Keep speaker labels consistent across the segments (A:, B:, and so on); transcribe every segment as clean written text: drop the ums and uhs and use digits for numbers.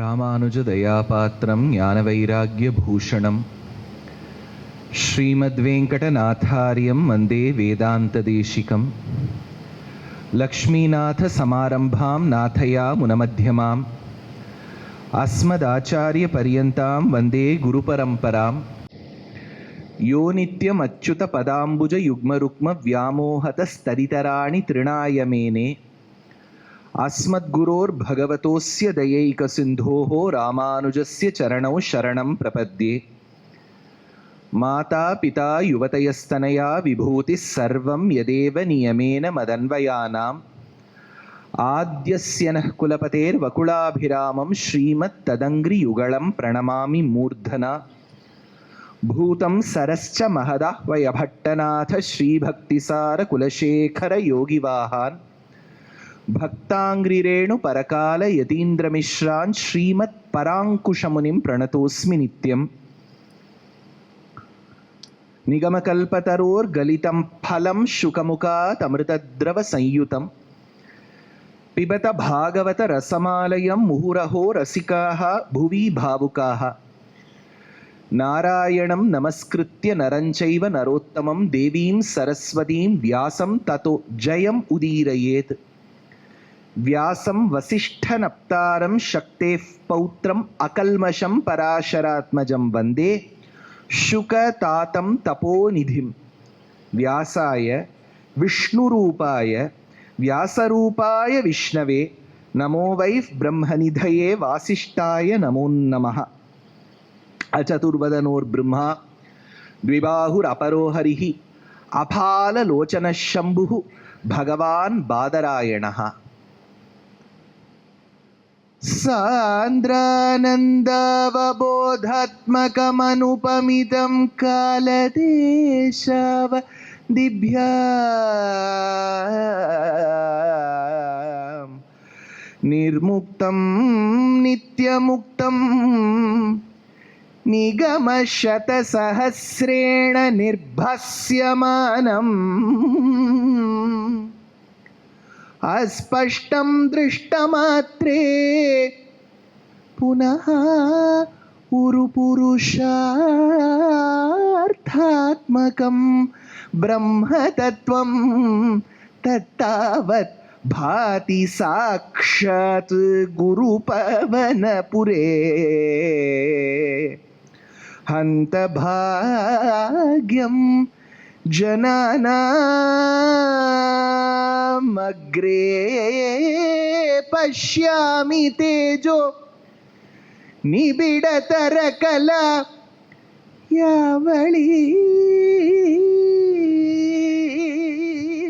A: ராமானுஜதயாபாத்திரம் ஞானவைராக்யபூஷணம் ஸ்ரீமத்வேங்கடநாதாரியம் வந்தே வேதாந்ததேசிகம் லக்ஷ்மீநாதசமாரம்பாம் நாதயாமுனமத்தியமாம் அஸ்மதாச்சாரியபர்யந்தாம் வந்தே குருபரம்பராம் யோ நித்யமச்சுதபதாம்புஜயுக்மருக்ம வியாமோஹதஸ்தரிதராணி திருணாயமேனே अस्मद्गुरोर्भगवतोस्य दयैकसिन्धोः रामानुजस्य चरणौ शरणं प्रपद्ये। माता पिता युवतयस्तनया विभूतिः सर्वं यदेव नियमेन मदन्वयानाम् आद्यस्य नः कुलपतेर्वकुलाभिरामं श्रीमत्तदङ्घ्रियुगलं प्रणमामि मूर्धना। भूतं सरश्च महदाह्वयभट्टनाथ श्रीभक्तिसारकुलशेखरयोगिवाहान् भक्तांग्रिरेणु परकाल यतीन्द्रमिश्रान् श्रीमत्पराङ्कुशमुनिं प्रणतोऽस्मि नित्यम्। निगमकल्पतरोर्गलितं फलं शुकमुखात् अमृतद्रवसंयुतं पिबत भागवत रसमालयं मुहुरहो रसिकाः भुवि भावुकाः। नारायणं नमस्कृत्य नरं चैव नरोत्तमं देवीं सरस्वतीं व्यासं ततो जयम् उदीरयेत्। व्यासं वसिष्ठनप्तारं शक्तेः पौत्रम् अकल्मषं पराशरात्मजं वन्दे शुकतातं तपोनिधिं। व्यासाय विष्णुरूपाय व्यासरूपाय विष्णवे नमो वै ब्रह्मनिधये वासिष्ठाय नमो नमः। अचतुर्वदनोर्ब्रह्मा द्विबाहुरपरो हरिः अफाललोचनः शम्भुः भगवान् बादरायणः। सान्द्रानन्दावबोधात्मकमनुपमितं कालदेशावदिभ्यां निर्मुक्तं नित्यमुक्तं निगमशतसहस्रेण निर्भस्यमानम् अस्पष्टं दृष्टमात्रे पुनः उरुपुरुषार्थात्मकं ब्रह्मतत्त्वं तत्तावत् भाति साक्षात् गुरुपवनपुरे। हन्तभाग्यं जनानामग्रे पश्यामि तेजो निबिडतरकला यावळी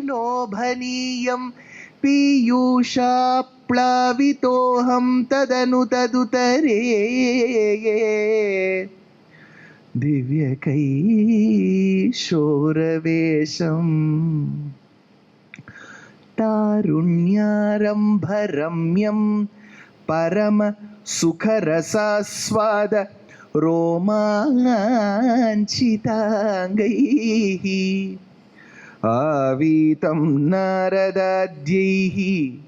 A: लोभनीयं पीयूषाप्लावितोऽहं तदनु तदुतरे दिव्यकैशोरवेशम् तारुण्यारम्भरम्यं परम सुखरसास्वाद रोमाञ्चिताङ्गैः आवीतं नारदाद्यैः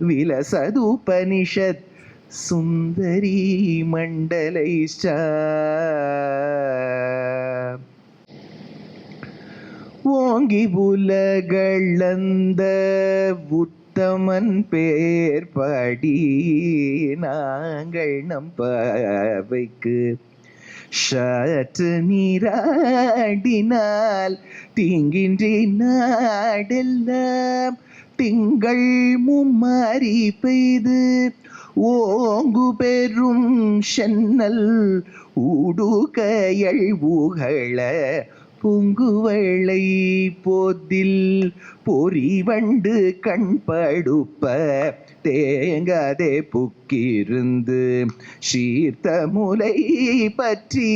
A: विलसदुपनिषत् सुन्दरी मण्डलैश्च ஓங்கி உலகளந்த உத்தமன் பேர் பாடி நாங்கள் நம்பவைக்கு சற்று நீராடினால் தீங்கின்றி நாடெல்லாம் திங்கள் மும்மாறி பெய்து ஓங்கு பெரும் சென்னல் ஊடுகையள் ஊகள பூங்குவளை போதில் பொறிவண்டு கண்படுப்ப தேங்காதே புக்கிருந்து சீர்த்த முலை பற்றி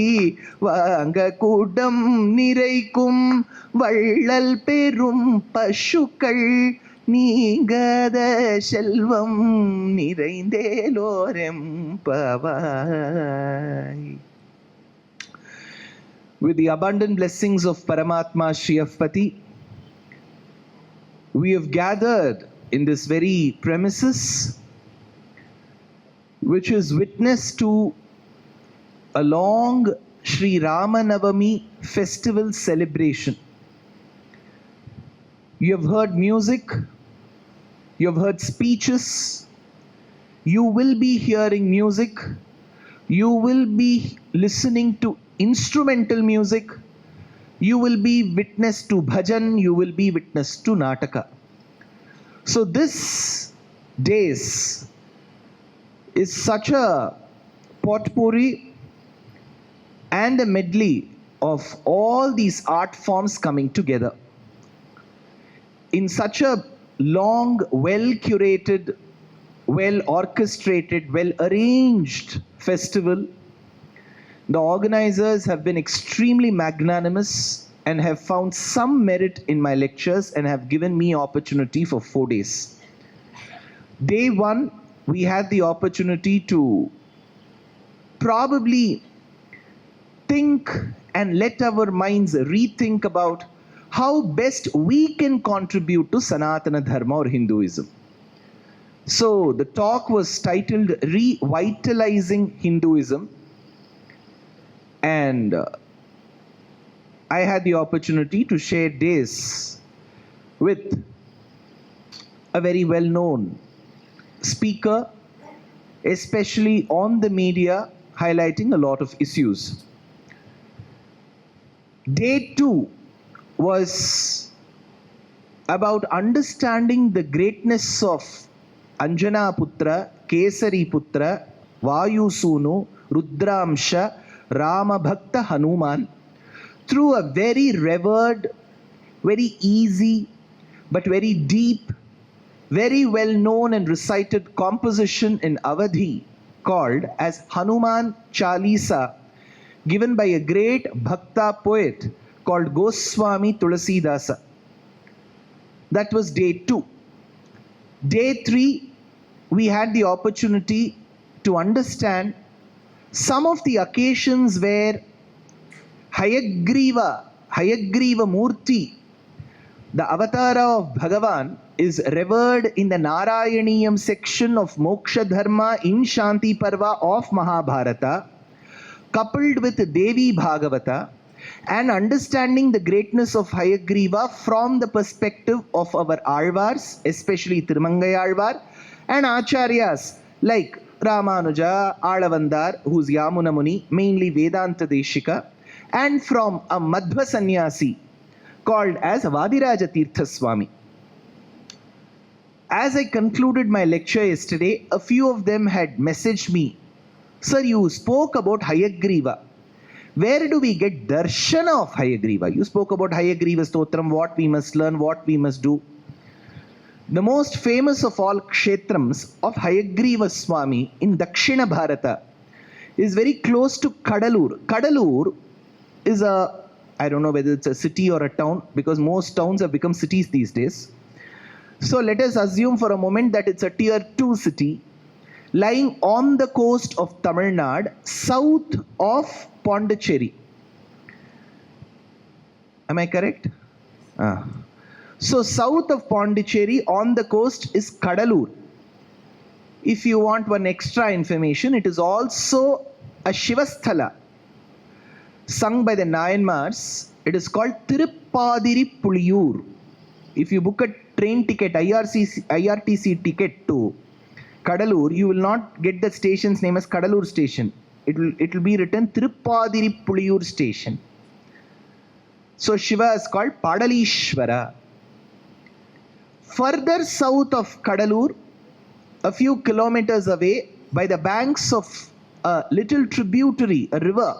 A: வாங்க கூடம் நிறைக்கும் வள்ளல் பெரும் பசுக்கள் நீங்காத செல்வம் நிறைந்தேலோரெம்பவாய். With the abundant blessings of Paramatma Shri Avpati, we have gathered in this very premises which is witness to a long Sri Ramanavami festival celebration. You have heard music, you have heard speeches, you will be hearing music, you will be listening to instrumental music, you will be witness to bhajan, you will be witness to nataka. So this days is such a potpourri and a medley of all these art forms coming together. In such a long, well-curated, well-orchestrated, well-arranged festival, the organizers have been extremely magnanimous and have found some merit in my lectures and have given me opportunity for 4 days. Day 1, we had the opportunity to probably think and let our minds rethink about how best we can contribute to Sanatana Dharma or Hinduism. So the talk was titled Revitalizing Hinduism, and I had the opportunity to share days with a very well-known speaker, especially on the media, highlighting a lot of issues. Day 2 was about understanding the greatness of Anjana Putra, Kesari Putra, Vayu Sunu, Rudramsha, Rama Bhakta Hanuman through a very revered, very easy, but very deep, very well known and recited composition in Awadhi called as Hanuman Chalisa, given by a great Bhakta poet called Goswami Tulasidasa. That was day 2. Day 3, we had the opportunity to understand some of the occasions where Hayagriva Murti, the avatara of Bhagavan, is revered in the Narayaniyam section of Moksha Dharma in Shanti Parva of Mahabharata, coupled with Devi Bhagavata, and understanding the greatness of Hayagriva from the perspective of our Alvars, especially Tirumangai Alvar, and Acharyas like Ramanuja, Alavandar, who's Yamuna Muni, mainly Vedanta Deshika, and from a Madhva Sannyasi called as Vadiraja Tirtha Swami. As I concluded my lecture yesterday, a few of them had messaged me, "Sir, you spoke about Hayagriva. Where do we get darshana of Hayagriva? You spoke about Hayagriva Stotram, what we must learn, what we must do." The most famous of all kshetrams of Hayagriva Swami in Dakshina Bharata is very close to Kadalur. Kadalur is I don't know whether it's a city or a town, because most towns have become cities these days. So let us assume for a moment that it's a tier 2 city lying on the coast of Tamil Nadu, south of Pondicherry. Am I correct? So south of Pondicherry on the coast is Kadalur. If you want one extra information, it is also a Shivasthala sung by the Nayanmars. It is called Tiruppadiri Puliyur. If you book a train ticket, IRTC ticket to Kadalur, you will not get the station's name as Kadalur station. It will be written Tiruppadiri Puliyur station. So Shiva is called Padalishwara. Further south of Kadalur, a few kilometers away, by the banks of a little tributary, a river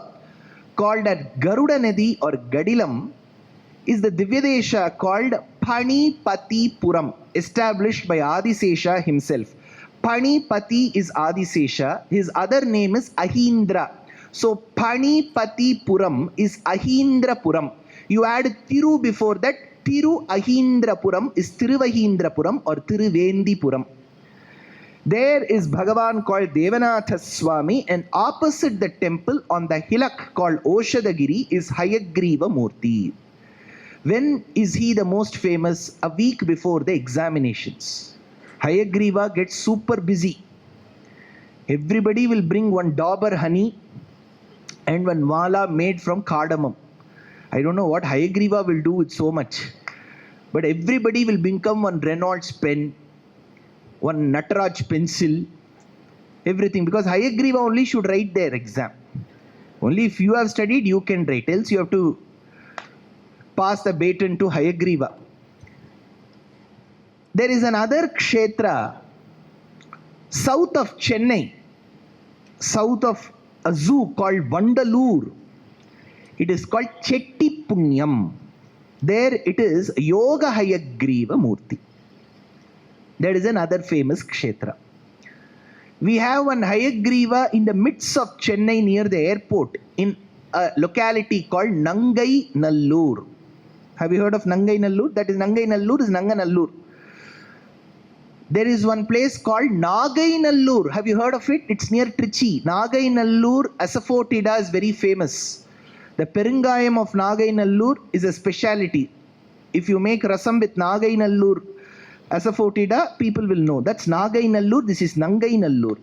A: called at Garuda Nadi or Gadilam, is the Divyadesha called Panipatipuram, established by Adisesha himself. Panipati is Adisesha. His other name is Ahindra. So Panipatipuram is Ahindrapuram. You add Thiru before that, Thiru Ahindrapuram is Thiruvahindrapuram or Thiruvendipuram. There is Bhagavan called Devanatha Swami, and opposite the temple on the hillock called Oshadagiri is Hayagriva Murti. When is he the most famous? A week before the examinations. Hayagriva gets super busy. Everybody will bring one dauber honey and one mala made from cardamom. I don't know what Hayagriva will do with so much. But everybody will become one Reynolds pen, one Nataraj pencil, everything. Because Hayagriva only should write their exam. Only if you have studied, you can write. Else you have to pass the baton to Hayagriva. There is another kshetra south of Chennai, south of a zoo called Vandalur. It is called Chetti Punyam. There it is Yoga Hayagriva Murti. That is another famous kshetra. We have one Hayagriva in the midst of Chennai near the airport in a locality called Nangai Nallur. Have you heard of Nangai Nallur? That is Nangai Nallur is Nanganallur. There is one place called Nagai Nallur. Have you heard of it? It's near Trichy. Nagai Nallur asafoetida is very famous. The Perungayam of Nagai Nallur is a speciality. If you make rasam with Nagai Nallur asafoetida, people will know. That's Nagai Nallur. This is Nangai Nallur.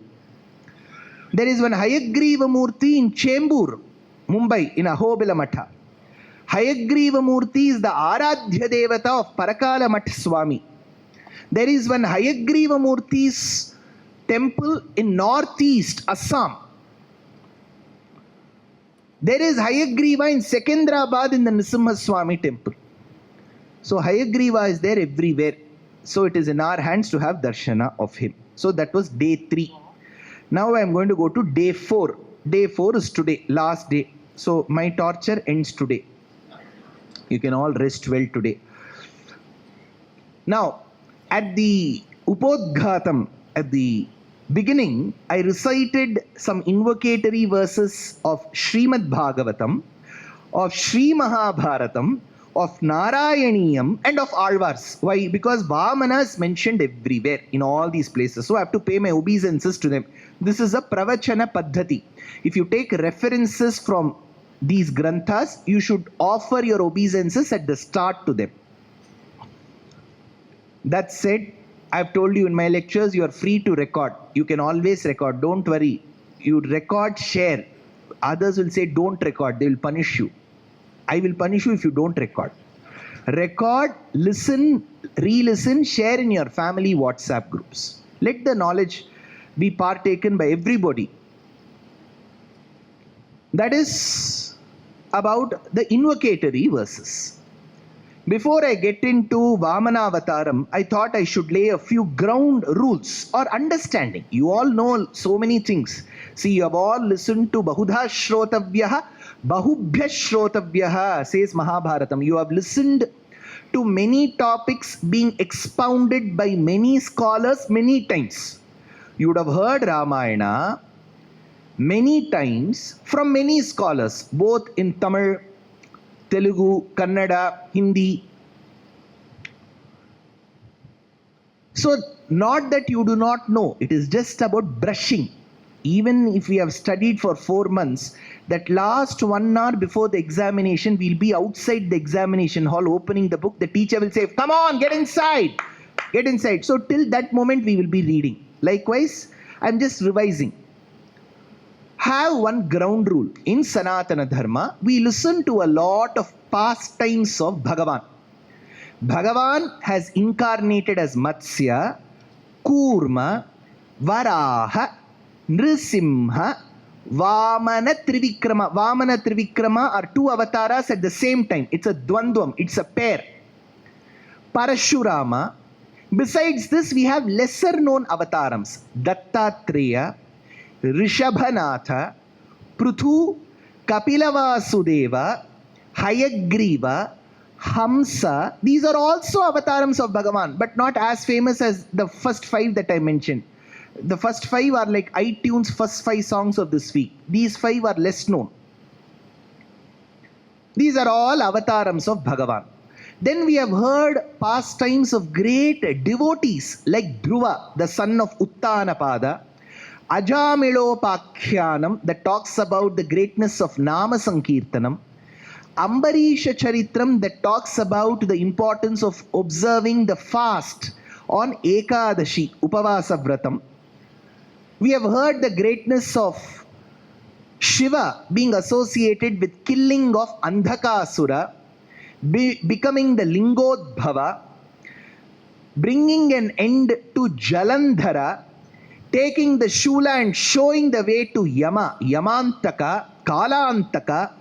A: There is one Hayagriva Murti in Chembur, Mumbai, in Ahobila Matha. Hayagriva Murti is the Aradhya Devata of Parakala Math Swami. There is one Hayagriva Murti's temple in northeast Assam. There is Hayagriva in Secunderabad in the Nrsimha Swami temple. So Hayagriva is there everywhere. So it is in our hands to have darshana of him. So that was day 3. Now I am going to go to day 4. Day 4 is today, last day. So my torture ends today. You can all rest well today. Now, at the Upodghatam, at the beginning, I recited some invocatory verses of Srimad Bhagavatam, of Sri Mahabharatam, of Narayaniyam, and of Alvars. Why? Because Vamana is mentioned everywhere in all these places. So I have to pay my obeisances to them. This is a Pravachana Paddhati. If you take references from these granthas, you should offer your obeisances at the start to them. That said, I have told you in my lectures, you are free to record. You can always record. Don't worry. You record, share. Others will say, don't record. They will punish you. I will punish you if you don't record. Record, listen, re-listen, share in your family WhatsApp groups. Let the knowledge be partaken by everybody. That is about the invocatory verses. Before I get into Vamana Avataram, I thought I should lay a few ground rules or understanding. You all know so many things. See, you have all listened to Bahudha Shrotavyaha, Bahubhya Shrotavyaha, says Mahabharatam. You have listened to many topics being expounded by many scholars many times. You would have heard Ramayana many times from many scholars, both in Tamil, Telugu, Kannada, Hindi. So, not that you do not know, it is just about brushing. Even if we have studied for 4 months, that last 1 hour before the examination, we'll be outside the examination hall opening the book. The teacher will say, come on, get inside. Get inside. So, till that moment, we will be reading. Likewise, I'm just revising. Have one ground rule. In Sanatana Dharma, we listen to a lot of pastimes of Bhagavan. Bhagavan has incarnated as Matsya, Kurma, Varaha, Nrisimha, Vamana Trivikrama. Vamana Trivikrama are 2 avatars at the same time. It's a dvandvam, it's a pair. Parashurama. Besides this, we have lesser known avatarams. Dattatreya, Rishabhanatha, Pruthu, Kapilavasudeva, Hayagriva, Hamsa. These are also avatars of Bhagavan, but not as famous as the first 5 that I mentioned. The first 5 are like iTunes first 5 songs of this week. These 5 are less known. These are all avatars of Bhagavan. Then we have heard pastimes of great devotees like Dhruva, the son of Uttanapada, Ajamilopakhyanam, that talks about the greatness of Nama Sankirtanam, Ambarisha Charitram, that talks about the importance of observing the fast on Ekadashi, Upavasa Vratam, We have heard the greatness of Shiva being associated with killing of Andhakasura, becoming the Lingodbhava, bringing an end to Jalandhara, taking the Shula and showing the way to Yama, Yamantaka, Kalantaka,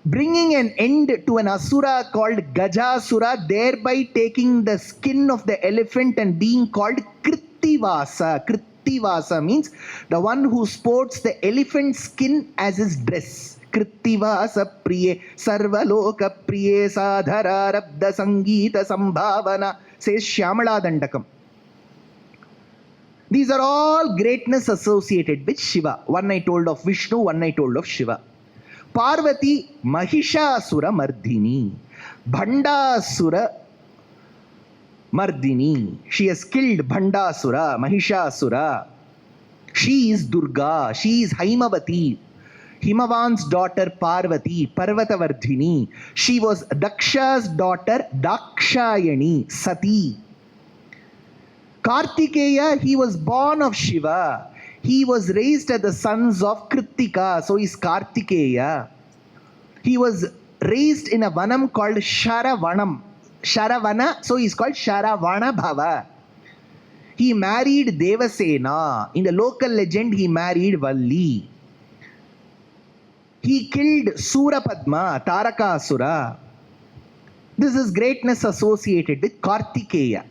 A: bringing an end to an Asura called Gajasura, thereby taking the skin of the elephant and being called Krittivasa. Krittivasa means the one who sports the elephant skin as his dress. Krittivasa priye sarvaloka priye sadhara rabda sangeeta sambhavana, says Shyamala Dandakam. These are all greatness associated with Shiva. One I told of Vishnu, one I told of Shiva. Parvati Mahishasura Mardini, Bhandasura Mardini. She has killed Bhandasura, Mahishasura. She is Durga, she is Haimavati, Himavan's daughter Parvati, Parvatavardhini. She was Daksha's daughter Dakshayani, Sati. Kartikeya, he was born of Shiva. He was raised as the sons of Kritika, so he's Kartikeya. He was raised in a vanam called Sharavanam. Sharavana, so he's called Sharavana Bhava. He married Devasena. In the local legend, he married Valli. He killed Surapadma, Tarakasura. This is greatness associated with Kartikeya.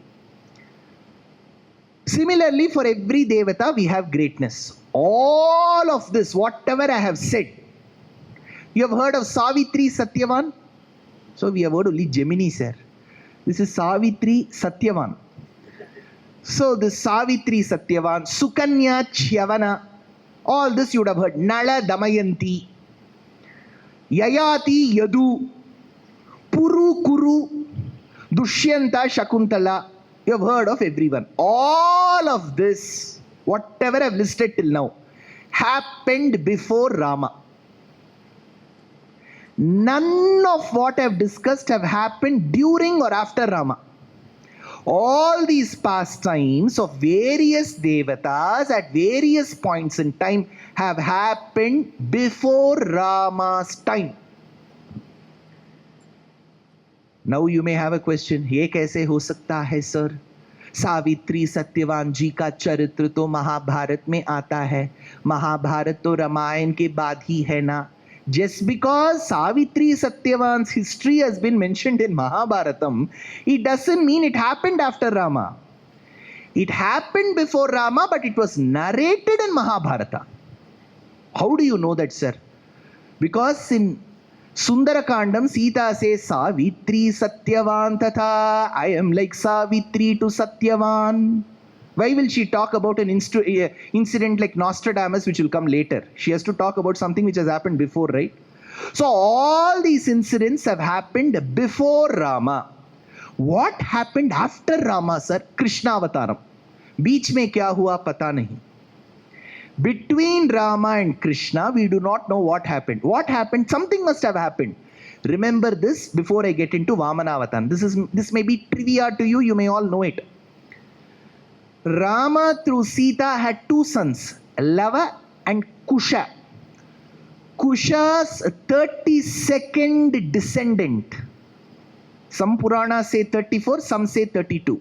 A: Similarly, for every Devata, we have greatness. All of this, whatever I have said. You have heard of Savitri Satyavan? So we have heard only Gemini, sir. This is Savitri Satyavan. So this Savitri Satyavan, Sukanya Chyavana, all this you would have heard. Nala Damayanti, Yayati Yadu, Puru Kuru, Dushyanta Shakuntala. You have heard of everyone. All of this, whatever I have listed till now, happened before Rama. None of what I have discussed have happened during or after Rama. All these pastimes of various devatas at various points in time have happened before Rama's time. Now you may have a question, ये कैसे हो सकता है sir? Savitri Satyavan जी का चरित्र तो महाभारत में आता है, महाभारत तो रामायण के बाद ही है ना. Just because Savitri Satyavan's history has been mentioned in Mahabharatam, it doesn't mean it happened after Rama. It happened before Rama, but it was narrated in Mahabharata. How do you know that, sir? Because in Sundarakandam, Sita says, Savitri Satyavan tatha, I am like Savitri to Satyavan. Why will she talk about an incident like Nostradamus, which will come later? She has to talk about something which has happened before, right? So all these incidents have happened before Rama. What happened after Rama, sir? Krishna Avataram. Beech mein kya hua pata nahi. Between Rama and Krishna, we do not know what happened. What happened? Something must have happened. Remember this before I get into Vamana Avataram. This may be trivia to you. You may all know it. Rama through Sita had two sons, Lava and Kusha. Kusha's 32nd descendant, some Puranas say 34, some say 32,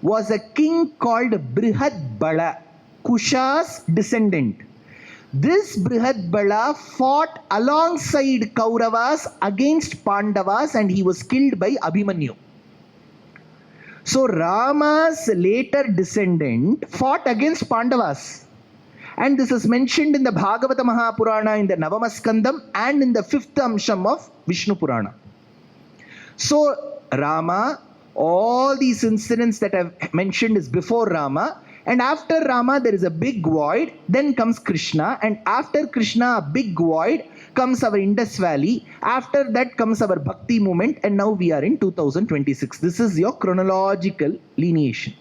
A: was a king called Brihad Bala, Kusha's descendant. This Brihad Bala fought alongside Kauravas against Pandavas and he was killed by Abhimanyu. So Rama's later descendant fought against Pandavas. And this is mentioned in the Bhagavata Mahapurana in the Navamaskandam and in the 5th Amsham of Vishnu Purana. So Rama, all these incidents that I've mentioned is before Rama. And after Rama there is a big void. Then comes Krishna. And after Krishna a big void comes our Indus Valley. After that comes our Bhakti movement. And now we are in 2026. This is your chronological lineation.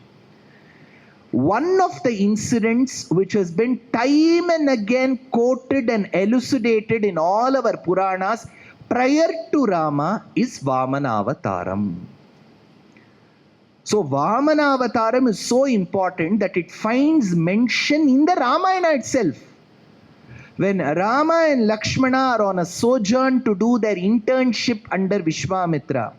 A: One of the incidents which has been time and again quoted and elucidated in all our Puranas prior to Rama is Vamana Avataram. So Vamana Avataram is so important that it finds mention in the Ramayana itself. When Rama and Lakshmana are on a sojourn to do their internship under Vishwamitra,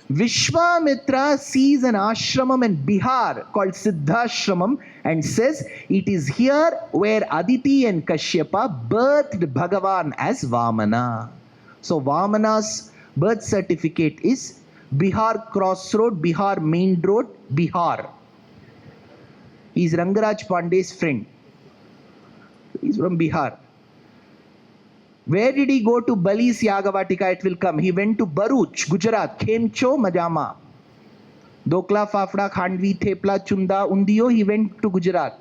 A: Vishwamitra sees an ashramam in Bihar called Siddhashramam and says, it is here where Aditi and Kashyapa birthed Bhagavan as Vamana. So Vamana's birth certificate is Bihar Crossroad, Bihar Main Road, Bihar. He is Rangaraj Pandey's friend. He is from Bihar. Where did he go to Bali's Yagavatika? It will come. He went to Bharuch, Gujarat. Khemcho Majama. Dokla, Fafda, Khandvi, Thepla, Chunda, Undiyo. He went to Gujarat.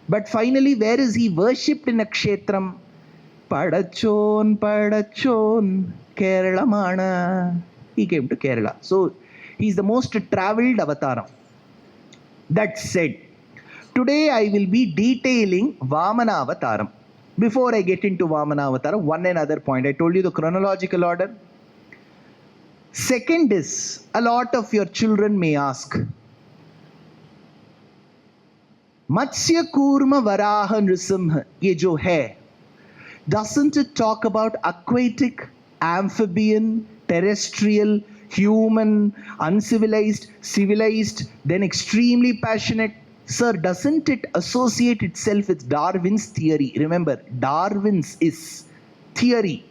A: But finally, where is he worshipped in a kshetram? Padachon, Padachon, Kerala Mana. He came to Kerala. So, he is the most travelled avataram. That said, today I will be detailing Vamana Avataram. Before I get into Vamana Avataram, one another point. I told you the chronological order. Second is, a lot of your children may ask, Matsya Kurma Varaha Nrisimha, ye jo hai, doesn't it talk about aquatic, amphibian, terrestrial, human, uncivilized, civilized, then extremely passionate? Sir, doesn't it associate itself with Darwin's theory? Remember, Darwin's is theory.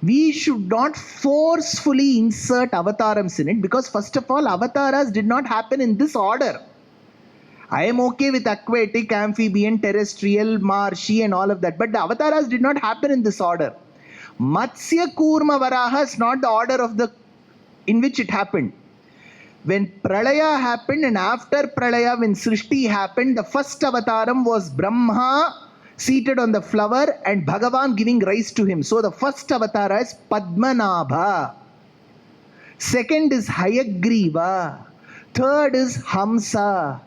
A: We should not forcefully insert avatarams in it because first of all, avataras did not happen in this order. I am okay with aquatic, amphibian, terrestrial, marshy and all of that. But the avataras did not happen in this order. Matsya Kurma Varaha is not the order of the in which it happened. When Pralaya happened and after Pralaya, when Srishti happened, the first avataram was Brahma seated on the flower and Bhagavan giving rise to him. So the first avatara is Padmanabha. Second is Hayagriva. Third is Hamsa.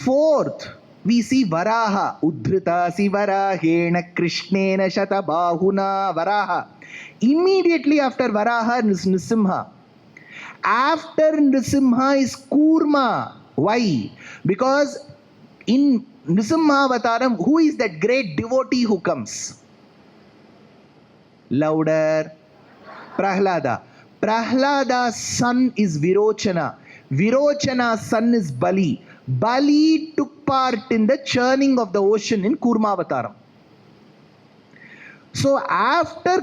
A: Fourth, we see Varaha. Udhrita si Varahena Krishnena Shatabahuna Varaha. Immediately after Varaha is Nrisimha. After Nrisimha is Kurma. Why? Because in Nrisimha Avataram, who is that great devotee who comes? Louder. Prahlada. Prahlada's son is Virochana. Virochana's son is Bali. Bali took part in the churning of the ocean in Kurma Avataram. So after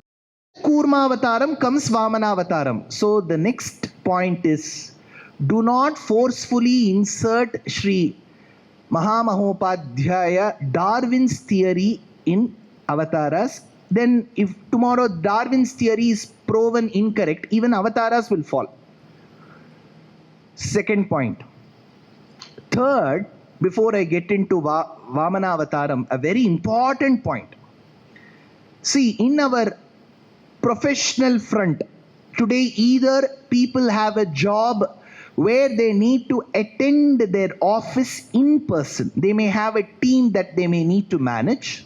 A: Kurma Avataram comes Vamana Avataram. So the next point is, do not forcefully insert Sri Mahamahopadhyaya Darwin's theory in avataras. Then if tomorrow Darwin's theory is proven incorrect, even avataras will fall. Second point. Third, before I get into Vamana Avataram, a very important point. See, in our professional front, today either people have a job where they need to attend their office in person. They may have a team that they may need to manage,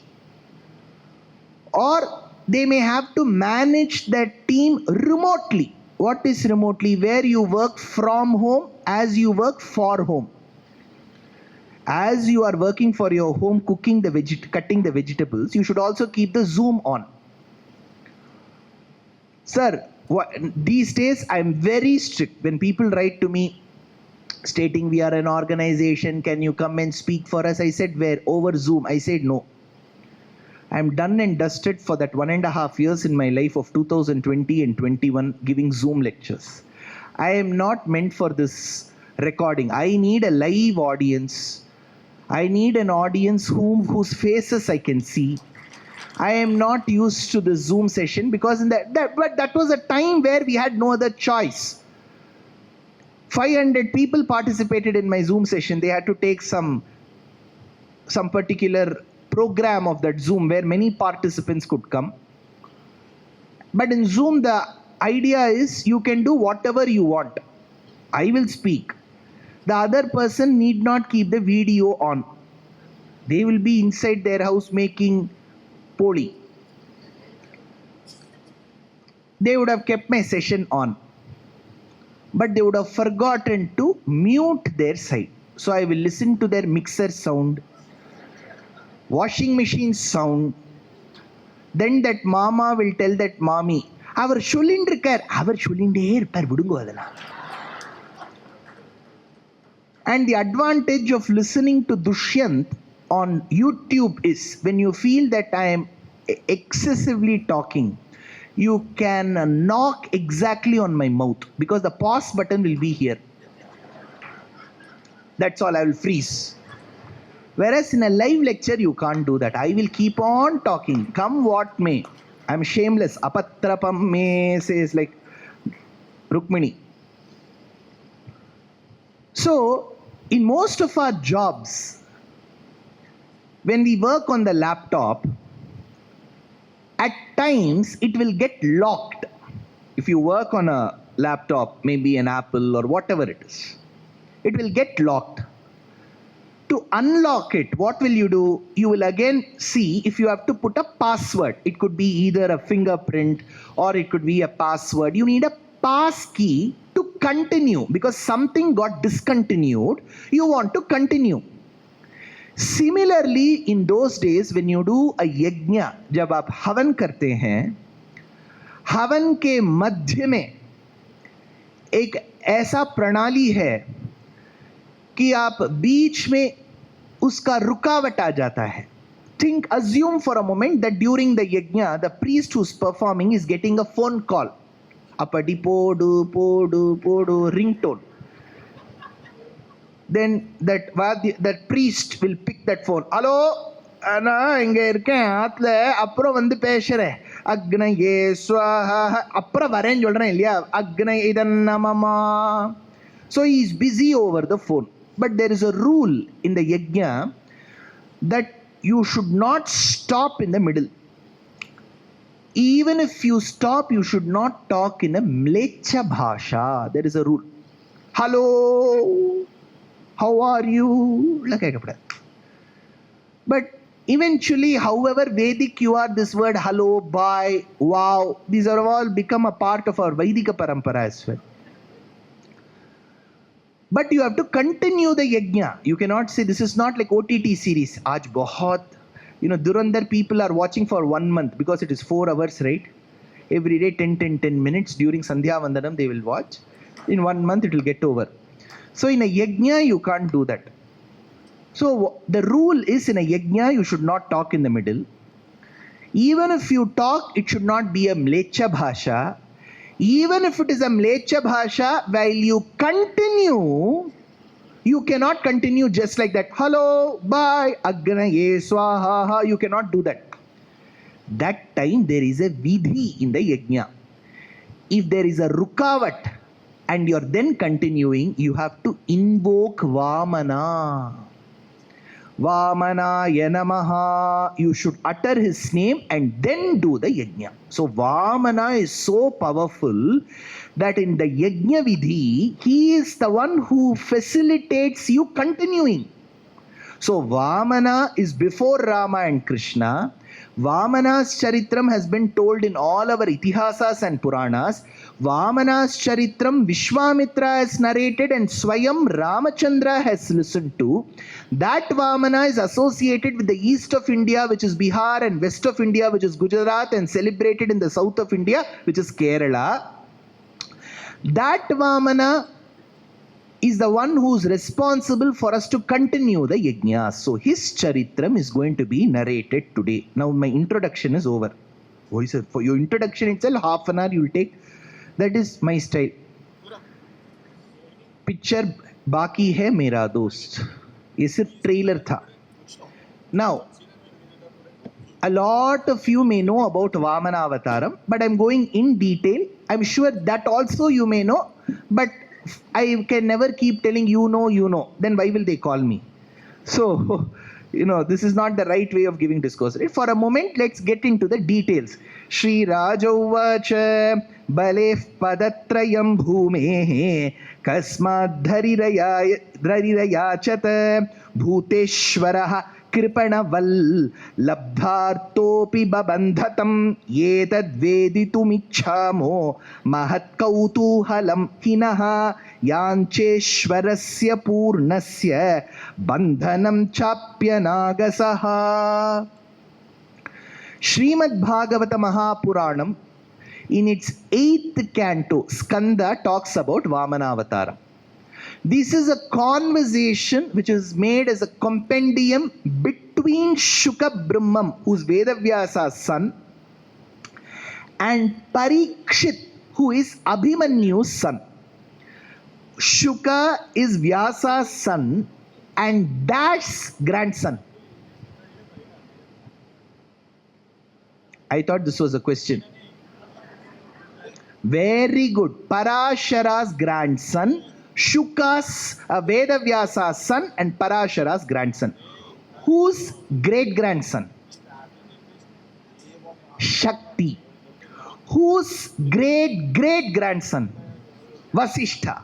A: or they may have to manage that team remotely. What is remotely? Where you work from home as you work for home. As you are working for your home, cutting the vegetables, you should also keep the Zoom on. Sir, these days I am very strict. When people write to me stating we are an organization, can you come and speak for us? I said, where? Over Zoom. I said no. I am done and dusted for that 1.5 years in my life of 2020 and 21 giving Zoom lectures. I am not meant for this recording. I need a live audience. I need an audience whose faces I can see. I am not used to the Zoom session because that was a time where we had no other choice. 500 people participated in my Zoom session. They had to take some particular program of that Zoom where many participants could come. But in Zoom, the idea is you can do whatever you want. I will speak. The other person need not keep the video on. They will be inside their house making poli. They would have kept my session on. but they would have forgotten to mute their side. So I will listen to their mixer sound, washing machine sound. Then that mama will tell that mommy, அவர் சொல்லிட்டு இருக்கார், அவர் சொல்லிட்டே இருப்பார், விடுங்கோ அதெல்லாம். And the advantage of listening to Dushyanth on YouTube is when you feel that I am excessively talking, you can knock exactly on my mouth because the pause button will be here. That's all, I will freeze. Whereas in a live lecture, you can't do that. I will keep on talking, come what may. I'm shameless. Apatrapam me says like Rukmini. So, in most of our jobs, when we work on the laptop, at times it will get locked. If you work on a laptop, maybe an Apple or whatever it is, it will get locked. To unlock it, what will you do? You will again see if you have to put a password. It could be either a fingerprint or it could be a password. You need a pass key to continue because something got discontinued. You want to continue. Similarly, in those days when you do a yajna, जब आप हवन करते हैं, हवन के मध्य में एक ऐसा प्रणाली है कि आप बीच में उसका रुकावट आ जाता है. Think, assume for a moment that during the yajna, the priest who's performing is getting a phone call. Apadi podu, podu, podu, ringtone. Then that priest will pick that phone. Hello, ana inga irukken aatla appro vandu pesure agnaye swaha appro varen solren illaya agnaye idan namama. So he is busy over the phone. But there is a rule in the yajna that you should not stop in the middle. Even if you stop, you should not talk in a mlecha bhasha. There is a rule. Hello, how are you? But eventually, however Vedic you are, this word hello, bye, wow, these are all become a part of our Vedika parampara as well. But you have to continue the yajna. You cannot say this is not like OTT series. Aaj bahut, Durandar people are watching for 1 month because it is 4 hours, right? Every day 10 minutes during Sandhya Vandanam they will watch. In 1 month it will get over. So in a yajna you can't do that. So the rule is in a yajna you should not talk in the middle. Even if you talk, it should not be a mlecha bhasha. Even if it is a mlecha bhasha, while you continue, you cannot continue just like that. Hello, bye, agnaye swaha. You cannot do that. That time there is a vidhi in the yajna. If there is a rukavat and you're then continuing, you have to invoke Vamana. Vamanaya Namaha. You should utter his name and then do the yajna. So Vamana is so powerful that in the yajna vidhi, he is the one who facilitates you continuing. So Vamana is before Rama and Krishna. Vamana's charitram has been told in all our itihasas and Puranas. Vamana's charitram Vishwamitra has narrated and Swayam Ramachandra has listened to. That Vamana is associated with the east of India, which is Bihar, and west of India, which is Gujarat, and celebrated in the south of India, which is Kerala. That Vamana is the one who is responsible for us to continue the yajna. So his charitram is going to be narrated today. Now my introduction is over. For your introduction itself, half an hour you will take. That is my style. Picture बाकी है मेरा दोस्त. ये सिर्फ trailer था. Now, a lot of you may know about Vamana Avataram, but I'm going in detail. I'm sure that also you may know, but I can never keep telling you know. Then why will they call me? So, this is not the right way of giving discourse. Right? For a moment, let's get into the details. Shri Rajauvacha Balef Padatrayam Bhumehe Kasmad Dharirayachat Bhuteshwaraha कृपणवल् लब्धार्थोऽपि बबन्धतं एतद्वेदितुमिच्छामो महत्कौतूहलं हिनः याञ्चेश्वरस्य पूर्णस्य बन्धनं चाप्यनागसः. Srimad Bhagavata Mahapuranam, in its 8th canto, Skanda talks about Vamana Avatara. This is a conversation which is made as a compendium between Shuka Brahmam, who is Vedavyasa's son, and Parikshit, who is Abhimanyu's son. Shuka is Vyasa's son and Dash's grandson. I thought this was a question. Very good. Parashara's grandson, Shuka's Vedavyasa's son, and Parashara's grandson. Whose great grandson? Shakti. Whose great great grandson? Vasishtha.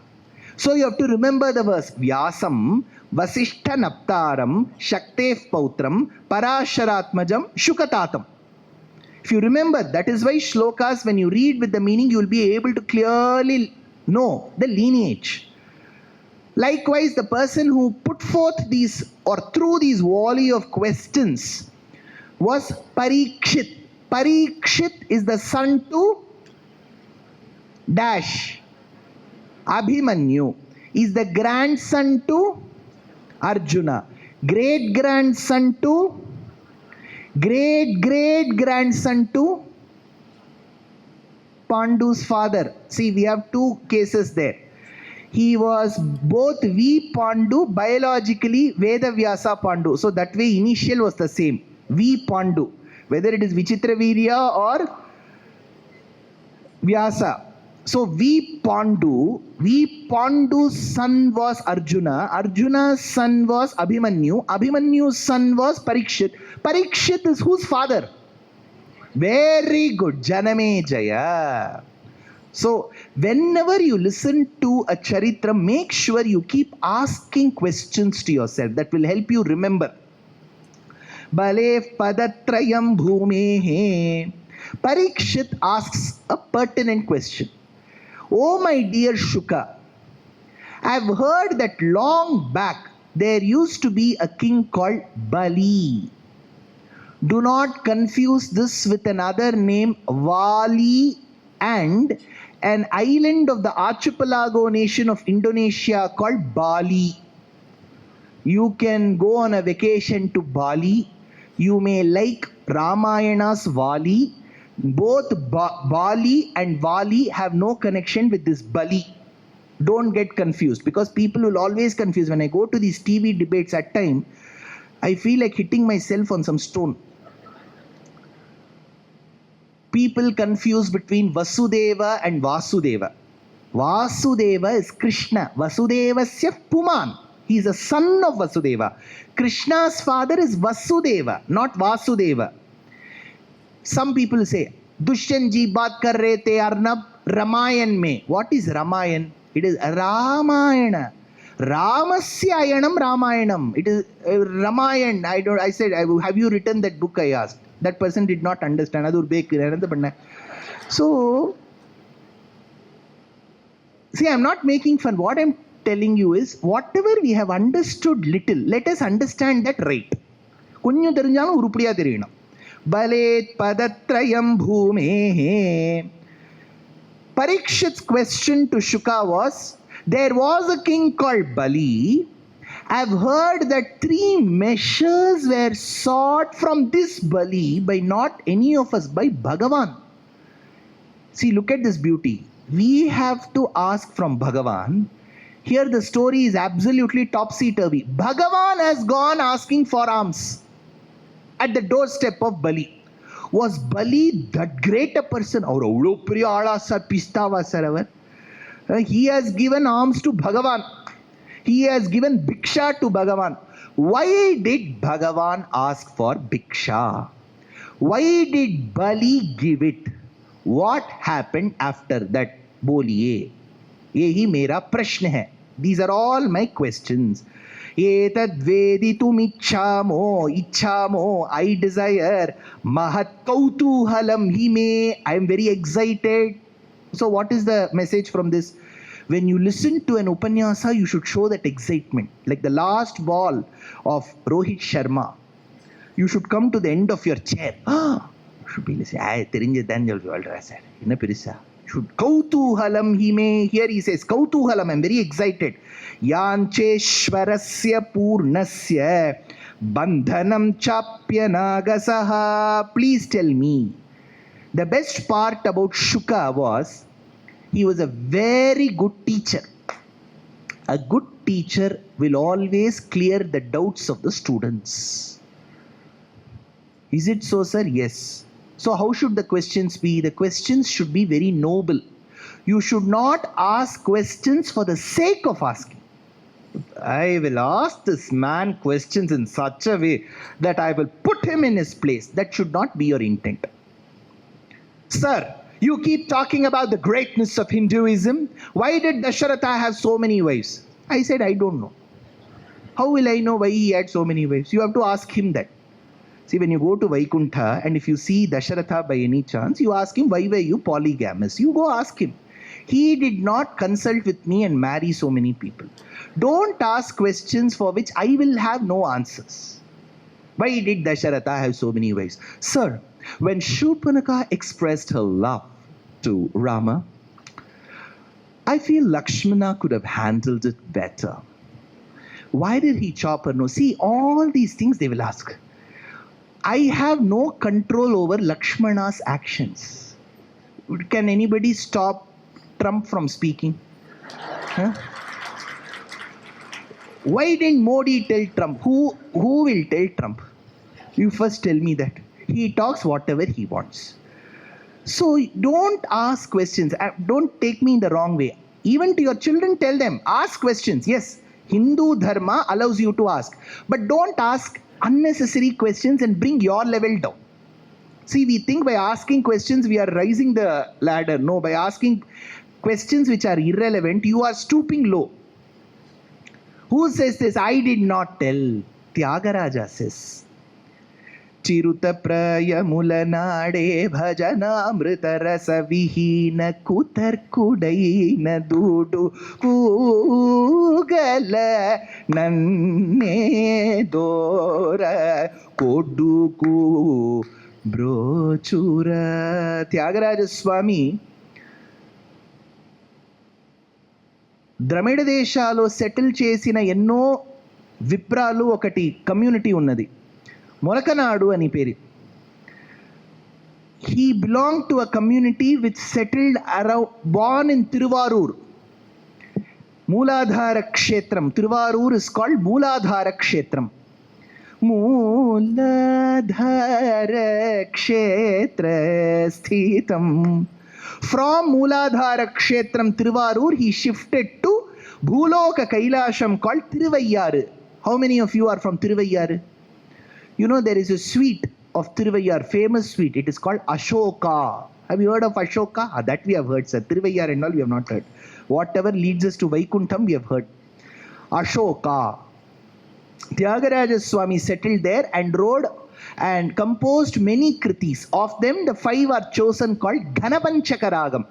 A: So you have to remember the verse. Vyasam Vasishtha Naptaram Shaktef Pautram Parasharatmajam Shukatatam. If you remember, that is why shlokas, when you read with the meaning, you will be able to clearly know the lineage. Likewise, the person who put forth these or threw these volley of questions was Parikshit. Parikshit is the son to Dash. Abhimanyu is the grandson to Arjuna. Great grandson to great grandson to Pandu's father. See, we have two cases there. He was both V Pandu, biologically Vedavyasa Pandu. So that way initial was the same. V Pandu. Whether it is Vichitravirya or Vyasa. So V Pandu's son was Arjuna. Arjuna's son was Abhimanyu. Abhimanyu's son was Parikshit. Parikshit is whose father? Very good. Janame Jaya. So whenever you listen to a charitra, make sure you keep asking questions to yourself. That will help you remember. Balev padatrayam bhumehe. Parikshit asks a pertinent question. Oh my dear Shuka, I have heard that long back there used to be a king called Bali. Do not confuse this with another name, Vali, and an island of the archipelago nation of Indonesia called Bali. You can go on a vacation to Bali. You may like Ramayana's Vali. Both Bali and Vali have no connection with this Bali. Don't get confused, because people will always confuse. When I go to these TV debates at time, I feel like hitting myself on some stone. People confuse between Vasudeva and Vasudeva. Vasudeva is Krishna. Vasudevasya Puman. He is a son of Vasudeva. Krishna's father is Vasudeva, not Vasudeva. Some people say, Dushyanth ji baat kar rahe the Arnab Ramayan mein. What is Ramayan? It is Ramayana. Ramasya ayanam Ramayanam. It is Ramayan. I said, have you written that book? I asked. That person did not understand. So, see, I'm not making fun. What I'm telling you is, whatever we have understood little, let us understand that right. Kunyu therinjalum urupadiya theriyanum. Balet padatrayam bhumehe. Parikshit's question to Shuka was, there was a king called Bali. I've heard that 3 measures were sought from this Bali by not any of us, by Bhagavan. See, look at this beauty. We have to ask from Bhagavan. Here the story is absolutely topsy-turvy. Bhagavan has gone asking for alms at the doorstep of Bali. Was Bali that great a person? He has given alms to Bhagavan. He has given Bhiksha to Bhagavan. Why did Bhagavan ask for Bhiksha? Why did Bali give it? What happened after that? Boliye. Yehi mera prashna hai. These are all my questions. Ichhamo, I desire. Mahat kautuhalam hime, I am very excited. So what is the message from this? When you listen to an Upanyasa, you should show that excitement. Like the last ball of Rohit Sharma. You should come to the end of your chair. Should be listening. Should kautuhalam hime. Here he says, kautuhalam, I'm very excited. Yancheshwarasya purnasya bandhanam chapya nagasaha. Please tell me. The best part about Shuka was, he was a very good teacher. A good teacher will always clear the doubts of the students. Is it so, sir? Yes. So how should the questions be? The questions should be very noble. You should not ask questions for the sake of asking. I will ask this man questions in such a way that I will put him in his place. That should not be your intent. Sir, you keep talking about the greatness of Hinduism. Why did Dasharatha have so many wives? I said, I don't know. How will I know why he had so many wives? You have to ask him that. See, when you go to Vaikuntha and if you see Dasharatha by any chance, you ask him, why were you polygamous? You go ask him. He did not consult with me and marry so many people. Don't ask questions for which I will have no answers. Why did Dasharatha have so many wives? Sir, when Shurpanakha expressed her love to Rama, I feel Lakshmana could have handled it better. Why did he chop her nose? See, all these things they will ask. I have no control over Lakshmana's actions. Can anybody stop Trump from speaking? Huh? Why didn't Modi tell Trump? Who will tell Trump? You first tell me that. He talks whatever he wants. So don't ask questions. Don't take me in the wrong way. Even to your children, tell them, ask questions. Yes, Hindu Dharma allows you to ask. But don't ask unnecessary questions and bring your level down. See, we think by asking questions, we are rising the ladder. No, by asking questions which are irrelevant, you are stooping low. Who says this? I did not tell. Tyagaraja says. Chiruta praya mulanade bhajanamrita rasa vihina kutar kudaina dudu kugala nanne dora koduku brochura. Tyagaraja Swami ద్రమిడ దేశాల్లో settle చేసిన ఎన్నో విప్రాలు ఒకటి community ఉన్నది, మొలకనాడు అని పేరు. He belonged to a community which settled around, born in Tiruvarur. Mooladhara Kshetram. Tiruvarur is called Mooladhara Kshetram. Mooladhara Kshetra Sthitam. From Mooladhara Kshetram Tiruvarur, he shifted to Bhuloka Kailasham called Tiruvayyar. How many of you are from Tiruvayyar? You know, there is a sweet of Tiruvayyar, famous sweet. It is called Ashoka. Have you heard of Ashoka? That we have heard, sir. Tiruvayyar and all we have not heard. Whatever leads us to Vaikuntham, we have heard. Ashoka. Tyagaraja Swami settled there and wrote and composed many kritis. Of them, the 5 are chosen called Ghanapanchaka Ragam.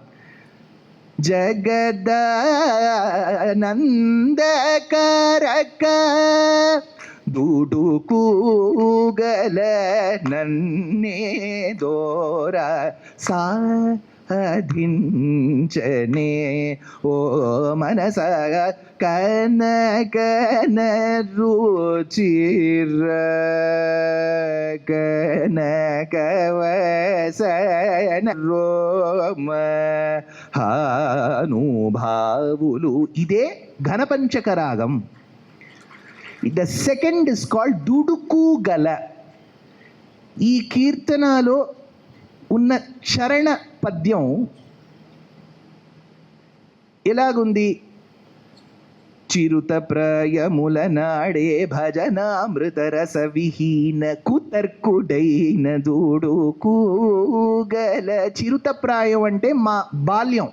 A: Jagadanandakaraka Dudukugala Nanne Dora Sadhinchane O Manasa Kanakana Ruchira Kanakavasana Roma Hanubhavulu. Ide Ghanapanchaka Ragam. The second is called Duduku Gala. Ee Kirtanalo ఉన్న చరణ పద్యం ఎలాగుంది? చిరుత ప్రయముల నాడే భజనామృత రస విహీన కుతర్కుడైన దూడు కూగల. చిరుత ప్రాయం అంటే మా బాల్యం,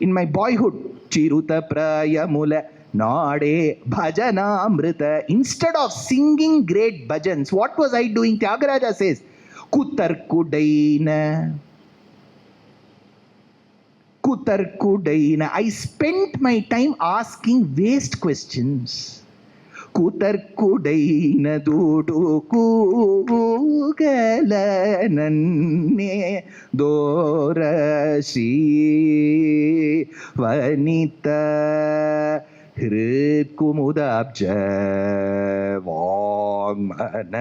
A: ఇన్ మై బాయ్హుడ్. చిరుత ప్రాయముల Nade bhajanamrita. Instead of singing great bhajans, what was I doing? Tyagaraja says, Kutarkudaina. Kutarkudaina. I spent my time asking waste questions. Kutarkudaina dudu kugala nanne dorashi vanita hrid kumudabja vangmanasa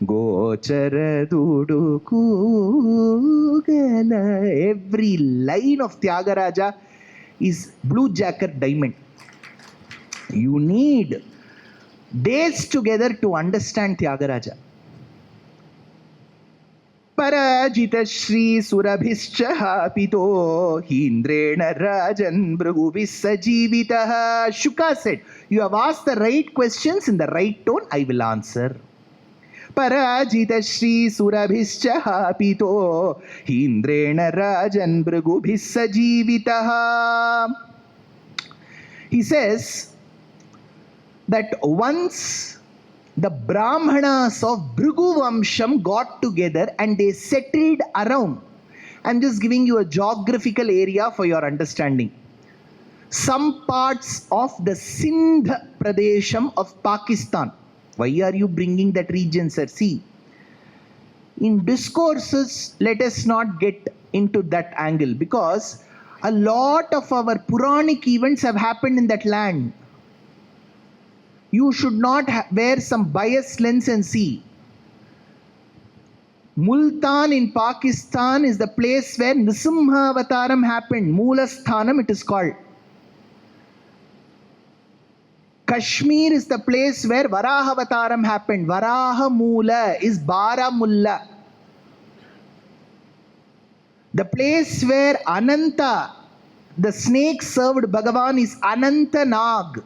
A: gochara dudu kugala. Every line of Tyagaraja is blue jacket diamond. You need days together to understand Tyagaraja. Parajita Shri Surabhischa Pito Hindrena Rajan Bhrugubhissa Jivitaha. Shuka said, you have asked the right questions in the right tone, I will answer. Parajita Shri Surabhischa Pito Hindrena Rajan Bhrugubhissa Jivitaha. He says that once the Brahmanas of Bhrigu Vamsham got together and they settled around. I'm just giving you a geographical area for your understanding. Some parts of the Sindh Pradesham of Pakistan. Why are you bringing that region, sir? See, in discourses, let us not get into that angle, because a lot of our Puranic events have happened in that land. You should not wear some biased lens and see. Multan in Pakistan is the place where Nisimha Avataram happened. Moolasthanam it is called. Kashmir is the place where Varaha Avataram happened. Varaha Moola is Baramulla. The place where Ananta, the snake served Bhagavan, is Anantanag.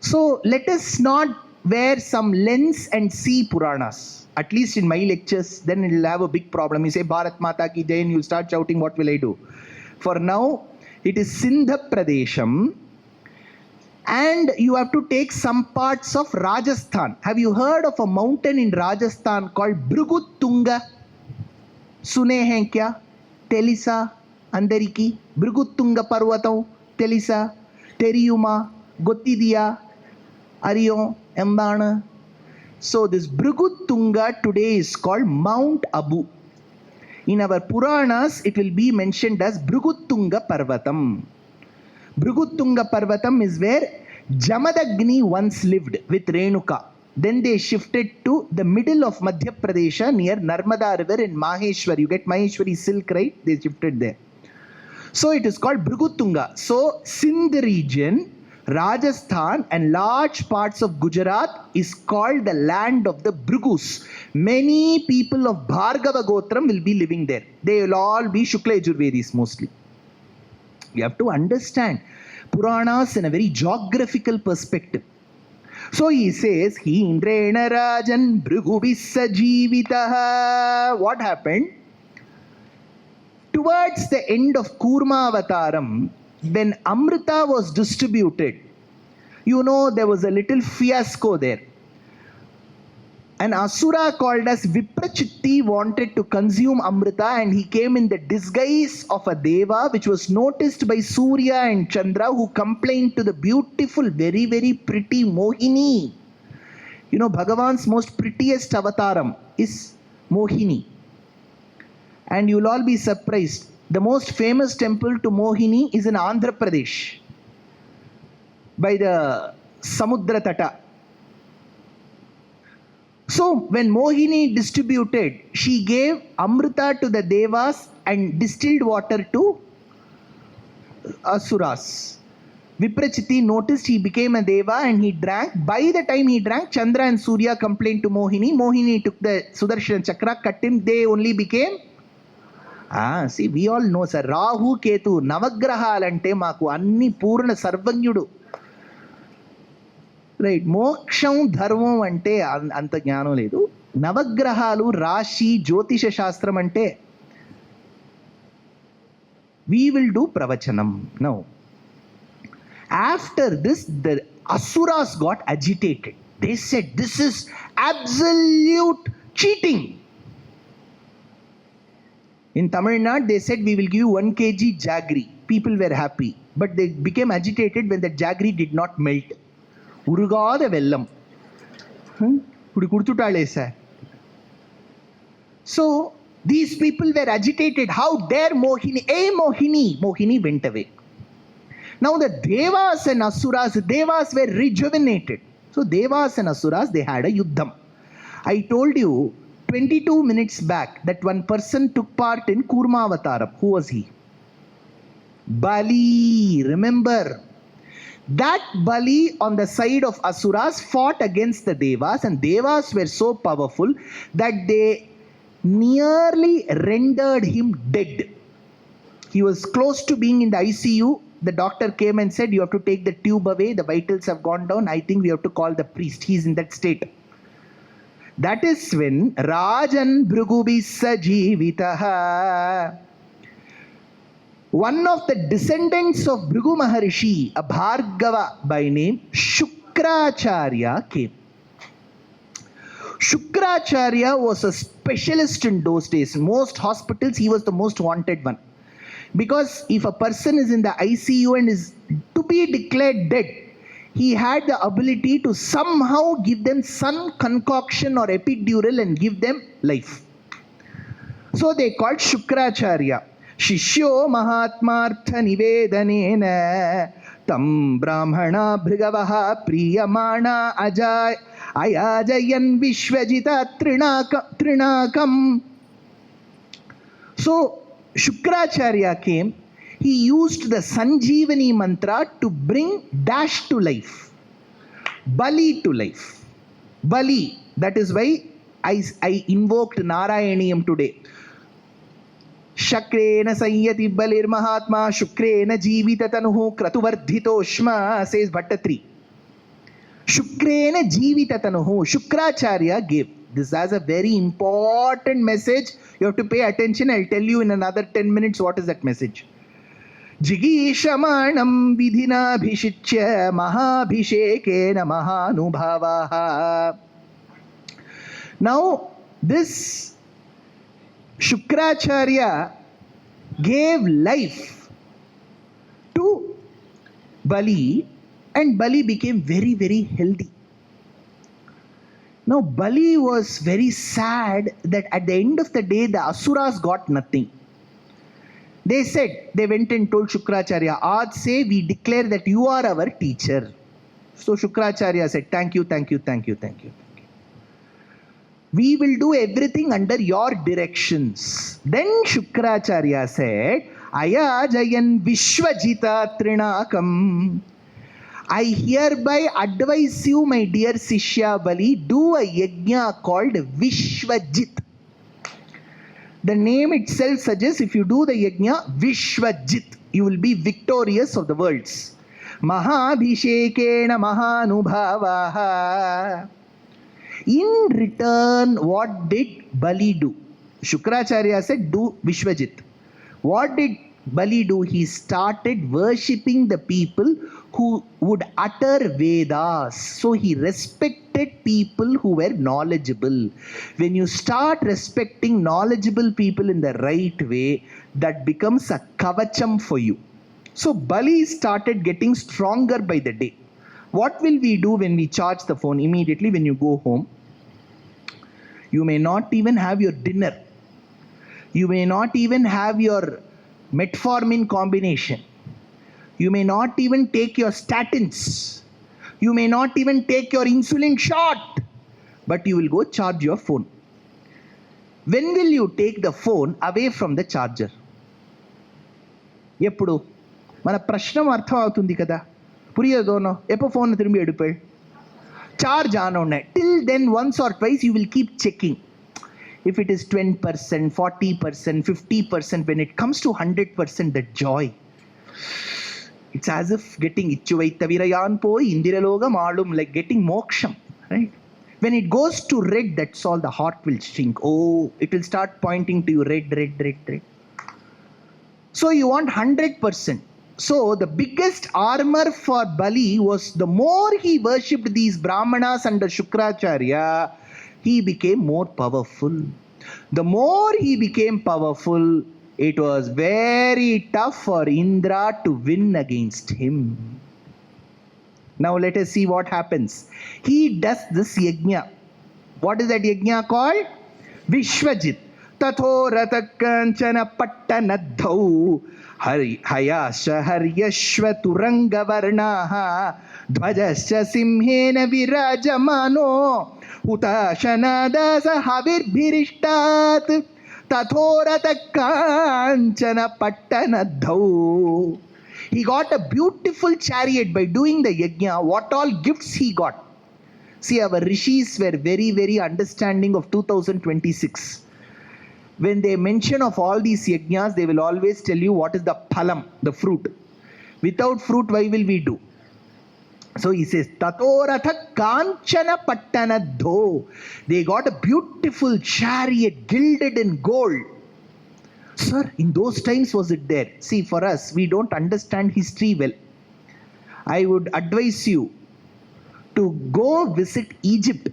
A: So let us not wear some lens and see Puranas. At least in my lectures, then it will have a big problem. You say Bharat Mata ki Jai and you'll start shouting, what will I do? For now, it is Sindha Pradesham, and you have to take some parts of Rajasthan. Have you heard of a mountain in Rajasthan called Bhrigu Sune hain kya? Telisa, Andariki, Bhrigu Parvatam, Telisa, Teriyuma, Gottidiya, Ariyo, Embana. So this Bhrigu today is called Mount Abu. In our Puranas, it will be mentioned as Bhrigu Parvatam. Bhrigu Parvatam is where Jamadagni once lived with Renuka. Then they shifted to the middle of Madhya Pradesh near Narmada river in Maheshwar. You get Maheshwari silk, right? They shifted there. So it is called Bhrigu. So Sindh region, Rajasthan and large parts of Gujarat is called the land of the Bhrigus. Many people of Bhargava Gotram will be living there. They will all be Shukla Yajurvedis mostly. You have to understand Puranas in a very geographical perspective. So he says, Hindrena Rajan Bhrigubhissa Jivitaha. What happened? Towards the end of Kurma Avataram, when Amrita was distributed, you know, there was a little fiasco there. An Asura called as Viprachitti wanted to consume Amrita, and he came in the disguise of a Deva, which was noticed by Surya and Chandra, who complained to the beautiful, very, very pretty Mohini. You know, Bhagavan's most prettiest avataram is Mohini. And you'll all be surprised. The most famous temple to Mohini is in Andhra Pradesh, by the Samudra Tata. So when Mohini distributed, she gave Amrita to the Devas and distilled water to Asuras. Viprachitti noticed, he became a Deva and he drank. By the time he drank, Chandra and Surya complained to Mohini. Mohini took the Sudarshan Chakra, cut him. They only became... see, we all know, sir. Rahu, Ketu, Navagrahaalante maku anni Purna Sarvanyudu. Right, Moksham Dharmam ante anta జ్ఞానం లేదు. నవగ్రహాలు, రాశి, జ్యోతిష శాస్త్రం అంటే We will do pravachanam. Now, after this, the asuras got agitated. They said, this is absolute cheating. In Tamil Nadu, they said, we will give you 1 kg jaggery. People were happy. But they became agitated when the jaggery did not melt. Urugada vellam. So, these people were agitated. How dare Mohini? Mohini went away. Now the Devas and Asuras, Devas were rejuvenated. So Devas and Asuras, they had a yuddham. I told you 22 minutes back that one person took part in Kurmavataram. Who was he? Bali. Remember? That Bali on the side of Asuras fought against the Devas, and Devas were so powerful that they nearly rendered him dead. He was close to being in the ICU. The doctor came and said, you have to take the tube away. The vitals have gone down. I think we have to call the priest. He's in that state. That is when Rajan Bhrugubisa Jivitaha, one of the descendants of Bhrigu Maharishi, a Bhargava by name, Shukracharya came. Shukracharya was a specialist in those days. Most hospitals, he was the most wanted one. Because if a person is in the ICU and is to be declared dead, he had the ability to somehow give them some concoction or epidural and give them life. So they called Shukracharya. Shishyo Mahatmartha Nivedanena Tam Brahmana Bhrigavaha Priyamana Ayajayan Vishwajita Trinakam. So Shukracharya came. He used the Sanjeevani mantra to bring Dash to life, Bali to life. Bali, that is why I invoked Narayaniyam today. Shakrena Sanyati Balir Mahatma Shukrena Jivita Tanuhu Kratuvardhitoshma, says Bhattatri. Shukrena Jivita Tanuhu. Shukracharya gave. This has a very important message. You have to pay attention. I'll tell you in another 10 minutes what is that message. Jigishamanam vidhina bhishitya mahabhishekena mahanubhavaha. Now, this Shukracharya gave life to Bali, and Bali became very, very healthy. Now, Bali was very sad that at the end of the day, the Asuras got nothing. They said, they went and told Shukracharya, Aaj se we declare that you are our teacher. So Shukracharya said, thank you. We will do everything under your directions. Then Shukracharya said, Ayajayan Vishwajita Trinakam. I hereby advise you, my dear Sishya Bali, do a yajna called Vishwajit. The name itself suggests if you do the yajna Vishwajit, you will be victorious of the worlds. Mahabhishekena mahanubhavaha. In return, what did Bali do? Shukracharya said, do Vishwajit. What did Bali do? He started worshipping the people who would utter Vedas. So he respected people who were knowledgeable. When you start respecting knowledgeable people in the right way, that becomes a kavacham for you. So Bali started getting stronger by the day. What will we do when we charge the phone? Immediately when you go home, you may not even have your dinner. You may not even have your metformin combination. You may not even take your statins. You may not even take your insulin shot. But you will go charge your phone. When will you take the phone away from the charger? Eppudu? Mana prashnam artham avutundi kada. Puriyadono? Eppo phone thirumbi edupel? Charge on. Till then, once or twice, you will keep checking. If it is 20%, 40%, 50%, when it comes to 100%, the joy. It's as if getting Ichuvaittavirayan poi Indiraloga malum, like getting moksham, right? When it goes to red, that's all, the heart will shrink. Oh, it will start pointing to you, red. So you want 100%. So the biggest armor for Bali was the more he worshipped these Brahmanas under Shukracharya, he became more powerful. The more he became powerful, it was very tough for Indra to win against him. Now let us see what happens. He does this yajna. What is that yajna called? Vishwajit. Tatho ratakanchana pattanadhau hayasha haryashva turanga varnaha dhvajascha simhena virajamano hutashanadasa havirbhirishtat tatho ratakanchana pattanadhau. He got a beautiful chariot by doing the yajna. What all gifts he got. See, our rishis were very, very understanding of 2026. When they mention of all these yajnas, they will always tell you what is the phalam, the fruit. Without fruit, why will we do? So he says, Tato ratha kanchana pattanadho. They got a beautiful chariot gilded in gold. Sir, in those times was it there? See, for us, we don't understand history well. I would advise you to go visit Egypt.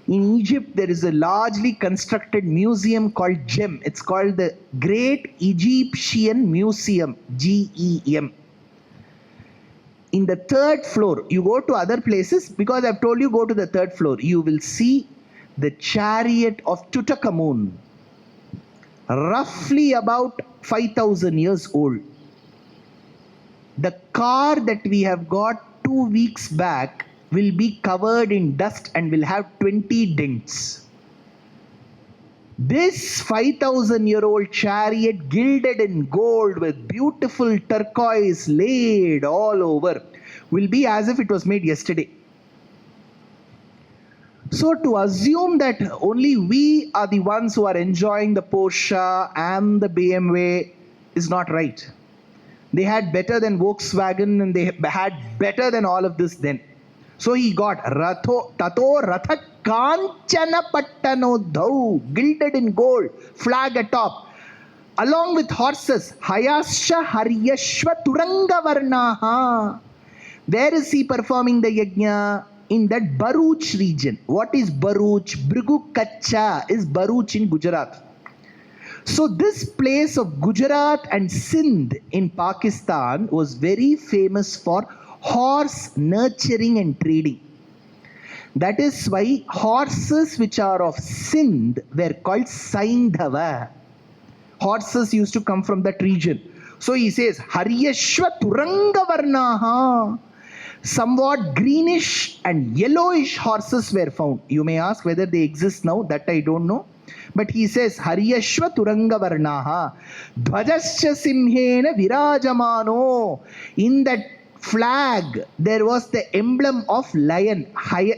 A: In Egypt, there is a largely constructed museum called GEM. It's called the Great Egyptian Museum, GEM. In the third floor, you go to other places, because I've told you go to the third floor, you will see the chariot of Tutankhamun, roughly about 5,000 years old. The car that we have got 2 weeks back will be covered in dust and will have 20 dents. This 5,000-year-old chariot gilded in gold with beautiful turquoise laid all over will be as if it was made yesterday. So to assume that only we are the ones who are enjoying the Porsche and the BMW is not right. They had better than Volkswagen and they had better than all of this then. So he got Tato Ratha Kanchana Pattanodhau, gilded in gold, flag atop, along with horses, Hayasha Haryashva Turanga Varnaha. Where is he performing the yajna? In that Bharuch region. What is Bharuch? Bhrigu Kacha is Bharuch in Gujarat. So this place of Gujarat and Sindh in Pakistan was very famous for horse nurturing and trading. That is why horses which are of Sindh were called Saindhava. Horses used to come from that region. So he says, Haryashva Turanga Varnaha. Somewhat greenish and yellowish horses were found. You may ask whether they exist now, that I don't know. But he says, Haryashva Turanga Varnaha. Dhvajascha Simhena Virajamano. In that flag, there was the emblem of lion.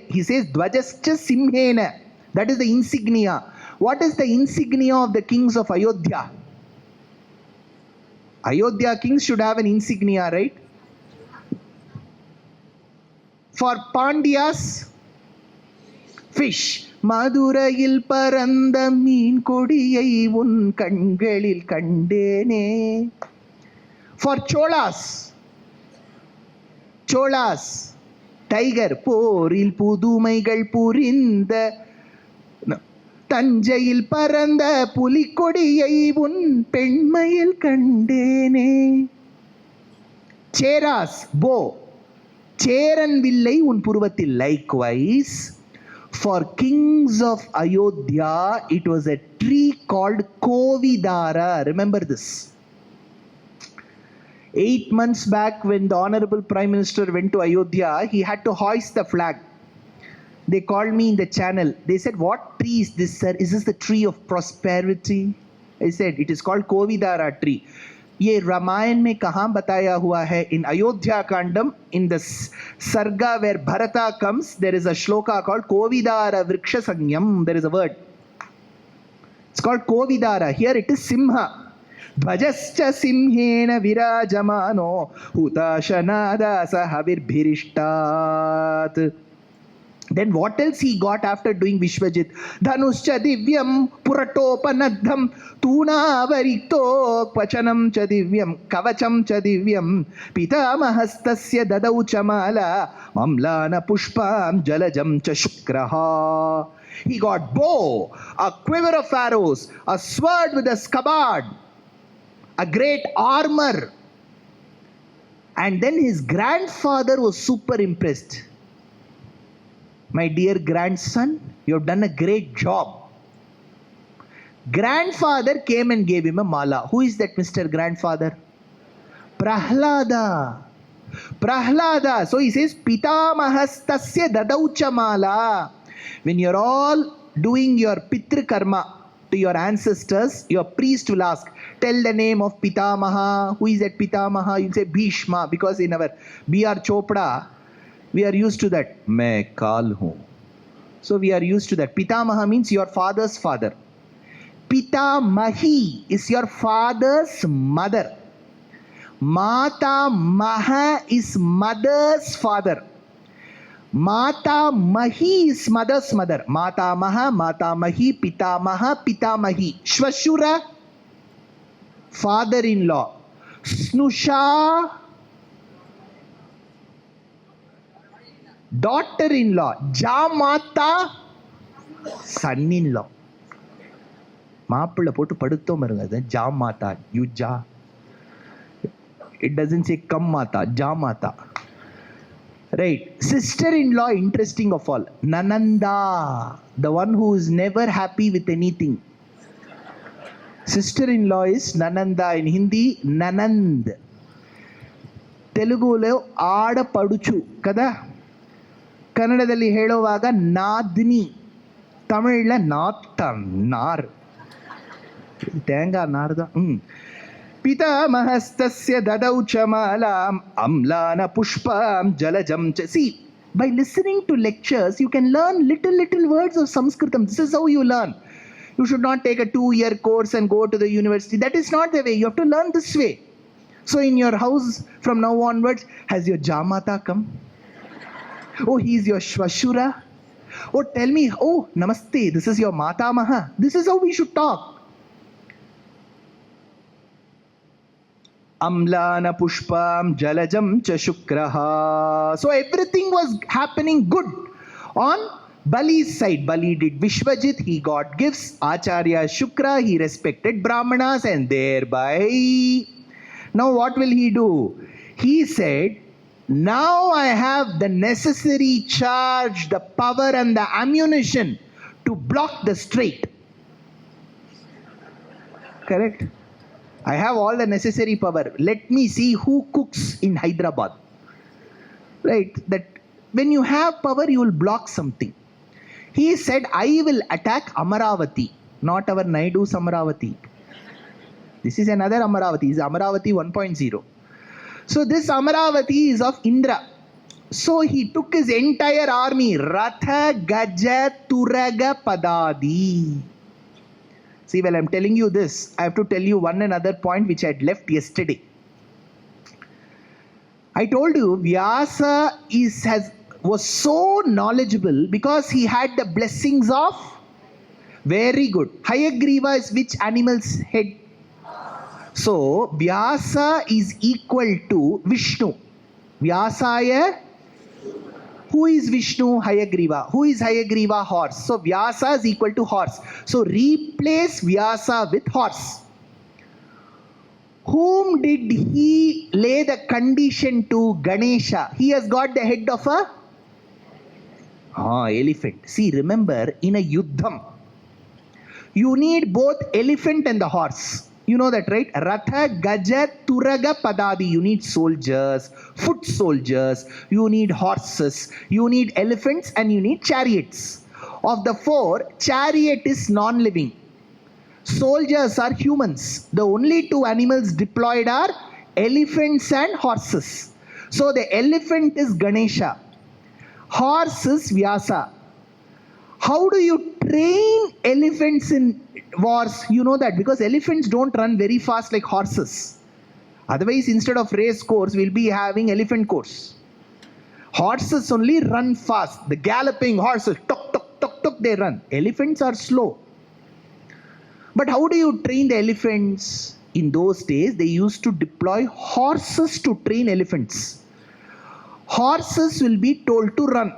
A: He says, Dhvajascha Simhena. That is the insignia. What is the insignia of the kings of Ayodhya? Ayodhya kings should have an insignia, right? For Pandyas, fish. Madurayil paranda meen kodiyai un kangalil kandene. For Cholas, tiger. Poril pudumaigal purinda. Tanjayil paranda pulikodiyai un penmayil kandene. Cheras, bow. Cheran villai un purvatil. Likewise, for kings of Ayodhya, it was a tree called Kovidara. Remember this. 8 months back, when the Honorable Prime Minister went to Ayodhya, he had to hoist the flag. They called me in the channel. They said, what tree is this, sir? Is this the tree of prosperity? I said, it is called Kovidara tree. ये रामायण में कहाँ बताया हुआ है? In Ayodhya Kandam, in the Sarga where Bharata comes, there is a shloka called Kovidara Vriksha Sanyam. There is a word. It's called Kovidara. Here it is Simha. Dhvajascha Simhena Virajamano Hutashanada Sahavir Bhirishtat. Then what else he got after doing Vishwajit? Dhanuscha divyam puratopanadham tunavarito kvachanam cha divyam kavacham cha divyam pitamahastasya dadau cha mala mamlana pushpam jalajam cha shukraha. He got bow, a quiver of arrows, a sword with a scabbard, a great armor. And then his grandfather was super impressed. My dear grandson, you have done a great job. Grandfather came and gave him a mala. Who is that Mr. Grandfather? Prahlada. Prahlada. So he says, Pitamahastasya dadaucha mala. When you're all doing your pitr karma to your ancestors, your priest will ask, tell the name of Pitamaha. Who is that Pitamaha? You'll say Bhishma, because in our B.R. Chopra, we are used to that. Main kaal hoon. So we are used to that. Pitamaha means your father's father. Pitamahi is your father's mother. Mata Maha is mother's father. Mata Mahi is mother's mother. Mata Maha, Mata Mahi, Pitamaha, Pitamahi. Shvashura, father-in-law. Snusha, daughter-in-law. Jamata, son-in-law. Maappulla potu padutho marunga. Jamata, you ja. It doesn't say kam mata, jamata. Right. Sister-in-law, interesting of all. Nananda, the one who is never happy with anything. Sister-in-law is Nananda. In Hindi, Nanand. Telugulo aada paduchu kada. ಕನ್ನಡದಲ್ಲಿ ಹೇಳುವಾಗ ನಾದ್ನಿ, ತಮಿಳ್ನ ನಾತ್ತ ನಾರ್, ತೇಂಗಾ ನಾರ್ದ. ಪಿತಾಮಹಸ್ತಸ್ಯ ದದೌ ಚ ಮಾಲಾಂ ಅಮ್ಲಾನ ಪುಷ್ಪಂ ಜಲಜಂ ಚ. See, by listening to lectures, you can learn little words of Sanskritam. This is how you learn. You should not take a 2-year course and go to the university. That is not the way. You have to learn this way. So in your house, from now onwards, has your Jamata come? Oh, he is your Shvashura. Oh, tell me, oh, Namaste, this is your Matamaha. This is how we should talk. Amlana Pushpam Jalajam cha Shukraha. So everything was happening good on Bali's side. Bali did Vishwajit, he got gifts. Acharya Shukra, he respected Brahmanas, and thereby, now what will he do? He said, now I have the necessary charge, the power and the ammunition to block the strait. Correct? I have all the necessary power. Let me see who cooks in Hyderabad. Right? That when you have power, you will block something. He said, I will attack Amaravati, not our Naidu's Amaravati. This is another Amaravati. This is Amaravati 1.0. So this Amaravati is of Indra. So he took his entire army, Ratha, Gaja, Turaga, Padadi. See, while I'm telling you this, I have to tell you one another point which I had left yesterday. I told you Vyasa was so knowledgeable because he had the blessings of, very good. Hayagriva is which animal's head? So, Vyasa is equal to Vishnu. Vyasaya, who is Vishnu? Hayagriva. Who is Hayagriva? Horse. So, Vyasa is equal to horse. So, replace Vyasa with horse. Whom did he lay the condition to? Ganesha. He has got the head of a elephant. See, remember, in a yuddham, you need both elephant and the horse. You know that, right? Ratha, Gaja, Turaga, Padadi. You need soldiers, foot soldiers, you need horses, you need elephants, and you need chariots. Of the four, chariot is non-living. Soldiers are humans. The only two animals deployed are elephants and horses. So the elephant is Ganesha. Horse is Vyasa. How do you train elephants in wars? You know that because elephants don't run very fast like horses. Otherwise, instead of race course, we'll be having elephant course. Horses only run fast. The galloping horses, tuk, tuk, tuk, tuk, they run. Elephants are slow. But how do you train the elephants? In those days, they used to deploy horses to train elephants. Horses will be told to run.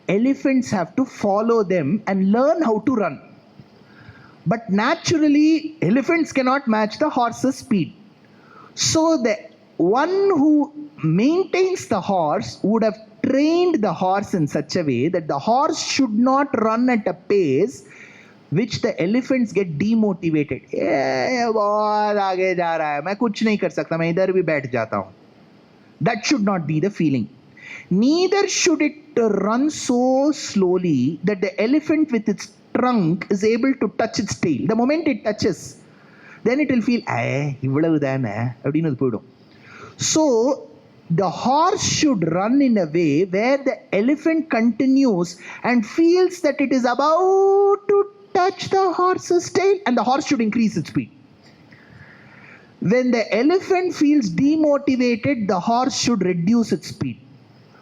A: Elephants have to follow them and learn how to run. But naturally, elephants cannot match the horse's speed. So the one who maintains the horse would have trained the horse in such a way that the horse should not run at a pace which the elephants get demotivated. बहुत आगे जा रहा है, मैं कुछ नहीं कर सकता, मैं इधर भी बैठ जाता हूँ. That should not be the feeling. Neither should it run so slowly that the elephant with its trunk is able to touch its tail. The moment it touches, then it will feel, so the horse should run in a way where the elephant continues and feels that it is about to touch the horse's tail, and the horse should increase its speed. When the elephant feels demotivated, the horse should reduce its speed.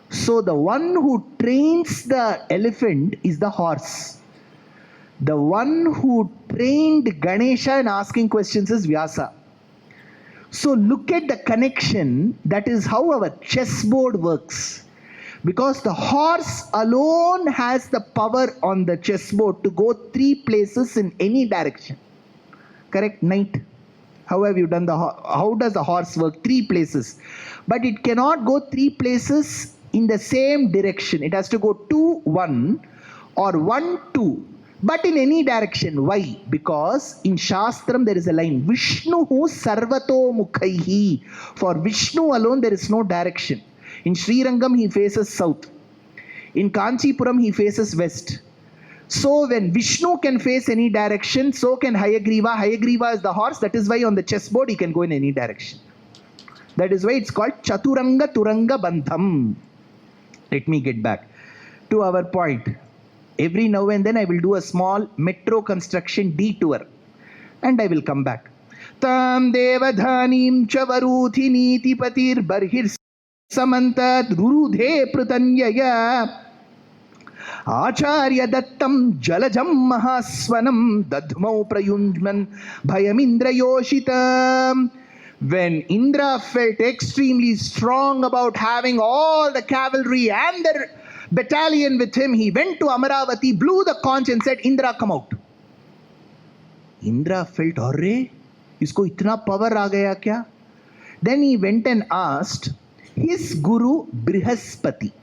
A: So the one who trains the elephant is the horse. The one who trained Ganesha in asking questions is Vyasa. So look at the connection. That is how our chessboard works. Because the horse alone has the power on the chessboard to go 3 places in any direction. Correct? Knight. How have you done how does the horse work? 3 places. But it cannot go 3 places in the same direction. It has to go 2, 1 or 1, 2. But in any direction. Why? Because in Shastram there is a line, Vishnuhu sarvato mukhaihi. For Vishnu alone there is no direction. In Srirangam he faces south. In Kanchipuram he faces west. So when Vishnu can face any direction, so can Hayagriva. Hayagriva is the horse. That is why on the chessboard he can go in any direction. That is why it's called Chaturanga Turanga Bandham. Let me get back to our point. Every now and then I will do a small metro construction detour and I will come back. Tam devadhanim chavaruthi niti patir barhir samantat rurudhe prutanyaya acharya dattam jalajam mahasvanam dadmau prayunjman bhayamindra yoshitam. When Indra felt extremely strong about having all the cavalry and the battalion with him, he went to Amaravati, blew the conch and said, Indra, come out. Indra felt, arre, isko itna power aa gaya kya? Then he went and asked his guru Brihaspati.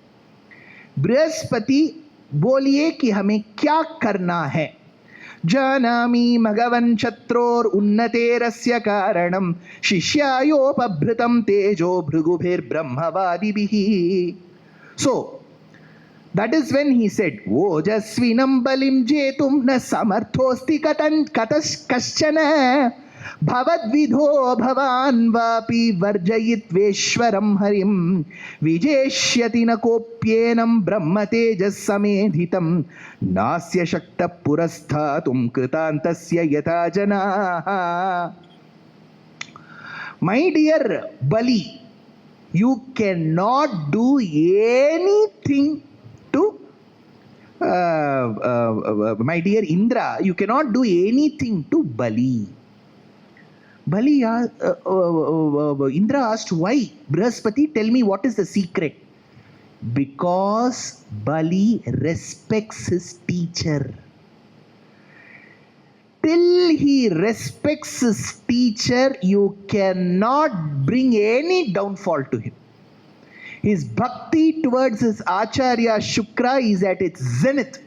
A: Brihaspati, बोलिए कि हमें क्या करना है? जानामि मघवन शत्रोर उन्नतेरस्य कारणम शिष्यायोपभृतं तेजो भृगुभिर्ब्रह्मवादिभिः. So that is when he said, Ojasvinam balim jetum na samarthosti kaschana bhavadvidho bhavan vapi varjayitveshwaram harim vijeshyati na kopyenam brahma tejas samedhitam nasya shakta purasthatum kritantasya yata janaha. My dear Bali, you cannot do anything to my dear Indra, you cannot do anything to Bali. Bali, Indra asked, why? Brihaspati, tell me what is the secret. Because Bali respects his teacher. Till he respects his teacher, you cannot bring any downfall to him. His bhakti towards his Acharya Shukra is at its zenith.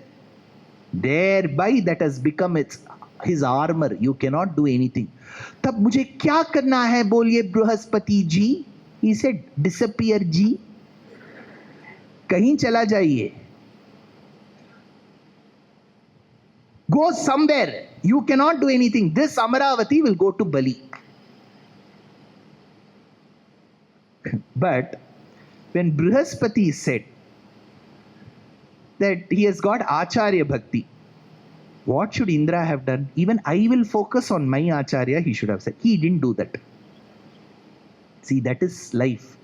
A: Thereby that has become his armor. You cannot do anything. तब मुझे क्या करना है बोलिए Brihaspati ji? He said, disappear जी. कहीं चला जाइए. Go somewhere. You cannot do anything. This Amaravati will go to Bali. But when Brihaspati said that he has got Acharya Bhakti, what should Indra have done? Even I will focus on my Acharya, he should have said. He didn't do that. See, that is life.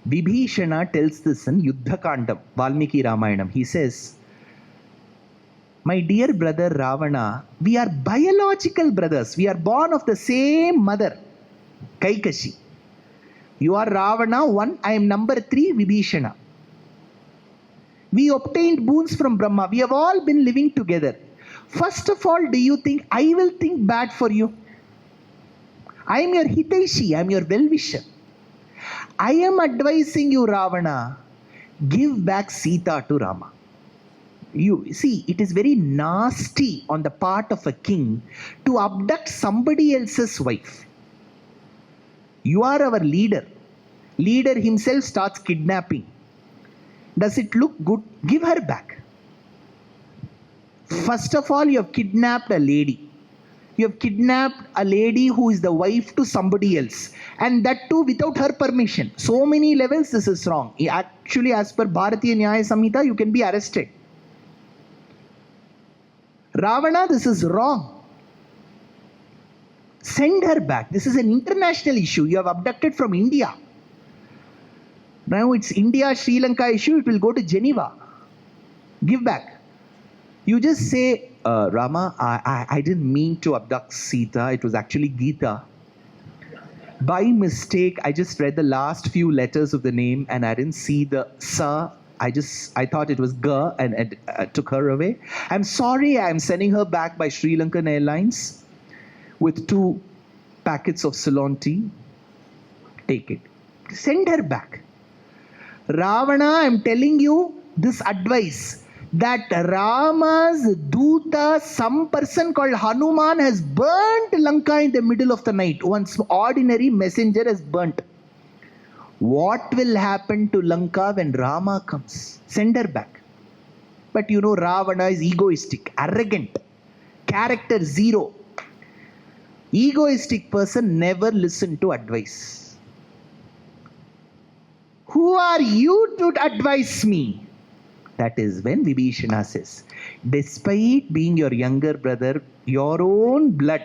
A: Vibhishana tells this in Yuddha Kandam, Valmiki Ramayanam. He says, my dear brother Ravana, we are biological brothers. We are born of the same mother, Kaikashi. You are Ravana 1, I am number 3, Vibhishana. We obtained boons from Brahma. We have all been living together. First of all, do you think I will think bad for you? I am your Hitaishi, I am your well-wisher. I am advising you, Ravana, give back Sita to Rama. You see, it is very nasty on the part of a king to abduct somebody else's wife. You are our leader. Leader himself starts kidnapping. Does it look good? Give her back. First of all, you have kidnapped a lady. You have kidnapped a lady who is the wife to somebody else. And that too without her permission. So many levels this is wrong. Actually, as per Bharatiya Nyaya Samhita, you can be arrested. Ravana, this is wrong. Send her back. This is an international issue. You have abducted from India. Now it's India-Sri Lanka issue. It will go to Geneva. Give back. You just say, Rama, I didn't mean to abduct Sita. It was actually Gita. By mistake, I just read the last few letters of the name and I didn't see the Sa. I thought it was Ga and took her away. I'm sorry, I'm sending her back by Sri Lankan Airlines with 2 packets of Ceylon tea. Take it. Send her back. Ravana, I'm telling you this advice that Rama's Duta, some person called Hanuman, has burnt Lanka in the middle of the night. One ordinary messenger has burnt. What will happen to Lanka when Rama comes? Send her back. But you know, Ravana is egoistic, arrogant, character 0. Egoistic person never listen to advice. Who are you to advise me? That is when Vibhishana says, despite being your younger brother, your own blood,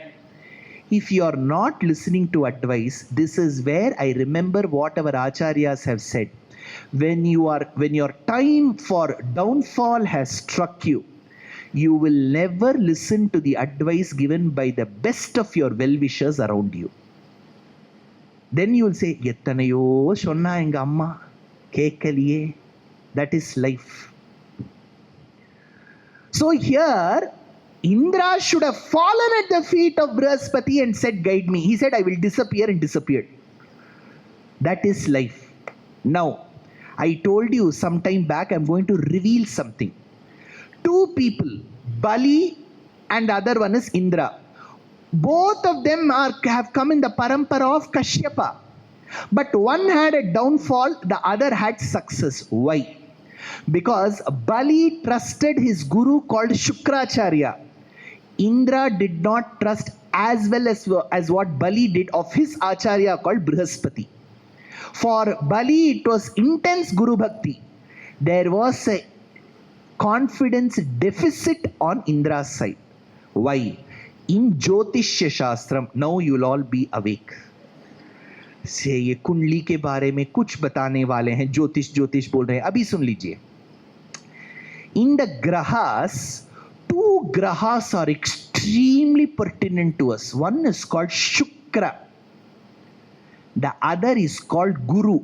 A: if you are not listening to advice, this is where I remember what our acharyas have said. When your time for downfall has struck you, you will never listen to the advice given by the best of your well-wishers around you. Then you will say, Yettanayo sonna enga amma kekaliye. That is life. So here, Indra should have fallen at the feet of Brihaspati and said, guide me. He said, I will disappear, and disappeared. That is life. Now, I told you some time back, I'm going to reveal something. 2 people, Bali and the other one is Indra. Both of them have come in the parampara of Kashyapa. But one had a downfall, the other had success. Why? Because Bali trusted his guru called Shukracharya. Indra did not trust as well as what Bali did of his Acharya called Brihaspati. For Bali, it was intense Guru Bhakti. There was a confidence deficit on Indra's side. Why? In Jyotishya Shastram, now you will all be awake. से ये कुंडली के बारे में कुछ बताने वाले हैं, ज्योतिष बोल रहे हैं, अभी सुन लीजिए. In the grahas, 2 grahas are extremely pertinent to us. One is called Shukra. The other is called Guru.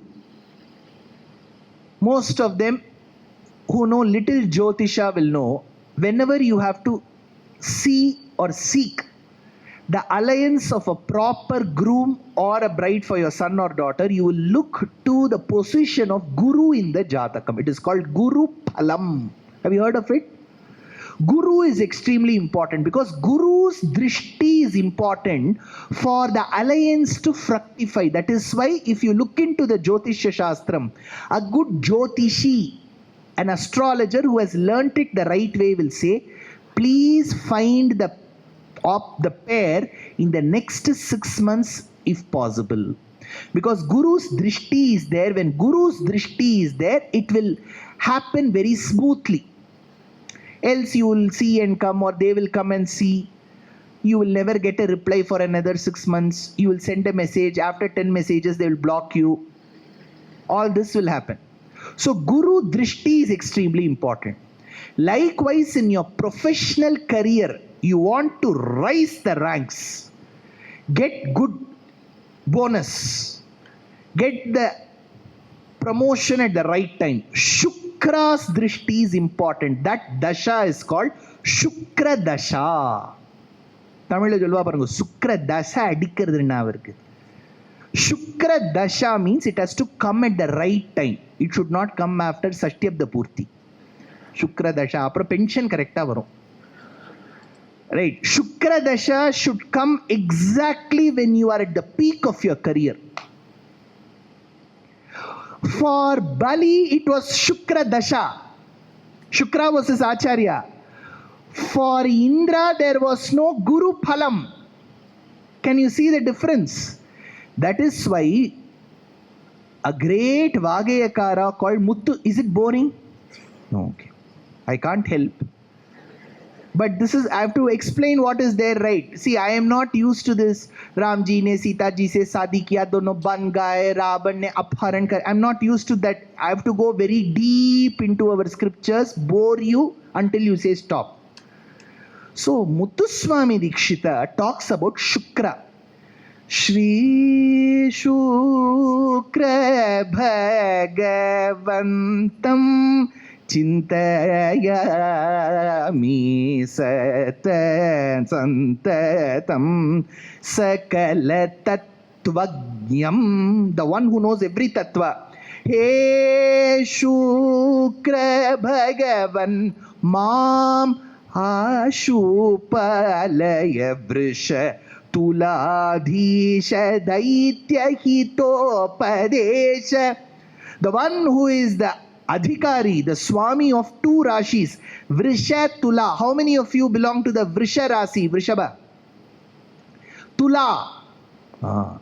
A: Most of them who know little Jyotisha will know, whenever you have to see or seek the alliance of a proper groom or a bride for your son or daughter, you will look to the position of Guru in the Jatakam. It is called Guru Phalam. Have you heard of it? Guru is extremely important because Guru's drishti is important for the alliance to fructify. That is why if you look into the Jyotishya Shastram, a good Jyotishi, an astrologer who has learnt it the right way, will say, please find the pair in the next 6 months if possible. Because Guru's drishti is there. When Guru's drishti is there, it will happen very smoothly. Else you will see and come, or they will come and see. You will never get a reply for another 6 months. You will send a message. After 10 messages, they will block you. all this will happen. So Guru Drishti is extremely important. Likewise, in your professional career, you want to rise the ranks, get good bonus, get the promotion at the right time. Shukra's Drishti is important. That Dasha is called Shukra Dasha. Tamil சொல்லுவா பாருங்க, Shukra Dasha அடிக்கிறது என்ன அவருக்கு. Shukra Dasha means it has to come at the right time. It should not come after Sashthyabda Purti. Shukra Dasha, அப்புறம் pension கரெக்டா வரும். Right. Shukra Dasha should come exactly when you are at the peak of your career. For Bali, it was Shukra Dasha. Shukra was his Acharya. For Indra, there was no Guru Phalam. Can you see the difference? That is why a great Vagayakara called Muttu. Is it boring? No, okay. I can't help. But this is, I have to explain what is there, right? See, I am not used to this. Ramji ne Sita ji se शादी किया, दोनों बन गए, रावण ने अपहरण कर. I'm not used to that. I have to go very deep into our scriptures, bore you until you say stop. So Muthuswami Dikshita talks about Shukra. Shri Shukra Bhagavantam Chintayami Santatam Sakala Tattvajnam, the one who knows every tattva. He Shukra Bhagavan Mam Ashupalaya Vrisha Tuladhisha Daitya Hitopadesha. The one who is the Adhikari, the Swami of two Rashis, Vrisha Tula. How many of you belong to the Vrisha Rasi, Vrishaba? Tula.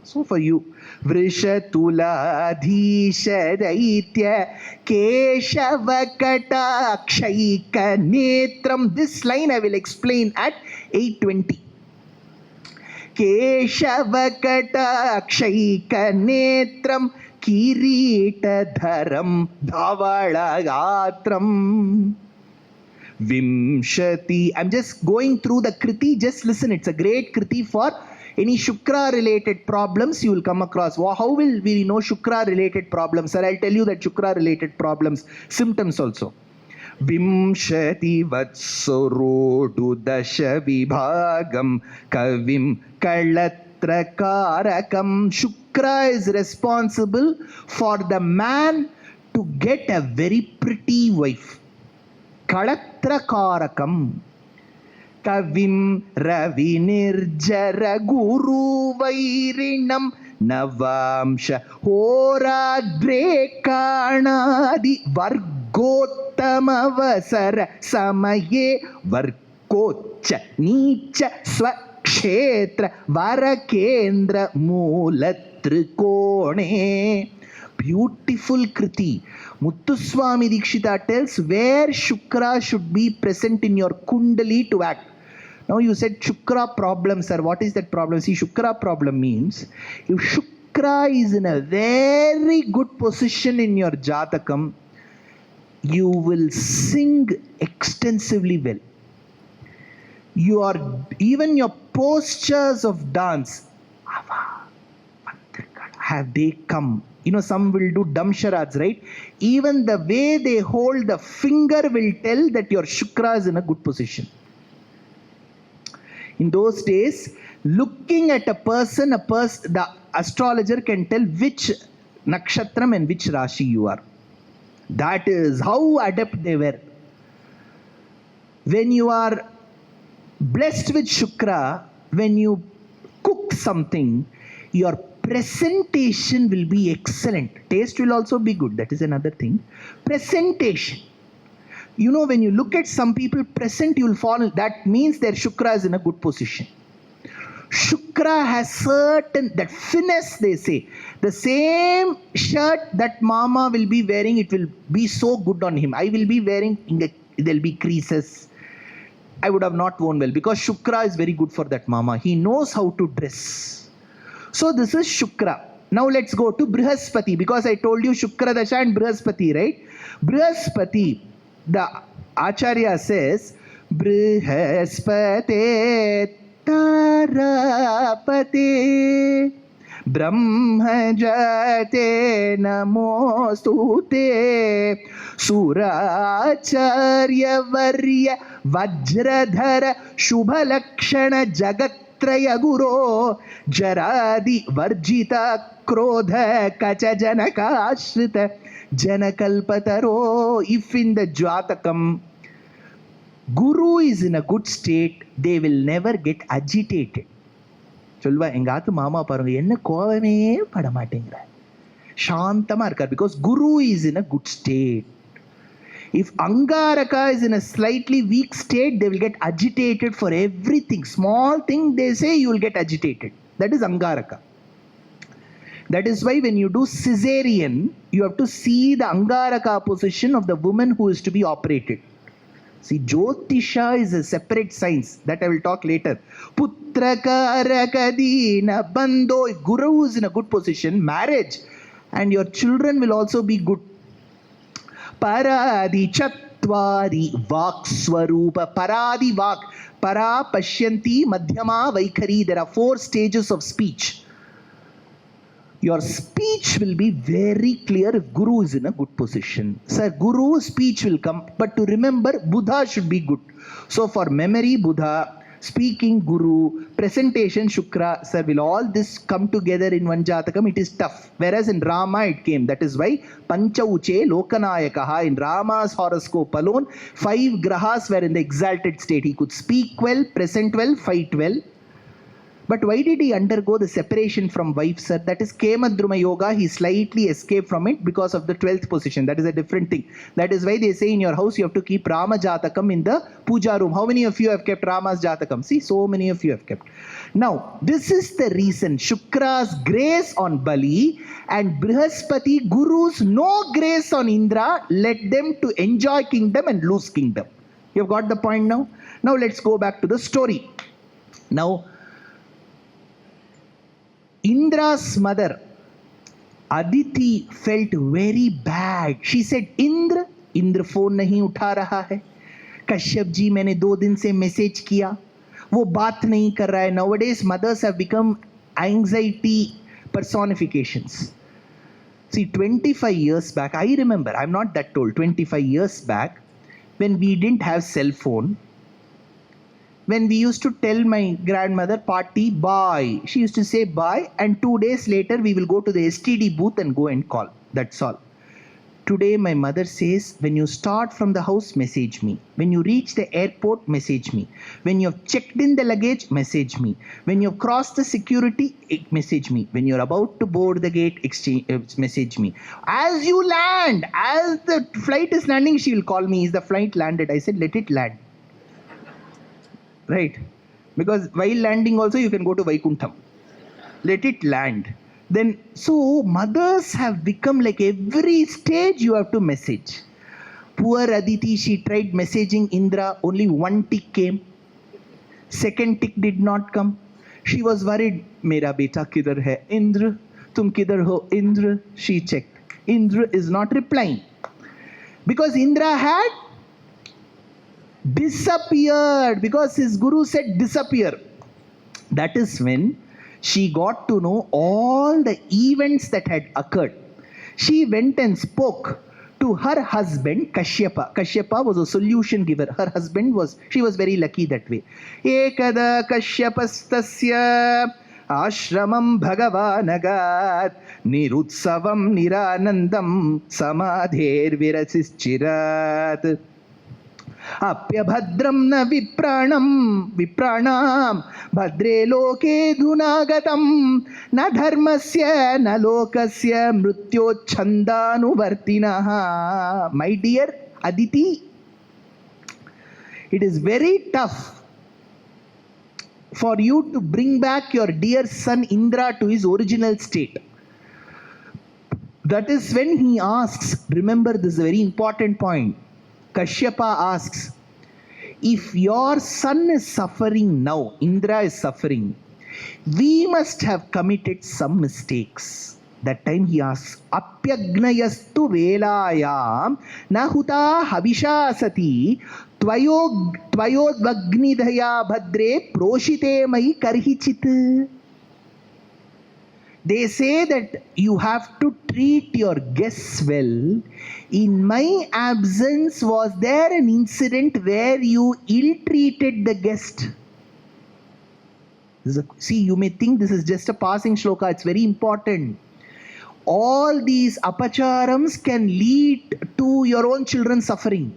A: So for you, Vrisha Tula Dhisha Daitya Keshavakata Kshaika Netram. This line I will explain at 8:20. Keshavakata Kshaika Netram Kiritadharam Dhavalagaatram Vimshati. I'm just going through the Kriti, just listen, it's a great Kriti for any Shukra related problems you will come across. How will we know Shukra related problems? Sir, I'll tell you that Shukra related problems, symptoms also. Vimshati Vatsarodu Dasha Vibhagam Kavim Kalatrakarakam. Shukra is responsible for the man to get a very pretty wife. Kalatrakarakam. Kavim Ravi Nirjara Guru Vairinam Navamsha Horadre Kanadi Vargotamavasara Samaye Varkocha Nicha Swakshetra Varakendra Mulatrikone. Beautiful Kriti. Muthuswami Dikshita tells where Shukra should be present in your Kundali to act. Now you said Shukra problem, sir. What is that problem? See, Shukra problem means if Shukra is in a very good position in your Jatakam, you will sing extensively well. Even your postures of dance, have they come? You know, some will do dumb charades, right? Even the way they hold the finger will tell that your Shukra is in a good position. In those days, looking at a person, the astrologer can tell which nakshatram and which Rashi you are. That is how adept they were. When you are blessed with Shukra, when you cook something, your presentation will be excellent. Taste will also be good. That is another thing. Presentation. You know, when you look at some people present, you will fall. That means their Shukra is in a good position. Shukra has certain, that finesse they say. The same shirt that Mama will be wearing, it will be so good on him. I will be wearing, there will be creases. I would have not worn well because Shukra is very good for that Mama. He knows how to dress. So this is Shukra. Now let's go to Brihaspati, because I told you Shukra Dasha and Brihaspati, right? Brihaspati, the Acharya says, Brihaspate Tarapate Brahmajate Namostute Suracharya Varya Vajradhara Shubhalakshana Jagatraya Guru Jaradi Varjita Krodha Kacha Janakashrita Janakalpataro. If in the Jatakam Guru is in a good state, they will never get agitated. சொல்வா எங்க ஆத்து மாமா பாருங்க என்ன கோவமே பட மாட்டேங்கிற சாந்தமா இருக்கார், because Guru is in a good state. If Angaraka is in a slightly weak state, they will get agitated for everything. Small thing they say, you will get agitated. That is Angaraka. That is why when you do cesarean, you have to see the Angaraka position of the woman who is to be operated. See, Jyotisha is a separate science that I will talk later. Putrakarakadina Bando. If Guru is in a good position, marriage and your children will also be good. Paradi Chatvari Vak Swarupa. Paradi Vak. Para Pashyanti Madhyama Vaikari. There are 4 stages of speech. Your speech will be very clear if Guru is in a good position. Sir, Guru's speech will come, but to remember, Buddha should be good. So for memory, Buddha, speaking Guru, presentation Shukra, sir, will all this come together in one Jatakam? It is tough. Whereas in Rama it came. That is why Pancha Uche Lokanayakaha, in Rama's horoscope alone, 5 grahas were in the exalted state. He could speak well, present well, fight well. But why did he undergo the separation from wife, sir? That is Kemadruma Yoga. He slightly escaped from it because of the 12th position. That is a different thing. That is why they say in your house you have to keep Rama Jatakam in the puja room. How many of you have kept Rama's Jatakam? See, so many of you have kept. Now, this is the reason. Shukra's grace on Bali and Brihaspati Guru's no grace on Indra led them to enjoy kingdom and lose kingdom. You have got the point now? Now let's go back to the story. Now, Indra's mother, Aditi, felt very bad. She said, Indra phone nahi utha raha hai. Kashyap ji, maine 2 din se message kiya. Wo baat nahi kar raha hai. Nowadays, mothers have become anxiety personifications. See, 25 years back, I remember, I'm not that old, 25 years back, when we didn't have cell phone, when we used to tell my grandmother, party, bye. She used to say bye, and 2 days later we will go to the STD booth and go and call. That's all. Today my mother says, when you start from the house, message me. When you reach the airport, message me. When you have checked in the luggage, message me. When you have crossed the security, message me. When you're about to board the gate, message me. As you land, as the flight is landing, she will call me. Is the flight landed? I said, let it land. Right? Because while landing also you can go to Vaikuntham. Let it land. Then, so mothers have become like every stage you have to message. Poor Aditi, she tried messaging Indra, only 1 tick came. 2nd tick did not come. She was worried. Mera beta kidhar hai? Indra, tum kidhar ho? Indra. She checked. Indra is not replying. Because Indra had disappeared, because his guru said disappear. That is when she got to know all the events that had occurred. She went and spoke to her husband Kashyapa. Kashyapa was a solution giver. Her husband was, she was very lucky that way. Ekada Kashyapastasya ashramam bhagavanagat nirutsavam niranandam samadher virasischirat. Apyabhadram na vipranam bhadre loke dhunagatam na dharmasya na lokasya mrutyochandanuvartinaha. My dear Aditi, it is very tough for you to bring back your dear son Indra to his original state. That is when he asks, remember this is a very important point. Kashyapa asks, if your son is suffering now, Indra is suffering, we must have committed some mistakes. That time he asks, Apyagnayastu velayam nahuta havisha sati tvayodvagnidhaya bhadre proshite mai karhichit. They say that you have to treat your guests well. In my absence, was there an incident where you ill-treated the guest? See, you may think this is just a passing shloka. It's very important. All these apacharams can lead to your own children suffering.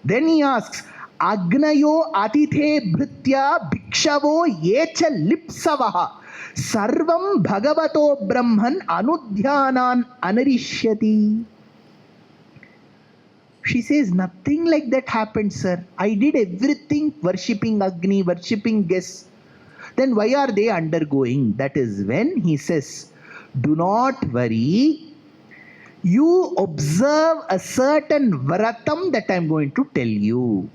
A: Then he asks, Agnayo atithe bhritya bhikshavo yecha lipsavaha sarvam bhagavato brahman anudhyanan anarishyati. She says, nothing like that happened, sir. I did everything, worshipping Agni, worshipping guests. Then why are they undergoing? That is when he says, do not worry. You observe a certain vratam that I am going to tell you.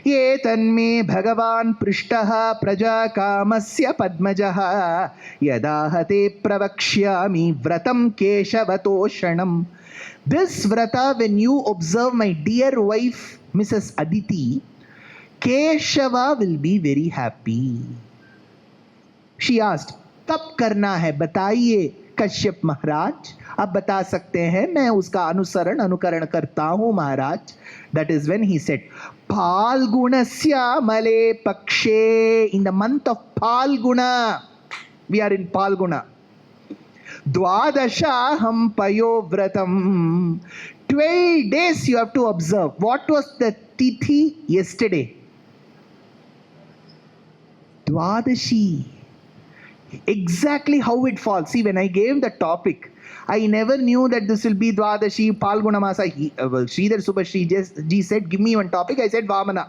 A: Ye tanme bhagavan prishtaha praja kamasya padmajaha yadahate pravakshyami vratam keshavatoshanam. This vrata, when you observe my dear wife, Mrs. Aditi, Keshava will be very happy. She asked, कब करना है बताइए कश्यप महाराज. आप बता सकते हैं, मैं उसका अनुकरण करता हूं महाराज. That is when he said, Phalgunasya male pakshe, in the month of Phalguna, we are in Phalguna, Dwadasha ham payo vratam, 12 days you have to observe. What was the tithi yesterday? Dwadashi. Exactly how it falls. See, when I gave the topic, I never knew that this will be Dwadashi, Phalguna Masa. Sridhar Subhashri ji said, give me one topic. I said Vamana.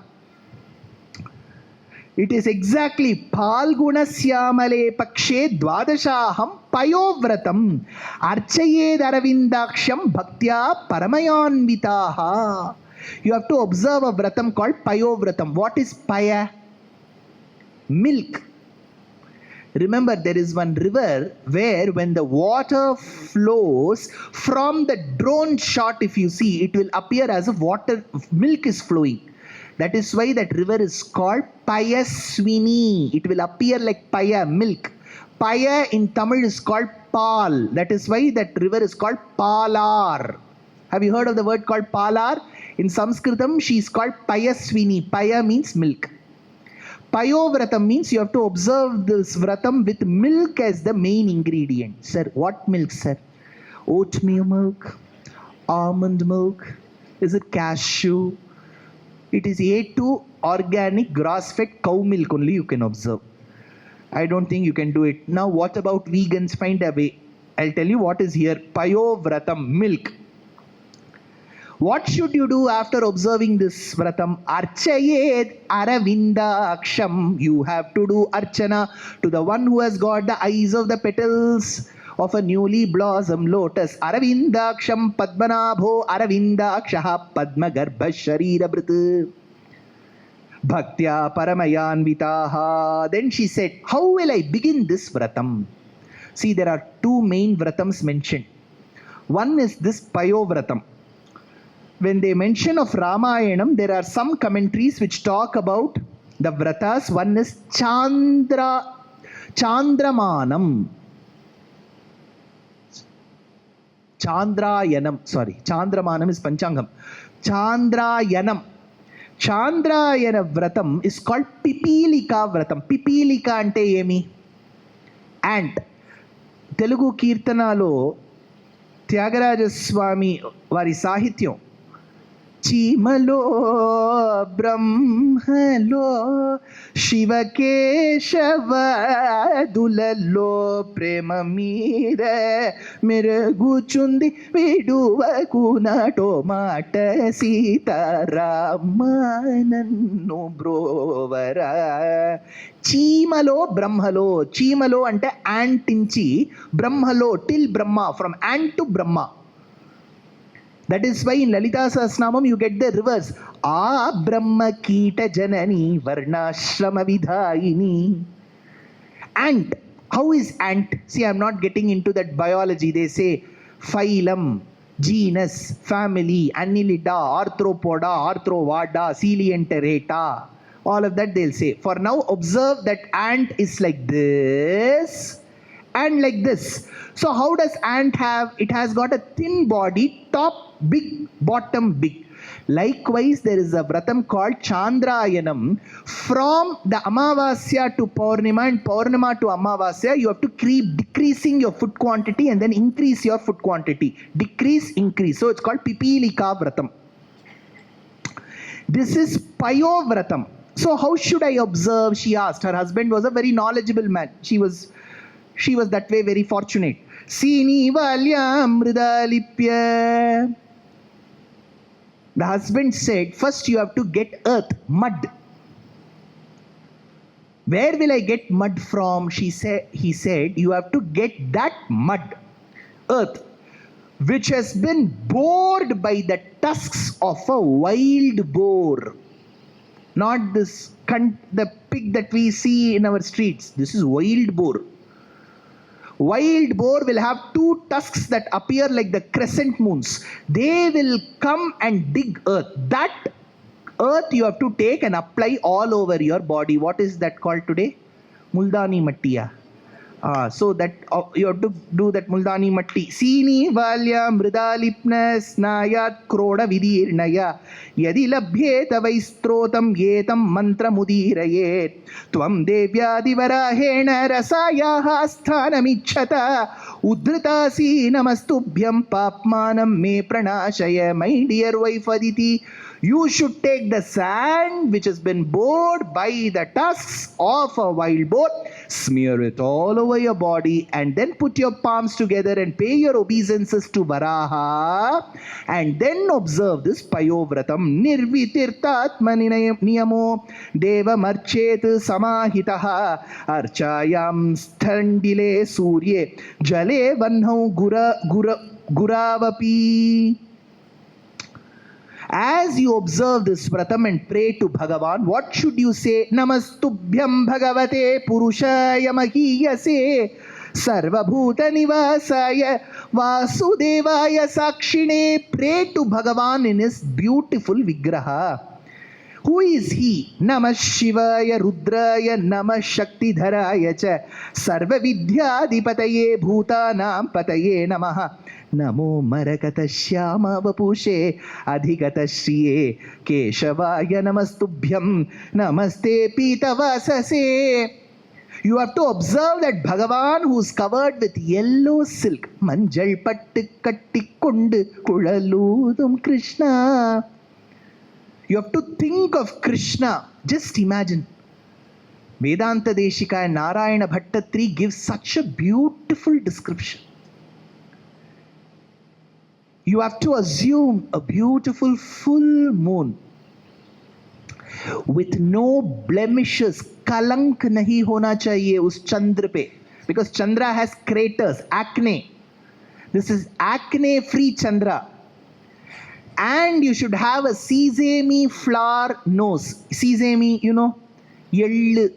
A: It is exactly Phalguna Syamale Pakshe Dwadashaham Payovratam Archayed Aravindaksham Bhaktya Paramayanvitaha. You have to observe a vratam called Payovratam. What is Paya? Milk. Remember, there is one river where when the water flows from the drone shot, if you see, it will appear as if milk is flowing. That is why that river is called Payaswini. It will appear like Paya, milk. Paya in Tamil is called Pal. That is why that river is called Palar. Have you heard of the word called Palar? In Sanskritam, she is called Payaswini. Paya means milk. Payovratam means you have to observe this vratam with milk as the main ingredient. Sir, what milk, sir? Oatmeal milk? Almond milk? Is it cashew? It is A2 organic grass-fed cow milk only you can observe. I don't think you can do it. Now what about vegans? Find a way. I'll tell you what is here. Payovratam, milk. What should you do after observing this vratam? Archayed aravindaksham. You have to do archana to the one who has got the eyes of the petals of a newly blossomed lotus. Aravindaksham padmanabho aravindakshaha padmagarbha sharirabhrit bhaktya paramayanvitaha. Then she said, how will I begin this vratam? See, there are two main vratams mentioned. One is this Payovratam. When they mention of Ramayanam, there are some commentaries which talk about the vratas. One is Chandramanam. Chandramanam is Panchangam. Chandrayanam. Chandrayana vratam is called Pipilika vratam. Pipilika ante emi? Ant. Telugu Kirtanalo Tyagaraja Swami vari sahityam. Chimalo Brahmalo Shivakeshava Dulalo Prema Mire Miraguchundi Viduva Kunato Mata Sita Ramananu Brovara. Chimalo Brahmalo. Chimalo ante ant inchi. Brahmalo till Brahma. From ant to Brahma. That is why in Lalita Sahasranamam you get the reverse. Brahma Kita Janani Varnashrama Vidhaini. Ant. How is ant? See, I'm not getting into that biology. They say phylum, genus, family, Annelida, Arthropoda, Arthrovada, Coelenterata. All of that they'll say. For now, observe that ant is like this and like this. So how does ant have? It has got a thin body, top big, bottom big. Likewise, there is a vratam called Chandrayanam. From the Amavasya to Purnima and Purnima to Amavasya, you have to keep decreasing your food quantity and then increase your food quantity. Decrease, increase. So it's called Pipilika vratam. This is Payo vratam. So how should I observe? She asked. Her husband was a very knowledgeable man. She was that way very fortunate. Sini valyam mridalipya. The husband said, first you have to get earth, mud. Where will I get mud from? He said, you have to get that mud, earth, which has been bored by the tusks of a wild boar. Not this, the pig that we see in our streets. This is wild boar. Wild boar will have two tusks that appear like the crescent moons. They will come and dig earth. That earth you have to take and apply all over your body. What is that called today? Muldani Mattiya. So that you have to do that Muldani Matti. Sini valya mridalipna snayat kroda vidirnaya yadi labhyeta vaistrotam yetam mantra mudirayet tvam devyadivarahena rasayaha sthanamichhata udritasi namastubhyam papmanam me pranashaya. My dear wife Aditi, you should take the sand which has been bored by the tusks of a wild boar, smear it all over your body, and then put your palms together and pay your obeisances to Varaha, and then observe this Payovratam. Nirvitirtatma niyamo deva marchet samahitaha archayam sthandile surye jale vanhau guravapi. As you observe this vratam and pray to Bhagavan, what should you say? Namastubhyam Bhagavate Purushaya Mahiyase Sarvabhuta Nivasaya Vasudevaya Sakshine. Pray to Bhagavan in his beautiful Vigraha. Who is he? Namah Shivaya Rudraya Namah Shaktidharaya Cha Sarva Vidyadipataye Bhutanam Pataye Namaha Namo Marakata Shyama Vapushe Adhikata Shriye Keshavaya Namastubhyam Namaste Pitavasase. You have to observe that Bhagavan, who is covered with yellow silk, Manjal Pattu Katti Kundu Kulaludum Krishna. You have to think of Krishna. Just imagine. Vedanta Deshika and Narayana Bhattatri give such a beautiful description. You have to assume a beautiful full moon with no blemishes. Kalank nahi hona chahiye us Chandra pe. Because Chandra has craters, acne. This is acne free Chandra. And you should have a sesame flower nose. Sesame, you know, yellu.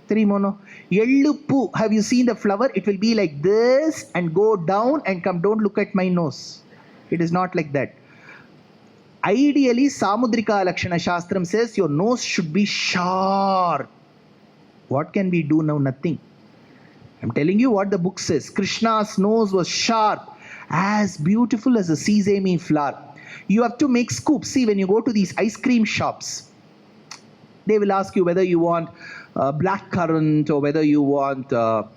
A: Yellu poo. Have you seen the flower? It will be like this and go down and come. Don't look at my nose. It is not like that. Ideally, Samudrika Lakshana Shastram says your nose should be sharp. What can we do now? Nothing. I'm telling you what the book says. Krishna's nose was sharp, as beautiful as a sesame flower. You have to make scoops. See, when you go to these ice cream shops, they will ask you whether you want black currant or whether you want what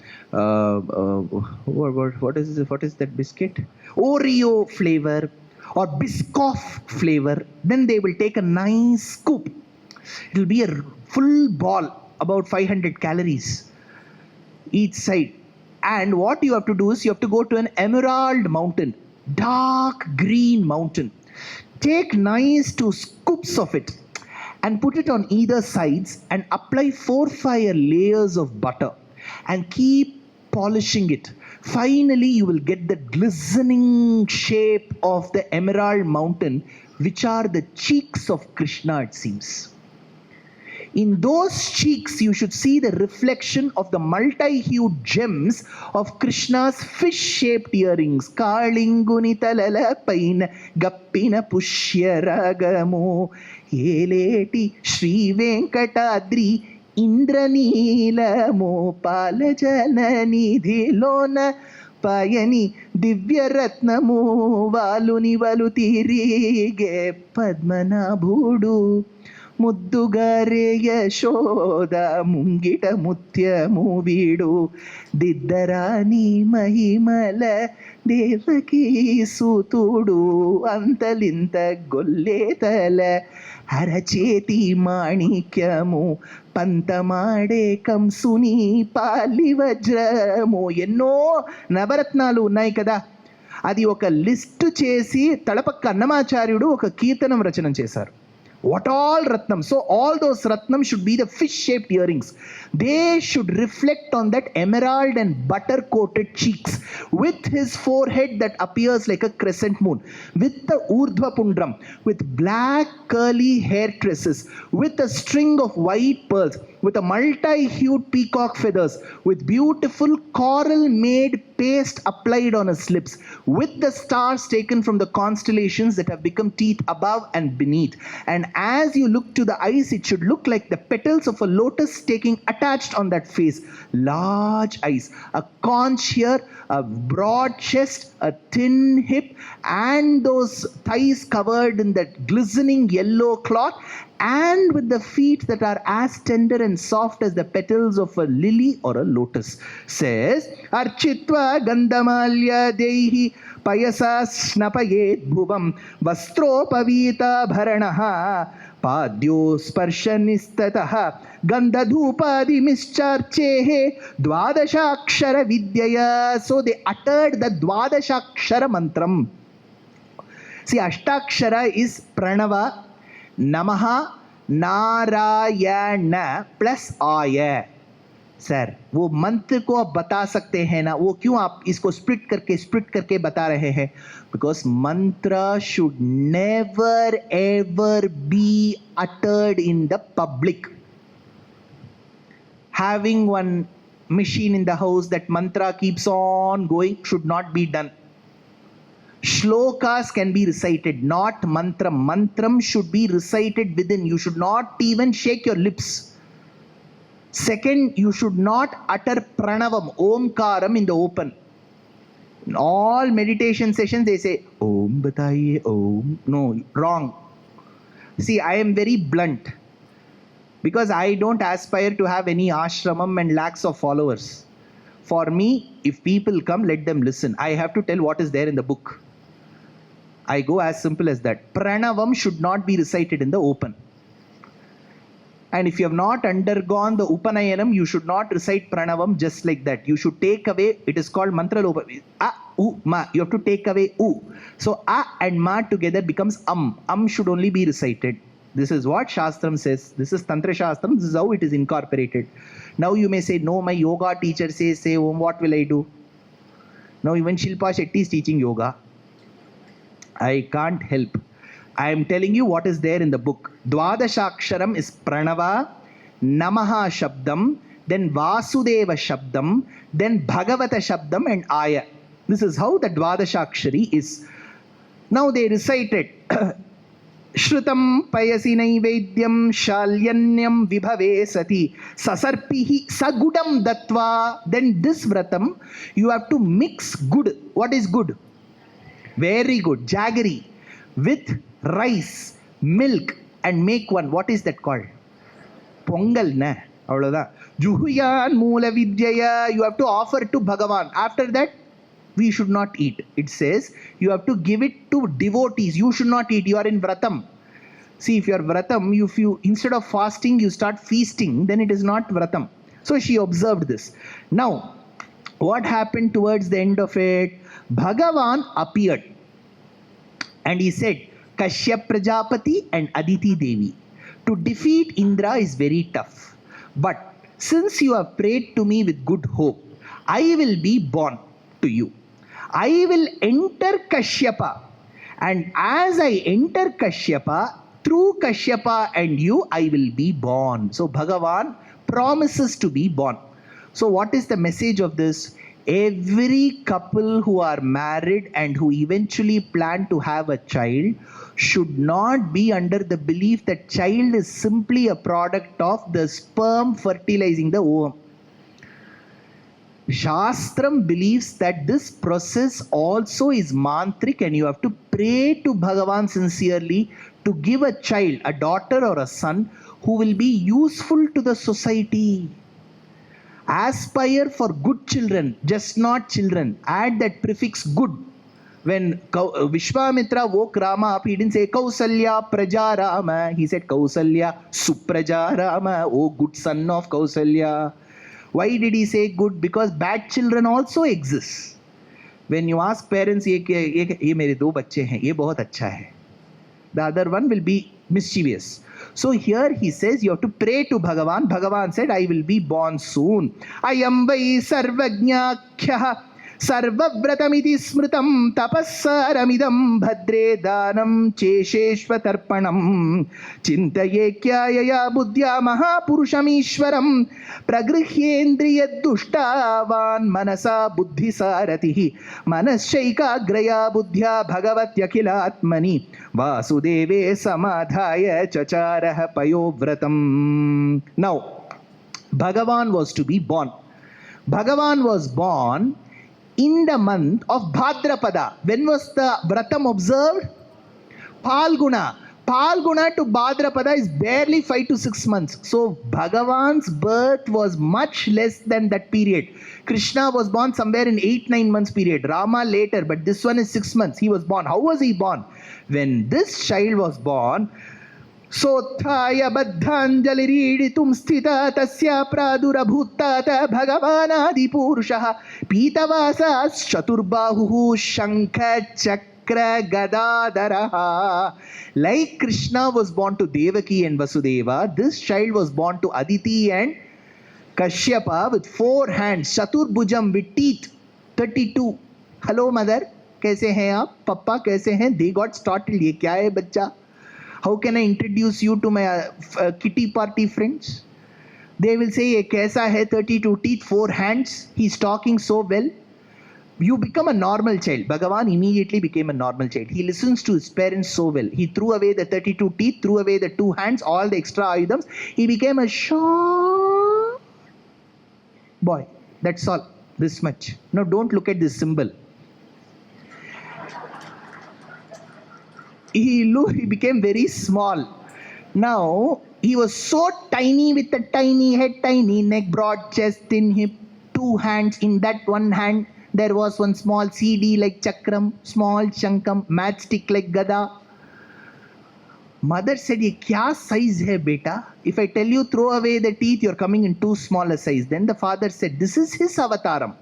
A: is that biscuit? Oreo flavor or Biscoff flavor. Then they will take a nice scoop. It will be a full ball, about 500 calories each side. And what you have to do is you have to go to an emerald mountain, dark green mountain. Take nice 2 scoops of it and put it on either sides and apply 4-5 layers of butter and keep polishing it. Finally, you will get the glistening shape of the emerald mountain, which are the cheeks of Krishna, it seems. In those cheeks, you should see the reflection of the multi-hued gems of Krishna's fish-shaped earrings. Kalinguni talala paina gappina pushya ragamu eleti Shri Venkatadri Indranilamo Palajalanidhilona Payani Divyaratnamu Valuni Valutirige Padmanabhudu Muddugare Yashoda Mungita Mutyamu Vidu Diddarani Mahimala Devaki Sutudu Antalinta Golletala Haracheti Manikyamu Pantamade Kamsuni Pali Vajramu Yenno Navaratnalu ఉన్నాయి కదా. అది ఒక list చేసి తలపక్క అన్నమాచార్యుడు ఒక కీర్తనం రచన చేశారు. What all ratnam? So all those ratnam should be the fish-shaped earrings. They should reflect on that emerald and butter-coated cheeks, with his forehead that appears like a crescent moon, with the urdhva pundram, with black curly hair tresses, with a string of white pearls, with a multi-hued peacock feathers, with beautiful coral-made paste applied on his lips, with the stars taken from the constellations that have become teeth above and beneath. And as you look to the eyes, it should look like the petals of a lotus taking attached on that face. Large eyes, a conch here, a broad chest, a thin hip, and those thighs covered in that glistening yellow cloth, and with the feet that are as tender and soft as the petals of a lily or a lotus. Says, Architva Gandamalya Dehi Payasa Snapayet Bhuvam Vastropavita Bharanaha Padyo Sparshanistataha Gandhadhupadi Mischarchehe Dwadashakshara Vidyaya. So they uttered the Dwadashakshara mantram. See, Ashtakshara is Pranava, Namaha, Narayan plus I. Sir वो मंत्र को आप बता सकते हैं ना, वो क्यों आप इसको स्प्लिट करके बता रहे हैं? बिकॉज मंत्र should never ever be uttered in the public. Having one machine in the house that mantra keeps on going should not be done. Shlokas can be recited, not mantram. Mantram should be recited within. You should not even shake your lips. Second, you should not utter pranavam, omkaram in the open. In all meditation sessions, they say, Om Bataiye Om. No, wrong. See, I am very blunt because I don't aspire to have any ashramam and lakhs of followers. For me, if people come, let them listen. I have to tell what is there in the book. I go as simple as that. Pranavam should not be recited in the open. And if you have not undergone the Upanyasam, you should not recite Pranavam just like that. You should take away, it is called mantra lopa. A, U, ma. You have to take away U. So A and Ma together becomes Am should only be recited. This is what Shastram says. This is Tantra Shastram. This is how it is incorporated. Now you may say, no, my yoga teacher says, say, Om, what will I do? Now even Shilpa Shetty is teaching yoga. I can't help. I am telling you what is there in the book. Dwadashaksharam is Pranava, Namaha Shabdam, then Vasudeva Shabdam, then Bhagavata Shabdam and Aya. This is how the Dwadashakshari is. Now they recited Shrutam Payasi Naivedyam Shalyanyam Vibhave Sati Sasarpihi Sagudam Datva. Then this vratam, you have to mix good. What is good? Very good. Jaggery with rice, milk and make one. What is that called? Pongal na. Avladha. Juhuyan Moola Vidyaya. You have to offer it to Bhagavan. After that, we should not eat. It says you have to give it to devotees. You should not eat. You are in vratam. See, if you are vratam, if you instead of fasting, you start feasting, then it is not vratam. So she observed this. Now, what happened towards the end of it? Bhagavan appeared and he said, Kashyap Prajapati and Aditi Devi. To defeat Indra is very tough. But since you have prayed to me with good hope, I will be born to you. I will enter Kashyapa. And as I enter Kashyapa, through Kashyapa and you, I will be born. So Bhagavan promises to be born. So what is the message of this? Every couple who are married and who eventually plan to have a child should not be under the belief that child is simply a product of the sperm fertilizing the ovum. Shastram believes that this process also is mantric, and you have to pray to Bhagavan sincerely to give a child, a daughter or a son, who will be useful to the society. Aspire for good children, just not children. Add that prefix good. When Vishwamitra woke Rama up, he didn't say Kausalya Praja Rama. He said Kausalya Supraja Rama, oh good son of Kausalya. Why did he say good? Because bad children also exist. When you ask parents, ये मेरे दो बच्चे हैं, ये बहुत अच्छा है. The other one will be mischievous. So here he says you have to pray to Bhagavan. Bhagavan said, I will be born soon. Ayam vai sarvajnakhyah sarvavratamiti smritam tapassaramidam bhadre danam chesheshva tarpanam chintaye kyayaya buddhya mahapurusham pragrhyendriya dushtavan manasa buddhisaratihi manasyaikagraya buddhya bhagavatyakilatmani vasudeve samadhaya chacharah payovratam. Now, Bhagavan was to be born. Bhagavan was born in the month of Bhadrapada. When was the Vratam observed? Phalguna. Phalguna to Bhadrapada is barely 5 to 6 months. So Bhagavan's birth was much less than that period. Krishna was born somewhere in 8-9 months period. Rama later, but this one is 6 months. He was born. How was he born? When this child was born, Sothaya Baddhanjaliriditum Sthita Tasya Pradurabhutata Bhagavanadi Purushaha Pitavasas Chaturbahu Shankha Chakra Gadadaraha. Like Krishna was born to Devaki and Vasudeva, this child was born to Aditi and Kashyapa with 4 hands, Chaturbhujam with teeth, 32. Hello mother, कैसे हैं आप? पप्पा कैसे हैं? They got startled. ये क्या है बच्चा? How can I introduce you to my kitty party friends? They will say, ये कैसा है? 32 teeth, 4 hands. He's talking so well. You become a normal child. Bhagavan immediately became a normal child. He listens to his parents so well. He threw away the 32 teeth, threw away the 2 hands, all the extra ayudams. He became a short boy. That's all. This much. Now don't look at this symbol. He became very small. Now, he was so tiny with a tiny head, tiny neck, broad chest, thin hip, 2 hands. In that 1 hand, there was one small CD like chakram, small shankam, matchstick like gada. Mother said, ye kya size hai beta? If I tell you throw away the teeth, you're coming in too small a size. Then the father said, this is his avataram.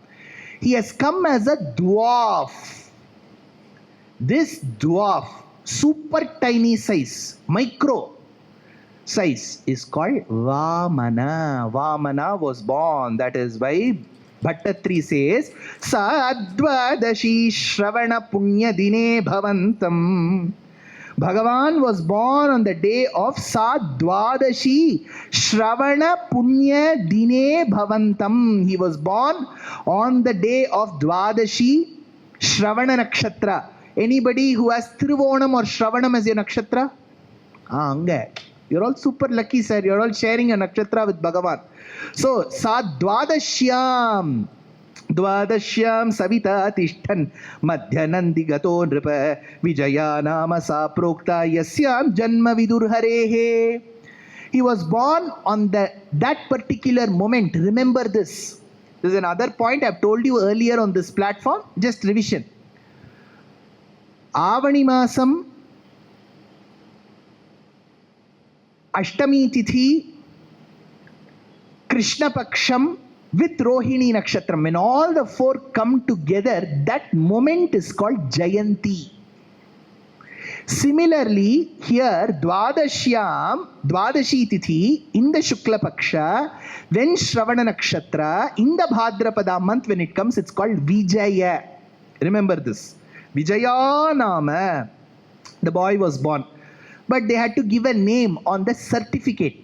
A: He has come as a dwarf. This dwarf, super tiny size, micro size, is called Vamana. Vamana was born. That is why Bhattatri says, Sadvadashi Shravana Punya Dine Bhavantam. Bhagavan was born on the day of Sadvadashi Shravana Punya Dine Bhavantam. He was born on the day of Dwadashi Shravana Nakshatra. Anybody who has Trivonam or Shravanam as your nakshatra? You're all super lucky, sir. You're all sharing a nakshatra with Bhagavan. So, Dwadashyam Savita Tishtan Madhyanandi Gato Nripa Vijaya Nama Sa Prokta Yasyam Janma Vidur Harehe. He was born on that particular moment. Remember this. This is another point I've told you earlier on this platform. Just revision. Avanimasam Ashtami Tithi Krishna Paksham with Rohini Nakshatram. When all the 4 come together, that moment is called Jayanti. Similarly, here Dwadashi Tithi in the Shukla Paksha, when Shravana Nakshatra, in the Bhadrapada month when it comes, it's called Vijaya. Remember this. Vijaya Nama. The boy was born. but they had to give a name on the certificate.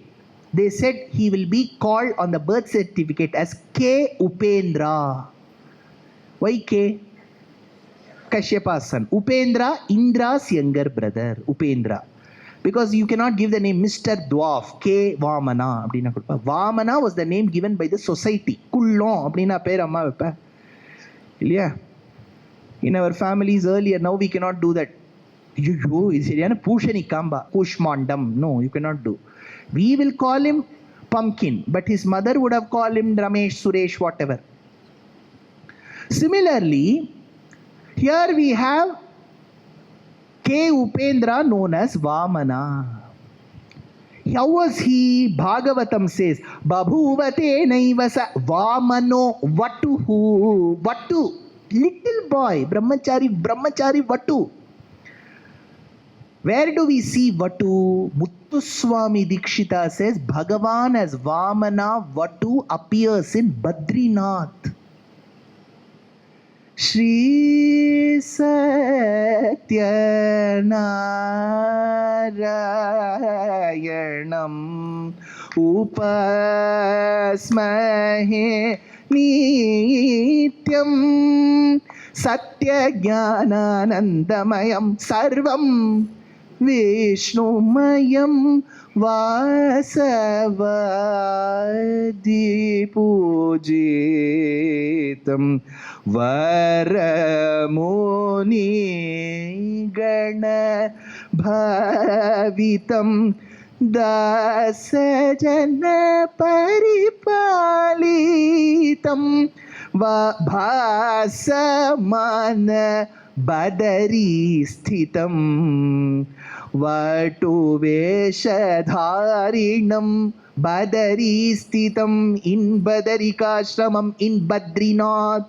A: They said he will be called on the birth certificate as K. Upendra. Why K? Kashyapa's son. Upendra, Indra's younger brother. Upendra. Because you cannot give the name Mr. Dwarf, K. Vamana. Vamana was the name given by the society. Kullon. In our families earlier, now we cannot do that. No, you cannot do. We will call him Pumpkin, but his mother would have called him Ramesh, Suresh, whatever. Similarly, here we have K. Upendra known as Vamana. How was he? Bhagavatam says, Babhuvate naivasa Vamano Vatuhu. Vatu, little boy, Brahmachari Vatu. Where do we see Vatu? Muthuswami Dikshita says, Bhagavan as Vamana Vatu appears in Badrinath. Shri Satyanarayanam Upasmahe Nityam Satyajnanandamayam Sarvam Vishnumayam Vasavadi Pujitam Varamuni Gana Bhavitam Dasajana Paripalitam Bhasamana Badari Sthitam Vatu Veshadharinam Badari Sthitam in Badarikashramam in Badrinath.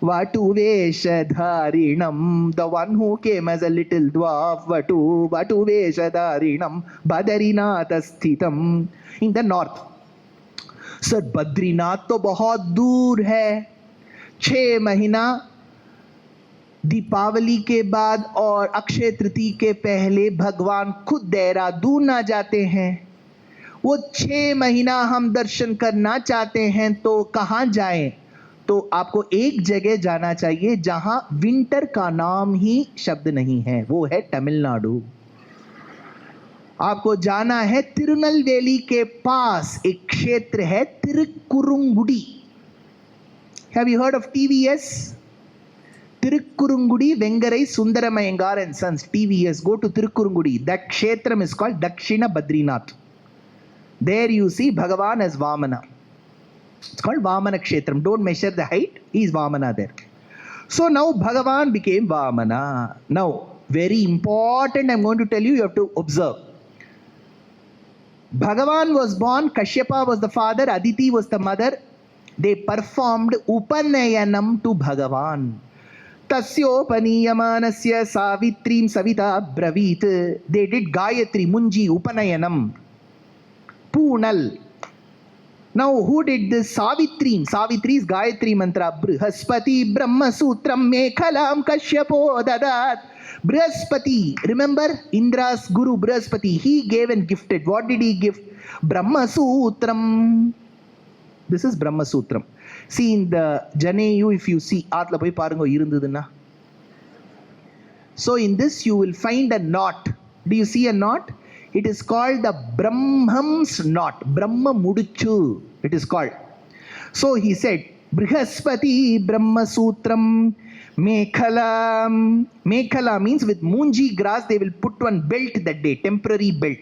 A: Vatu Veshadharinam, the one who came as a little dwarf. Vatu Veshadharinam Badarinath Sthitam in the north. Sir, Badrinath to bahut dur hai. 6 महीना दीपावली के बाद और अक्षय तृतीया के पहले भगवान खुद देहरादून आ जाते हैं. वो 6 महीना हम दर्शन करना चाहते हैं तो कहाँ जाएं? तो आपको एक जगह जाना चाहिए जहां विंटर का नाम ही शब्द नहीं है, वो है तमिलनाडु. आपको जाना है तिरुनेलवेली के पास एक क्षेत्र है तिरुकुरुंगुडी. Have you heard of TVS? Tirukurungudi, Vengarai, Sundaramayangar and Sons, TVS. Go to Tirukurungudi. That kshetram is called Dakshina Badrinath. There you see Bhagavan as Vamana. It's called Vamana Kshetram. Don't measure the height. He is Vamana there. So now Bhagavan became Vamana. Now, very important, I'm going to tell you, you have to observe. Bhagavan was born, Kashyapa was the father, Aditi was the mother. They performed Upanyasam to Bhagavan. Tasyopanyamanasya Savitrim Savita Bravit. They did Gayatri, Munji, Upanyasam. Poonal. Now, who did this? Savitri. Savitri is Gayatri mantra. Brihaspati Brahma Sutram Mekhalam Kashyapo Dadat. Brihaspati. Remember Indra's guru Brihaspati. He gave and gifted. What did he gift? Brahma Sutram. This is Brahma Sutram. See in the Janeyu, if you see, Atla poi parungo irundudunna. So in this you will find a knot. Do you see a knot? It is called the Brahmam's knot. Brahma Muduchu. It is called. So he said, Brihaspati Brahma Sutram Mekhalam. Mekhala means with munji grass they will put one belt that day, temporary belt.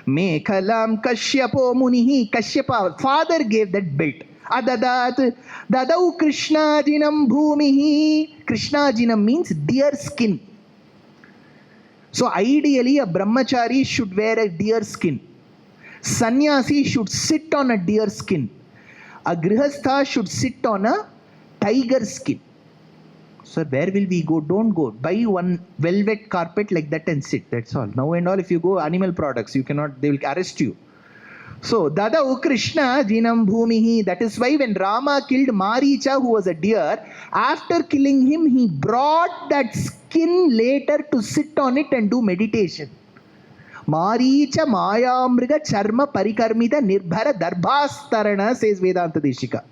A: Mekhalam Kashyapo Munihi. Kashyapa, father gave that belt. Adadat Dadau Krishna Jinam Bhumihi. Krishna Jinam means deer skin. So ideally a brahmachari should wear a deer skin. Sannyasi should sit on a deer skin. A grihastha should sit on a tiger skin. So where will we go? Don't go. Buy one velvet carpet like that and sit. That's all. Now and all, if you go animal products, you cannot, they will arrest you. So, Dadau Krishna Jinam Bhumihi. That is why when Rama killed Maricha, who was a deer, after killing him, he brought that skin later to sit on it and do meditation. Maricha Mayamriga Charma Parikarmita Nirbhara Darbhastarana, says Vedanta Deshika.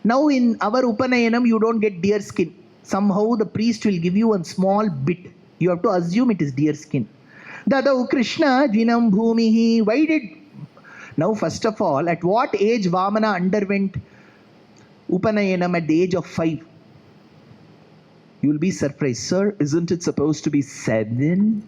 A: Now in our Upanayanam, you don't get deer skin. Somehow the priest will give you one small bit. You have to assume it is deer skin. Dadau Krishna Jinam Bhumihi. Why did... Now first of all, at what age Vamana underwent Upanayanam? At the age of 5. You will be surprised. Sir, isn't it supposed to be 7?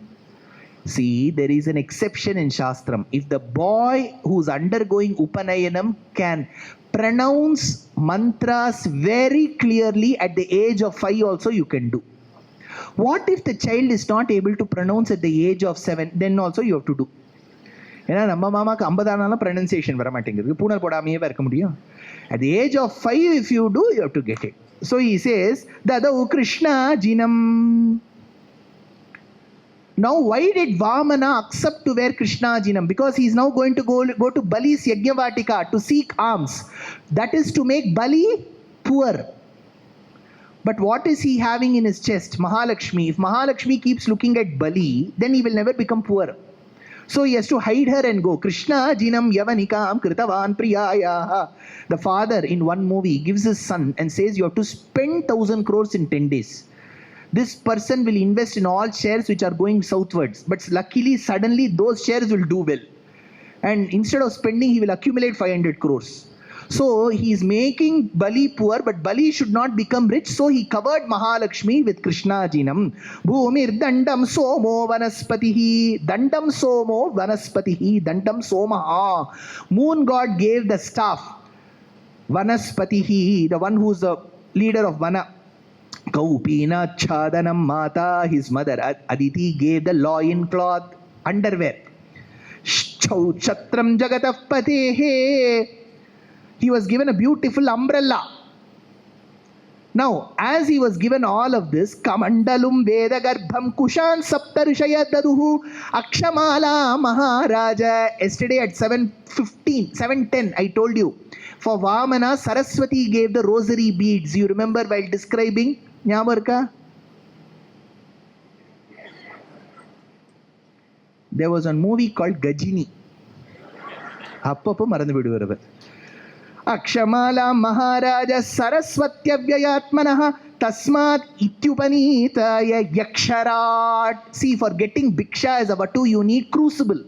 A: See, there is an exception in Shastram. If the boy who's undergoing Upanayanam can pronounce mantras very clearly at the age of 5 also, you can do. What if the child is not able to pronounce at the age of 7? Then also you have to do. ஏன்னா நம்ம மாமாக்கு 50 ஆனாலும் pronunciation வர மாட்டேங்குது, பூனல் போடாமையே இருக்க முடியும். At the age of 5, if you do, you have to get it. So he says, Dadau Krishna Jinam. Now why did Vamana accept to wear Krishna Jinam? Because he is now going to go to Bali's Yajnavatika to seek alms. That is to make Bali poor. But what is he having in his chest? Mahalakshmi. If Mahalakshmi keeps looking at Bali, then he will never become poor. So he has to hide her and go. Krishna Jinam Yavanikam Kritavan Priyaya. The father in one movie gives his son and says, you have to spend 1,000 crores in 10 days. This person will invest in all shares which are going southwards. But luckily, suddenly, those shares will do well. And instead of spending, he will accumulate 500 crores. So he is making Bali poor, but Bali should not become rich. So he covered Mahalakshmi with Krishna Jinam. Bhumir Dandam Somo Vanaspatihi. Dandam Somo Vanaspatihi. Dandam Somaha. Moon god gave the staff. Vanaspatihi, the one who is the leader of Vana. Kaupina Chadanam Mata, his mother Aditi, gave the loin cloth, underwear. Chatram Jagatah Patehe. He was given a beautiful umbrella. Now, as he was given all of this, Kamandalum Veda Garbham Kushan Saptarishaya Daduhu Akshamala Maharaja. Yesterday at 7:10, I told you. For Vamana, Saraswati gave the rosary beads. You remember while describing? Nyamarka? There was a movie called Gajini. Appappa marandu viduvaru. Akshamala Maharaja Saraswatya Vyayatmanaha Tasmat Ityupanitaya Yaksharat. See, for getting Bhiksha as a Vatu, you need crucible.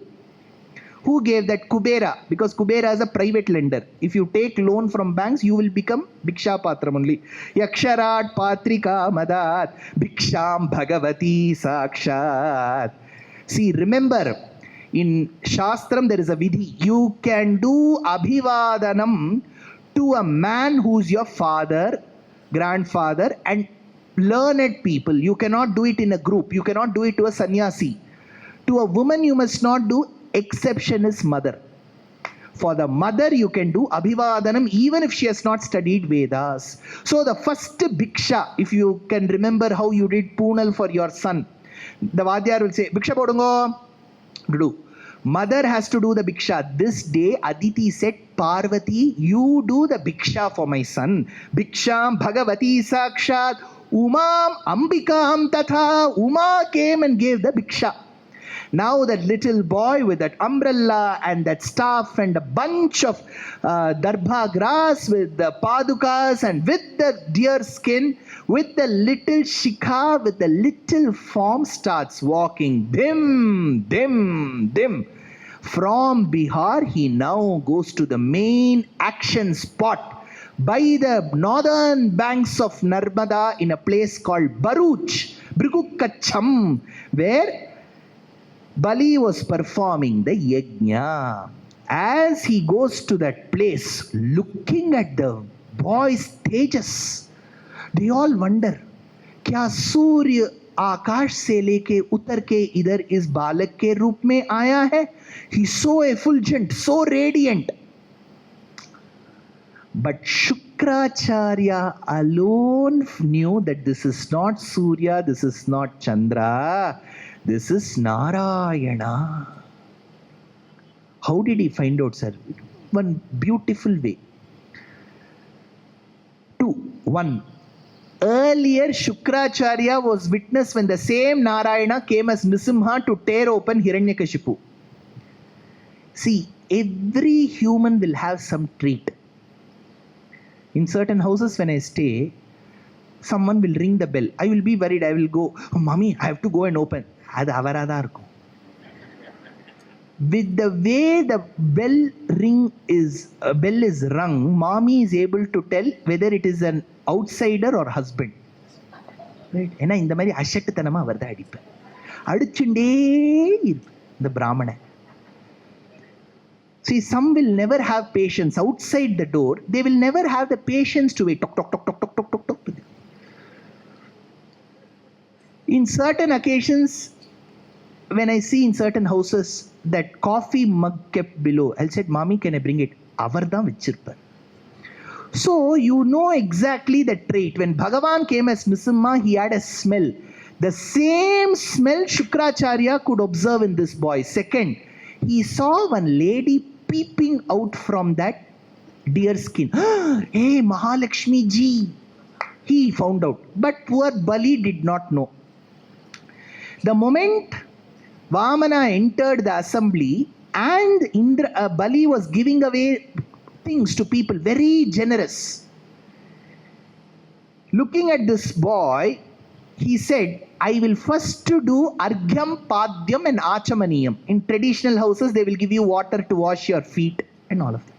A: Who gave that? Kubera. Because Kubera is a private lender. If you take loan from banks, you will become Bhiksha Patram only. Yaksharat Patrika Madat Bhiksham Bhagavati Sakshat. See, remember, in Shastram there is a vidhi. You can do Abhivadanam to a man who's your father, grandfather, and learned people. You cannot do it in a group. You cannot do it to a sannyasi. To a woman you must not do. Exception is mother. For the mother you can do Abhivadanam even if she has not studied Vedas. So the first Bhiksha, if you can remember how you did Poonal for your son, the Vadyar will say, Bhiksha podungo. Do. Mother has to do the Bhiksha. This day Aditi said, Parvati, you do the Bhiksha for my son. Bhiksham Bhagavati Sakshat Umam Ambikam Tatha. Uma came and gave the Bhiksha. Now that little boy with that umbrella and that staff and a bunch of darbha grass with the padukas and with the deer skin, with the little shikha, with the little form, starts walking. Dim, dim, dim. From Bihar, he now goes to the main action spot by the northern banks of Narmada in a place called Baruch, Brigukacham, where Bali was performing the yajna. As he goes to that place, looking at the boys' tejas, they all wonder, क्या सूर्य आकाश से लेके उतर के इधर इस बालक के रूप में आया है? He's so effulgent, so radiant. But Shukracharya alone knew that this is not Surya, this is not Chandra. This is Narayana. How did he find out, sir? One beautiful way. 2. 1. Earlier, Shukracharya was witness when the same Narayana came as Nisimha to tear open Hiranyakashipu. See, every human will have some trait. In certain houses, when I stay, someone will ring the bell. I will be worried. I will go, oh, Mommy, I have to go and open. Adu avarada irukkum. With the way the bell is rung, Mommy is able to tell whether it is an outsider or husband. Right? ஏன்னா இந்த மாதிரி அசட்டுத்தனமா அவர் தான் அடிப்பேன். அடிச்சுட்டே இந்த பிராமண. See, some will never have patience outside the door. They will never have the patience to wait. Tok, tok, tok, tok, tok, tok, tok, tok. In certain occasions, when I see in certain houses that coffee mug kept below, I'll say, Mommy, can I bring it? Avardan vichirpar. So you know exactly the trait. When Bhagavan came as Nisimha, he had a smell. The same smell Shukracharya could observe in this boy. Second, he saw one lady peeping out from that deer skin. Hey, Mahalakshmi ji. He found out. But poor Bali did not know. The moment Vamana entered the assembly and Bali was giving away things to people, very generous. Looking at this boy, he said, I will first do Argyam, Padyam and Achamaniyam. In traditional houses, they will give you water to wash your feet and all of that.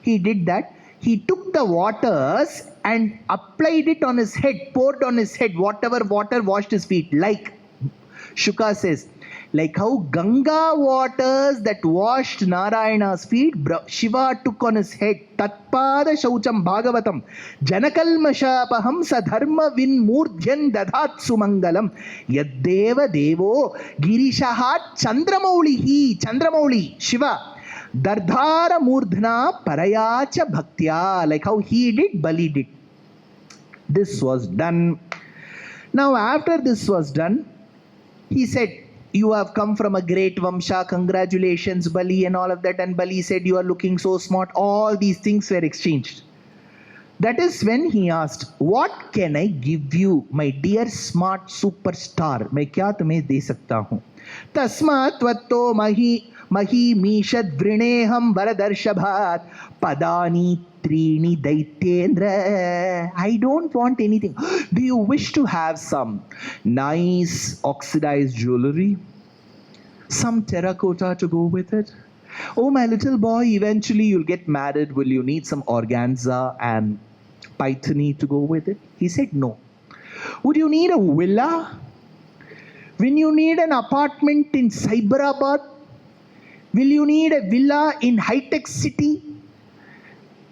A: He did that. He took the waters and applied it on his head, poured on his head, whatever water washed his feet. Like Shuka says, like how Ganga waters that washed Narayana's feet, Shiva took on his head. Tatpada Shaucham Bhagavatam Janakalmashapaham Sadharma Vinmurdhyan Dadhatsu Mangalam Yaddeva Devo Girishahat Chandramauli Shiva Dardhara Murdhna Parayacha Bhaktya. Like how he did, Bali did. This was done. Now after this was done, he said, you have come from a great Vamsha, congratulations Bali and all of that. And Bali said, you are looking so smart. All these things were exchanged. That is when he asked, what can I give you, my dear smart superstar? मैं क्या तुम्हें दे सकता हूँ? तस्मात् त्वत्तो मही मीशद वृणेहम वरदर्शभात पदानी त्रीणि दैत्येन्द्र. I don't want anything. Do you wish to have some nice oxidized jewelry? Some terracotta to go with it? Oh, my little boy, eventually you'll get married. Will you need some organza and paithani to go with it? He said no. Would you need a villa? Will you need an apartment in Cyberabad? Will you need a villa in high-tech city?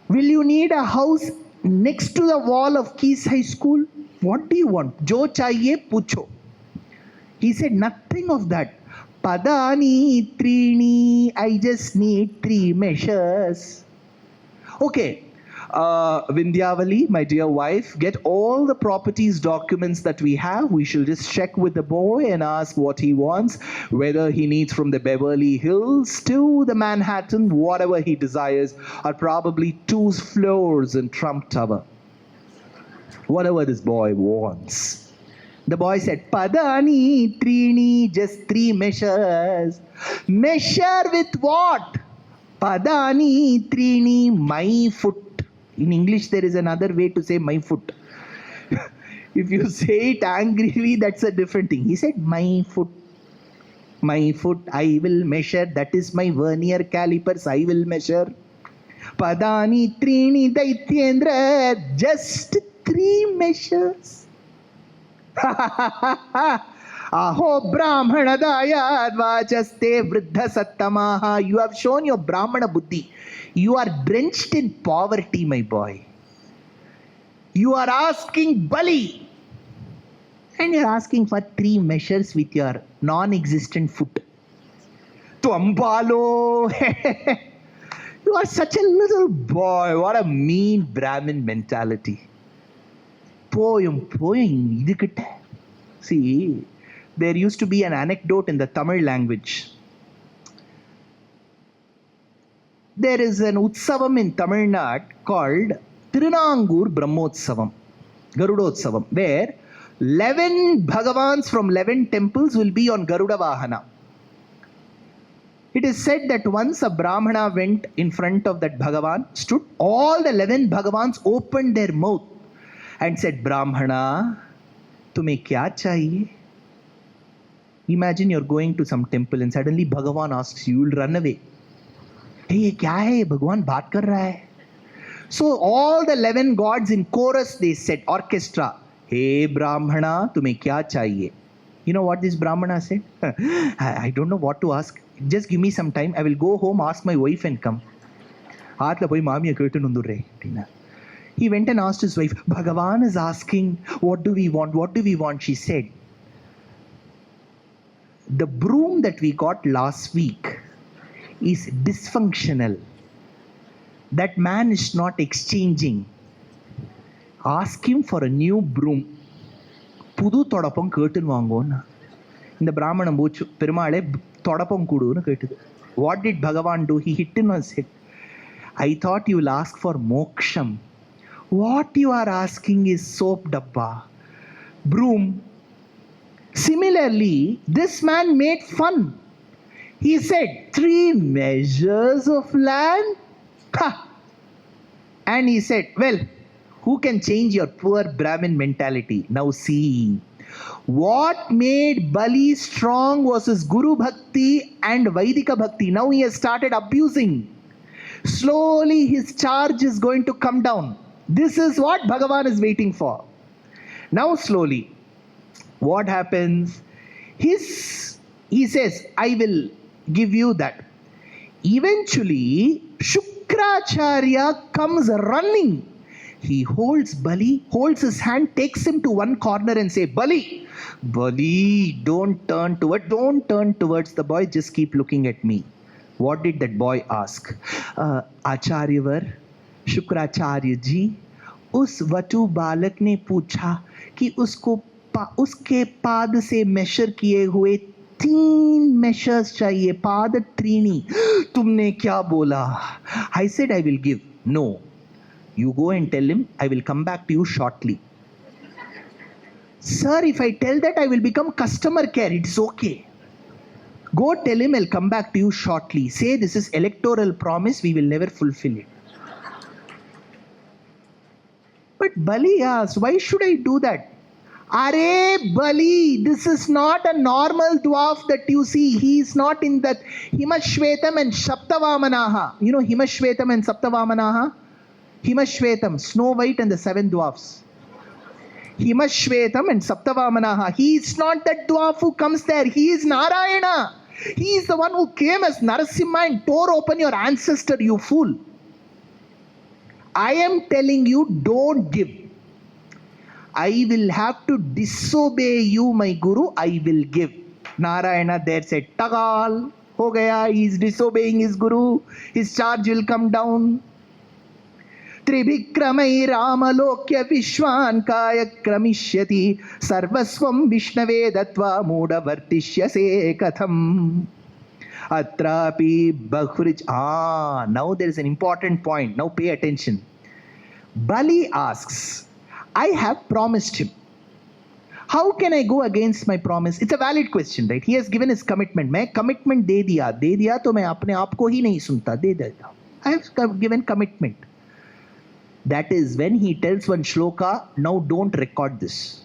A: Will you need a house next to the wall of Keys High School? What do you want? Jo chahiye pucho. He said nothing of that. Padani trini, I just need 3 measures. Okay, Vindhyavali, my dear wife, get all the properties documents that we have. We shall just check with the boy and ask what he wants, whether he needs from the Beverly Hills to the Manhattan, whatever he desires, or probably 2 floors in Trump Tower. Whatever this boy wants. The boy said, Padani trini, just 3 measures. Measure with what? Padani trini, my foot. In English, there is another way to say my foot. If you say it angrily, that's a different thing. He said, my foot, I will measure. That is my vernier calipers, I will measure. Padani trini daityendra, just 3 measures. Aho brahmanadayad vachaste vriddha sattamaha. You have shown your brahmana buddhi. You are drenched in poverty, my boy. You are asking Bali. And you are asking for 3 measures with your non-existent foot. Tuambalo. You are such a little boy. What a mean Brahmin mentality. Poyum. See, there used to be an anecdote in the Tamil language. There is an Utsavam in Tamil Nadu called Tirunangur Brahmotsavam. Garudotsavam, where 11 Bhagavans from 11 temples will be on Garuda Vahana. It is said that once a Brahmana went in front of that Bhagavan, stood, all the 11 Bhagavans opened their mouth and said, Brahmana, tumhe kya chahiye? Imagine you're going to some temple and suddenly Bhagavan asks you, you'll run away. Hey, ye kya hai? Bhagavan baat kar raha hai. So all the 11 gods in chorus, they said, orchestra, Hey Brahmana, tumhe kya chahiye? You know what this Brahmana said? I don't know what to ask. Just give me some time. I will go home, ask my wife and come. He went and asked his wife, Bhagavan is asking, what do we want? What do we want? She said, the broom that we got last week is dysfunctional. That man is not exchanging. Ask him for a new broom. புது தொடப்பம் கேட்டுன்னு வாங்கோன்னு இந்த பிராமணம் போச்சு பெருமாளே தொடப்பம் கூடுன்னு கேட்டுது. What did Bhagavan do? He hit him and said, I thought you will ask for moksham. What you are asking is soap dabba, broom. Similarly, this man made fun. He said, 3 measures of land? Ha! And he said, well, who can change your poor Brahmin mentality? Now see, what made Bali strong was his Guru Bhakti and Vaidika Bhakti. Now he has started abusing. Slowly his charge is going to come down. This is what Bhagavan is waiting for. Now slowly, what happens? He says, I will give you that. Eventually, Shukracharya comes running. He holds Bali, holds his hand, takes him to one corner and say, Bali, don't turn towards the boy, just keep looking at me. What did that boy ask? Acharyavar, Shukracharya ji, उस वटु बालक ने पूछा कि उसके पाद से measure किए हुए 3 measures चाहिए, पाद त्रीणी. तुमने क्या बोला? I said I will give. No. You go and tell him, I will come back to you shortly. Sir, if I tell that, I will become customer care. It's okay. Go tell him, I'll come back to you shortly. Say this is electoral promise, we will never fulfill it. But Bali asked, why should I do that? Are Bali, this is not a normal dwarf that you see. He is not in that Himashvetam and Saptavamanaha. You know Himashvetam and Saptavamanaha? Himashvetam, Snow White and the 7 dwarfs. Himashvetam and Saptavamanaha. He is not that dwarf who comes there. He is Narayana. He is the one who came as Narasimha and tore open your ancestor, you fool. I am telling you, don't give. I will have to disobey you, my Guru. I will give. Narayana there said, Tagal, ho gaya. He is disobeying his Guru. His charge will come down. Trivikramai Ramalokya Vishwan Kaya Kramishyati Sarvasvam Vishnave Datva Muda Vartishyase Katham Atrapi Bakhurij. Now there is an important point. Now pay attention. Bali asks, I have promised him. How can I go against my promise? It's a valid question, right? He has given his commitment. मैं commitment दे दिया तो मैं अपने आप को ही नहीं सुनता, दे देता. I have given commitment. That is when he tells one shloka, now don't record this.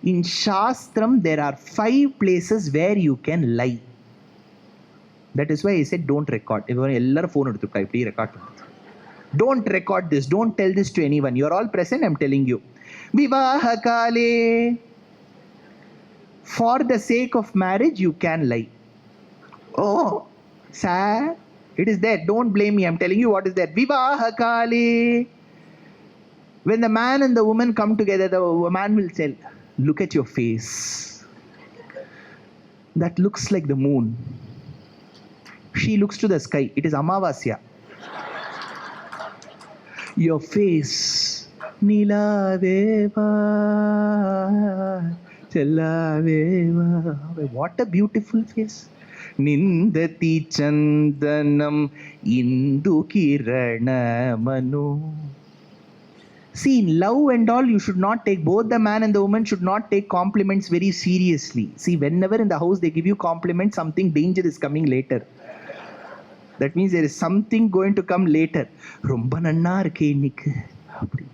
A: In Shastram, there are 5 places where you can lie. That is why he said don't record. Don't record this. Don't tell this to anyone. You are all present, I am telling you. Vivaha kale. For the sake of marriage, you can lie. Oh, sad. It is there. Don't blame me. I'm telling you what is there. Vivaha kale. When the man and the woman come together, the man will tell, look at your face. That looks like the moon. She looks to the sky. It is Amavasya. Your face. Nilaveva. Chalaveva. What a beautiful face. Nindati Chandanam Indu Kirana Manu. See, in love and all, you should not take, both the man and the woman should not take compliments very seriously. See, whenever in the house they give you compliments, something danger is coming later. That means there is something going to come later. Romba nanna irukke innikku.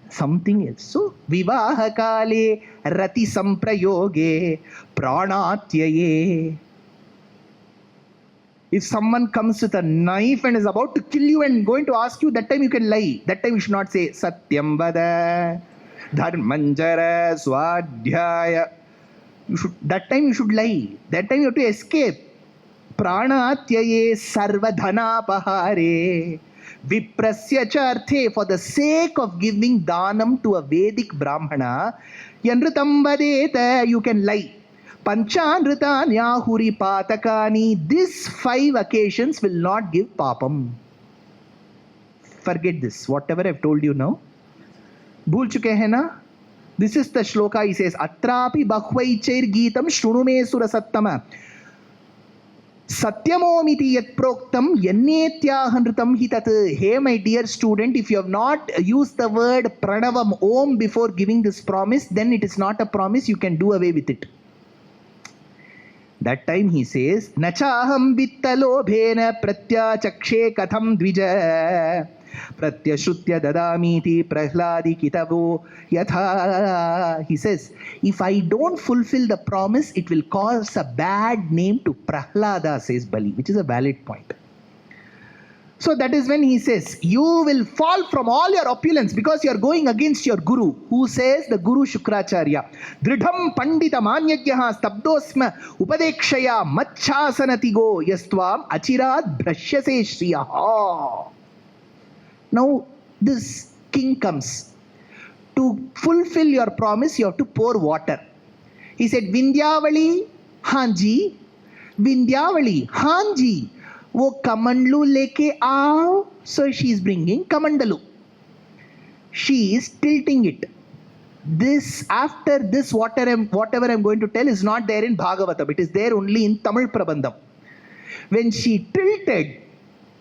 A: Something else. So, vivaha kale rati samprayoge pranatyaye. If someone comes with a knife and is about to kill you and going to ask you, that time you can lie. That time you should not say satyam vada dharmanjara swadhyaya. That time you should lie. That time you have to escape. Pranatyaye sarvadhanapahare viprasya charthe, for the sake of giving dhanam to a Vedic Brahmana, yanrutam vadeta, you can lie. Panchanritanyahuri patakani, these 5 occasions will not give papam. Forget this, whatever I've told you now. Bhul chuke hai na? This is the shloka. He says, atrapi bahvaichair geetam shrunume surasattama satyamomiti yat proktam yannetyahanritam hitat. Hey my dear student, if you have not used the word pranavam om before giving this promise, then it is not a promise. You can do away with it. That time he says, nachaham vittalobhena pratyachakshe katham dvija pratyashrutya dadamiti prahladi kitavo yatha. He says, if I don't fulfill the promise, it will cause a bad name to Prahlada, says Bali, which is a valid point. So that is when he says, you will fall from all your opulence because you are going against your guru. Who says? The guru Shukracharya. Dridham pandita manyagyaha stabdosma upadekshaya machhasanatigo yastvam achirat brashyase shriyaha. Now this king comes. To fulfill your promise, you have to pour water. He said, Vindyavali, Hanji, Vindyavali, Hanji, wo kamandalu leke aao. So she is bringing kamandalu. She is tilting it. This, after this, whatever I'm going to tell is not there in Bhagavatam. It is there only in Tamil Prabandham. When she tilted,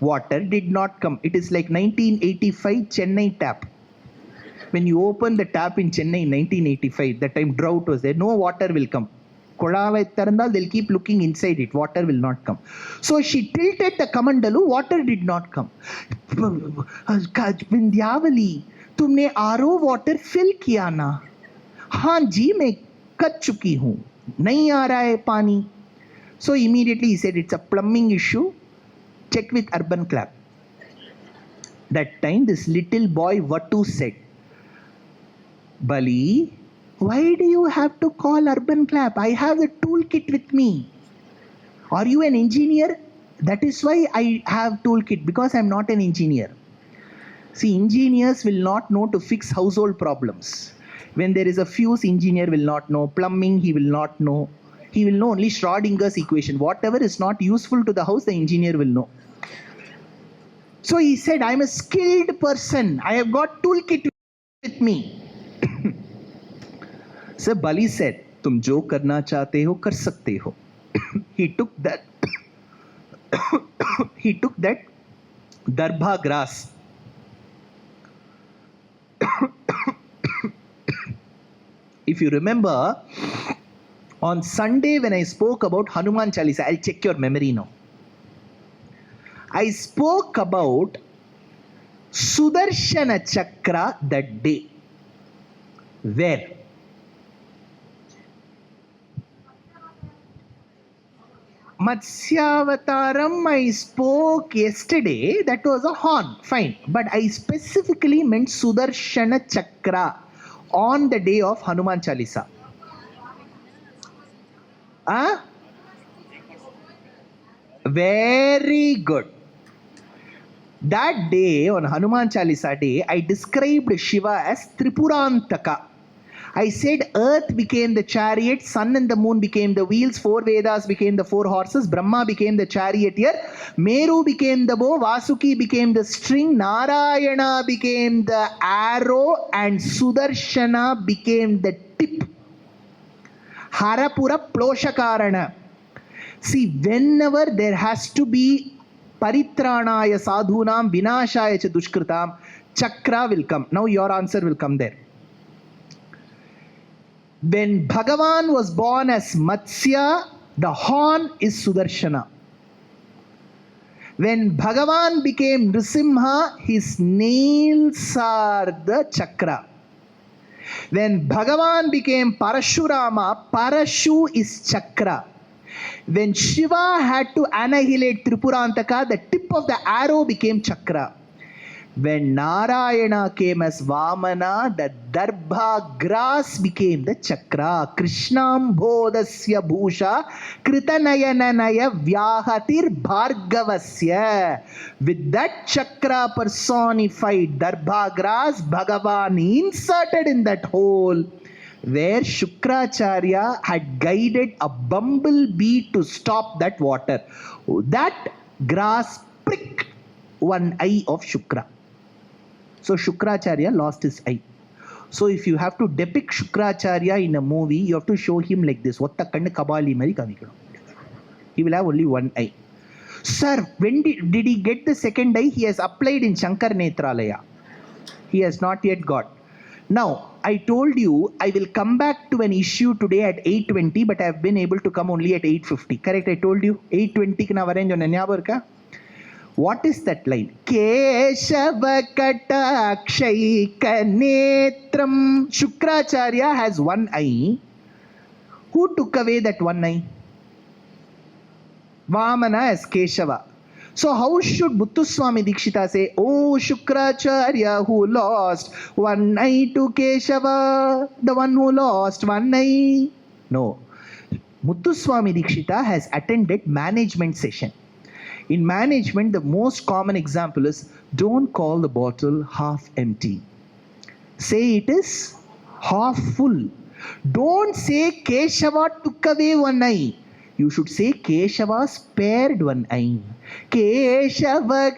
A: water did not come. It is like 1985 Chennai tap. When you open the tap in Chennai in 1985, that time drought was there, no water will come. Kodavai tarandal, they'll keep looking inside it, water will not come. So she tilted the kamandalu, water did not come. Vindyavali, तुमने RO water fill किया ना? हाँ जी, मैं कर चुकी हूँ, नहीं आ रहा है पानी. So immediately he said, it's a plumbing issue, check with Urban Club. That time this little boy Vatu said, Bali, why do you have to call Urban Club? I have the toolkit with me. Are you an engineer? That is why I have toolkit, because I am not an engineer. See, engineers will not know to fix household problems. When there is a fuse, engineer will not know. Plumbing, he will not know. He will know only Schrodinger's equation. Whatever is not useful to the house, the engineer will know. So he said, I am a skilled person. I have got toolkit with me. So Bali said, तुम जो करना चाहते हो कर सकते हो. He took that darbha grass. If you remember, on Sunday when I spoke about Hanuman Chalisa, I'll check your memory now. I spoke about Sudarshana Chakra that day. Where? Matsyavataram I spoke yesterday, that was a horn, fine. But I specifically meant Sudarshana Chakra on the day of Hanuman Chalisa. Very good. That day, on Hanuman Chalisa day, I described Shiva as Tripurantaka. I said earth became the chariot, sun and the moon became the wheels, 4 Vedas became the 4 horses, Brahma became the charioteer, Meru became the bow, Vasuki became the string, Narayana became the arrow, and Sudarshana became the tip. Harapura Ploshakarana. See, whenever there has to be Paritranaya sadhunam vinashaya cha dushkritam. Chakra will come. Now your answer will come there. When Bhagavan was born as Matsya, the horn is Sudarshana. When Bhagavan became Nrisimha, his nails are the chakra. When Bhagavan became Parashurama, Parashu is chakra. When Shiva had to annihilate Tripurantaka, the tip of the arrow became chakra. When Narayana came as Vamana, the Darbha grass became the chakra. Krishnam bodhasya bhusha kritanayananaya vyahatir bhargavasya. With that chakra personified Darbha grass, Bhagavan inserted in that hole where Shukracharya had guided a bumblebee to stop that water. That grass pricked one eye of Shukra. So Shukracharya lost his eye. So if you have to depict Shukracharya in a movie, you have to show him like this. He will have only one eye. Sir, when did he get the second eye? He has applied in Shankar Netralaya. He has not yet got. Now, I told you I will come back to an issue today at 8:20, but I have been able to come only at 8:50. Correct? I told you 8:20 ku na varenjo nanyabur. What is that line? Keshava Katakshaika Netram. Shukracharya has one eye. Who took away that one eye? Vamana as Keshava. So how should Muthuswami Dikshita say, oh Shukracharya who lost one eye to Keshava, the one who lost one eye? No. Muthuswami Dikshita has attended management session. In management, the most common example is, don't call the bottle half empty. Say it is half full. Don't say Keshava took away one eye. You should say Keshava spared one eye. Keshava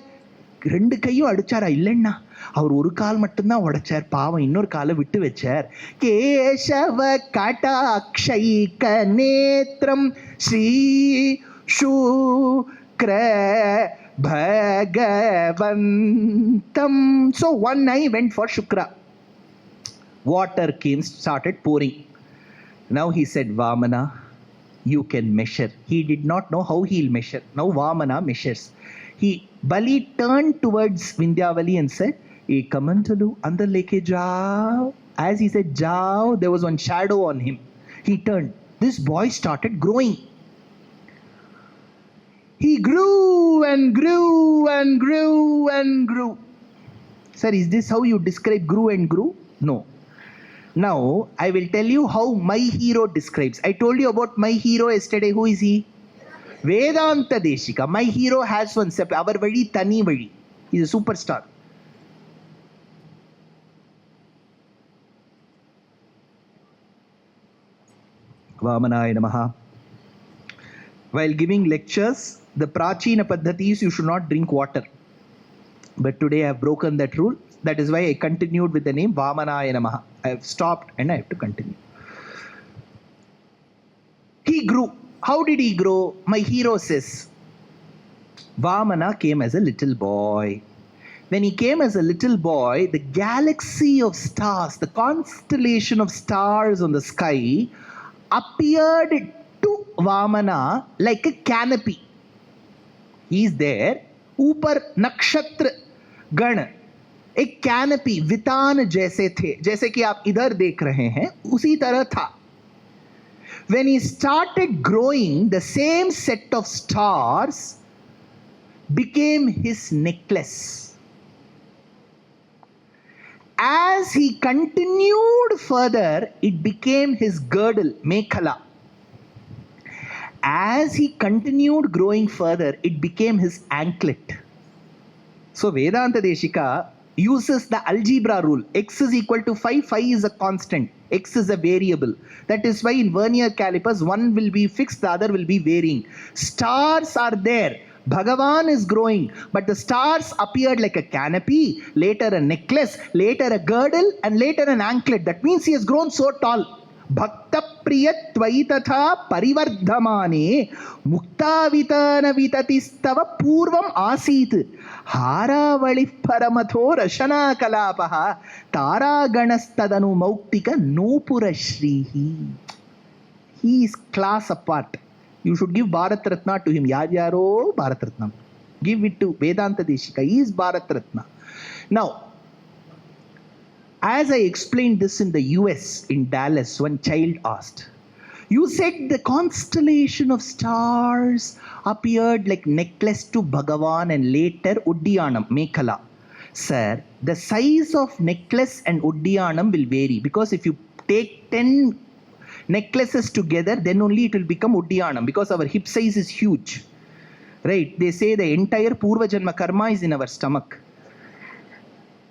A: ரெண்டு கையும் அடிச்சாரா இல்லைன்னா அவர் ஒரு கால் மட்டும்தான் உடைச்சார் பாவம் இன்னொரு காலை விட்டு வச்சார் கேசவ கடாக்ஷைக நேத்ரம் Shri Shukra bhagavantam. So one eye went for Shukra. Water came, started pouring. Now he said, Vamana, you can measure. He did not know how he'll measure. Now Vamana measures. Bali turned towards Vindhyavali and said, "E kamantalu andar leke jao." As he said jao, there was one shadow on him. He turned. This boy started growing. He grew and grew and grew and grew. Sir, is this how you describe grew and grew? No. Now, I will tell you how my hero describes. I told you about my hero yesterday. Who is he? Vedanta Deshika. My hero has one step. Avar vadi tani vadi. He is a superstar. Vamanaya Namaha. While giving lectures, the Prachina Paddhatis, you should not drink water. But today I have broken that rule. That is why I continued with the name Vamanaya Namaha. I have stopped and I have to continue. He grew. How did he grow? My hero says, Vamana came as a little boy. When he came as a little boy, the galaxy of stars, the constellation of stars on the sky appeared to Vamana like a canopy. He is there. Upar nakshatra gana. एक canopy वितान जैसे थे जैसे कि आप इधर देख रहे हैं उसी तरह था. When he started growing, the same set of stars became his necklace. As he continued further, it became his girdle, mekhala. As he continued growing further, it became his anklet. So Vedanta Deshika uses the algebra rule. X is equal to 5, 5 is a constant, X is a variable. That is why in vernier calipers, one will be fixed, the other will be varying. Stars are there. Bhagavan is growing, but the stars appeared like a canopy, later a necklace, later a girdle, and later an anklet. That means he has grown so tall. भक्त प्रिय त्वयि तथा परिवर्धमाने मुक्तावितान विततिस्तव पूर्वम आसीत् हारावळि परमथो रशनाकलापः तारागणस्तदनु मौक्तिक नूपुरश्रीः. He is class apart. You should give Bharat Ratna to him. Yaro Bharat Ratna. Give it to Vedanta Deshika. He is Bharat Ratna. Now, as I explained this in the US, in Dallas, one child asked, you said the constellation of stars appeared like necklace to Bhagavan and later Uddiyanam, Mekhala. Sir, the size of necklace and Uddiyanam will vary, because if you take 10 necklaces together, then only it will become Uddiyanam, because our hip size is huge. Right? They say the entire Purva Janma karma is in our stomach.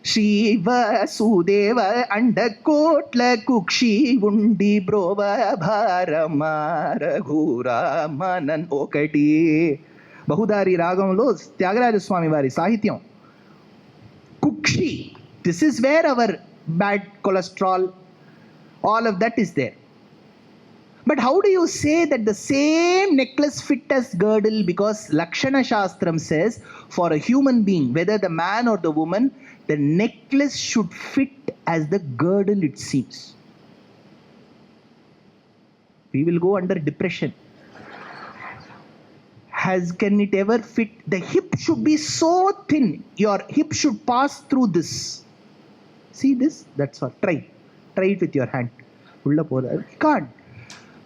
A: Shiva Sudeva Andakotla Kukshi Undi Brova Bharama Raghura Manan Okati. Bahudari Ragamlo Tyagaraja Swami Vari Sahityam. Kukshi. This is where our bad cholesterol, all of that is there. But how do you say that the same necklace fit as girdle? Because Lakshana Shastram says for a human being, whether the man or the woman, the necklace should fit as the girdle, it seems. We will go under depression. Can it ever fit? The hip should be so thin. Your hip should pass through this. See this? That's all. Try it with your hand. Can't.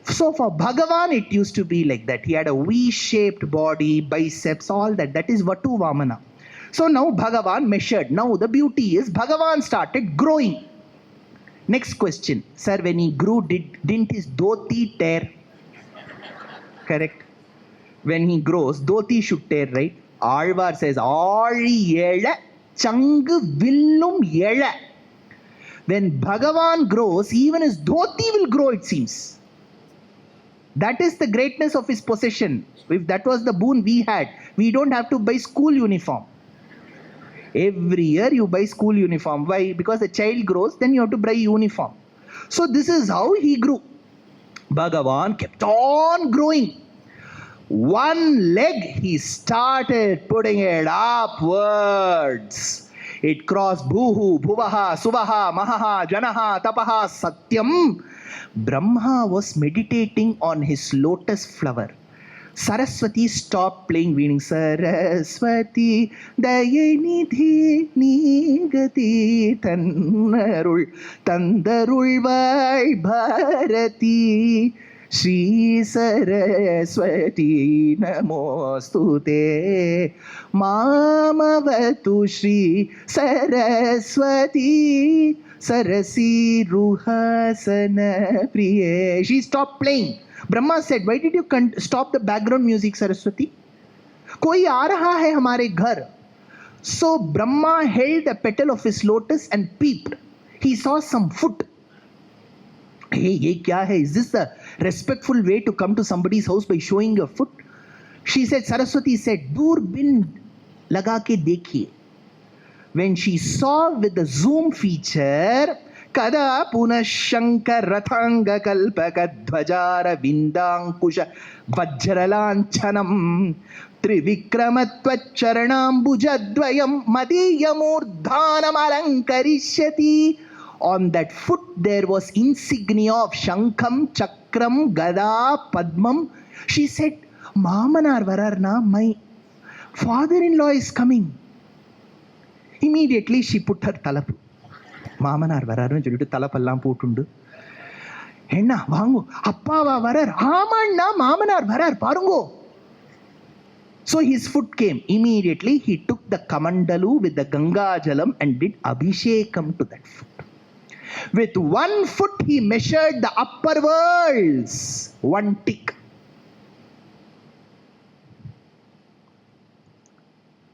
A: So for Bhagavan, it used to be like that. He had a V-shaped body, biceps, all that. That is Vatu Vamana. So now Bhagavan measured. Now the beauty is Bhagavan started growing. Next question. Sir, when he grew, didn't his dhoti tear? Correct. When he grows, dhoti should tear, right? Alvar says, Aali yela, changu villum yela. When Bhagavan grows, even his dhoti will grow, it seems. That is the greatness of his possession. If that was the boon we had, we don't have to buy school uniform. Every year you buy school uniform. Why? Because the child grows, then you have to buy uniform. So this is how he grew. Bhagavan kept on growing. One leg he started putting it upwards. It crossed Bhuhu, Bhuvaha, Suvaha, Mahaha, Janaha, Tapaha, Satyam. Brahma was meditating on his lotus flower. Saraswati stopped playing weaning. Saraswati Dayanidhi Nigati Tannarul Tandarul Vai Bharati Shri Saraswati Namostute Mamavatu Shri Saraswati Sarasi Ruhasana Priye. She stopped playing. Brahma said, why did you stop the background music, Saraswati? Koi aa raha hai hamare ghar. So Brahma held the petal of his lotus and peeped. He saw some foot. Hey, ye kya hai? Is this the respectful way to come to somebody's house by showing your foot? She said, Saraswati said, Doorbin laga ke dekhiye. When she saw with the zoom feature, Kada Punashankar Rathanga Kalpaka Dvajara Vindankusha Vajralanchanam Trivikramatvacharanam Bujadvayam Madiyamurdhanam Alankarishyati. On that foot there was insignia of Shankam, Chakram, Gada, Padmam. She said, Mamanar Vararna, my father-in-law is coming. Immediately she put her talapu. Mamanar vararnu solittu talapallam potundu. Enna vaangu appava varar. Amanna Mamanar varar parungo. So his foot came. Immediately he took the kamandalu with the Ganga Jalam and did abhishekam to that foot. With one foot he measured the upper worlds. One tick.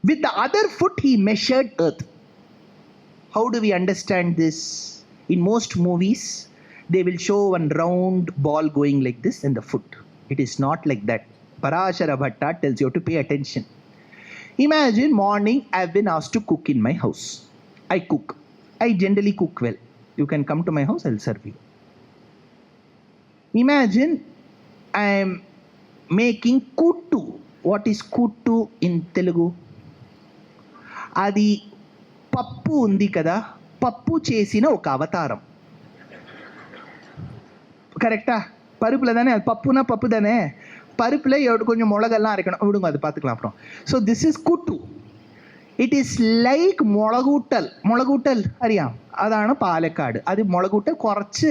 A: With the other foot he measured earth. How do we understand this? In most movies, they will show one round ball going like this in the foot. It is not like that. Parashara Bhatta tells you to pay attention. Imagine morning I have been asked to cook in my house. I cook. I generally cook well. You can come to my house, I will serve you. Imagine I am making kuttu. What is kuttu in Telugu? అది పప్పు ఉంది కదా, పప్పు చేసిన ఒక అవతారం. கரெக்டா? பருப்பில் தானே, அது பப்புனா பப்பு தானே, பருப்பில் கொஞ்சம் மிளகெல்லாம் அரைக்கணும், விடுங்க அது பார்த்துக்கலாம் அப்புறம். So this is good. It is like മുളകൂട്ടൽ. മുളകൂട്ടൽ അറിയാം, അതാണ് പാലക്കാട്. അത് മുളകൂട്ടൽ കുറച്ച്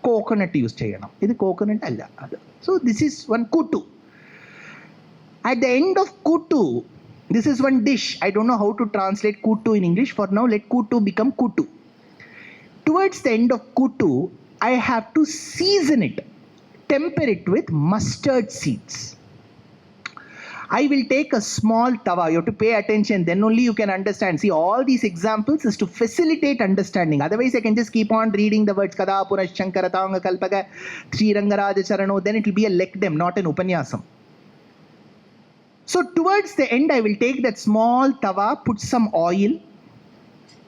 A: കോക്കനട്ട് യൂസ് ചെയ്യണം, ഇത് കോക്കനട്ട് അല്ല അത്. So this is one Kuttu. At the end of Kuttu, this is one dish. I don't know how to translate kuttu in English. For now, let kuttu become kuttu. Towards the end of kuttu, I have to season it, temper it with mustard seeds. I will take a small tawa. You have to pay attention, then only you can understand. See, all these examples is to facilitate understanding. Otherwise, I can just keep on reading the words Kada Purash Shankaratanga Kalpaga Sri Rangaraja Charano. Then it will be a lekdem, not an upanyasam. So towards the end, I will take that small tawa, put some oil,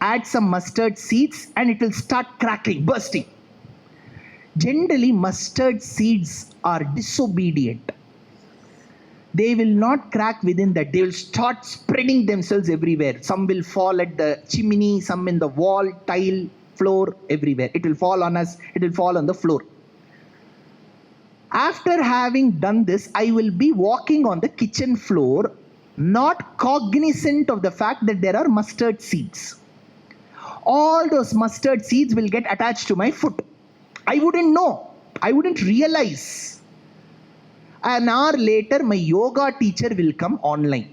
A: add some mustard seeds, and it will start crackling, bursting. Generally, mustard seeds are disobedient. They will not crack within that. They will start spreading themselves everywhere. Some will fall at the chimney, some in the wall, tile, floor, everywhere. It will fall on us, it will fall on the floor. After having done this, I will be walking on the kitchen floor, not cognizant of the fact that there are mustard seeds. All those mustard seeds will get attached to my foot. I wouldn't know. I wouldn't realize. An hour later, my yoga teacher will come online.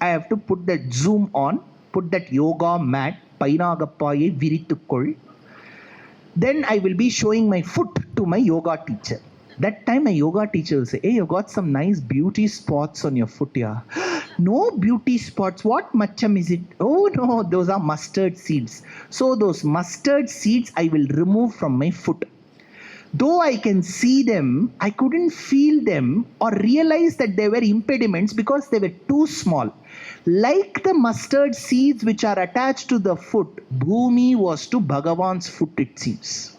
A: I have to put that Zoom on, put that yoga mat, painagappaye virittukkol. Then I will be showing my foot to my yoga teacher. That time my yoga teacher will say, hey, you've got some nice beauty spots on your foot here. No beauty spots. What macham is it? Oh no, those are mustard seeds. So those mustard seeds I will remove from my foot. Though I can see them, I couldn't feel them or realize that they were impediments because they were too small. Like the mustard seeds which are attached to the foot, Bhumi was to Bhagavan's foot, it seems.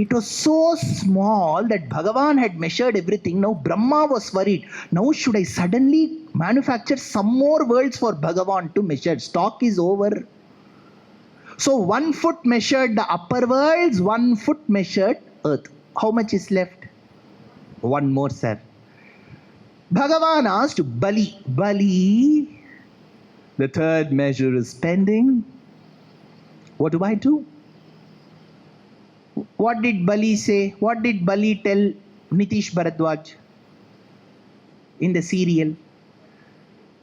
A: It was so small that Bhagavan had measured everything. Now Brahma was worried. Now should I suddenly manufacture some more worlds for Bhagavan to measure? Stock is over. So 1 foot measured the upper worlds, 1 foot measured earth. How much is left? 1 more, sir. Bhagavan asked Bali, Bali, the 3rd measure is pending. What do I do? What did Bali say? What did Bali tell Nitish Bharadwaj in the serial?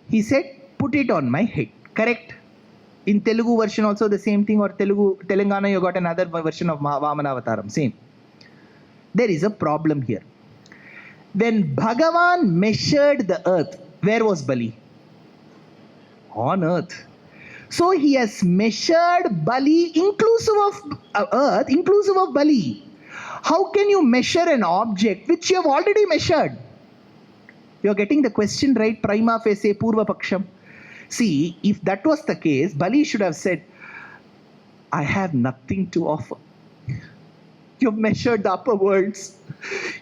A: He said, put it on my head. Correct? In Telugu version also the same thing, or Telangana you got another version of Vamana Avataram. Same. There is a problem here. When Bhagavan measured the earth, where was Bali? On earth. So he has measured Bali inclusive of earth, inclusive of Bali. How can you measure an object which you have already measured? You are getting the question right, prima facie, purva paksham. See, if that was the case, Bali should have said, I have nothing to offer. You've measured the upper worlds,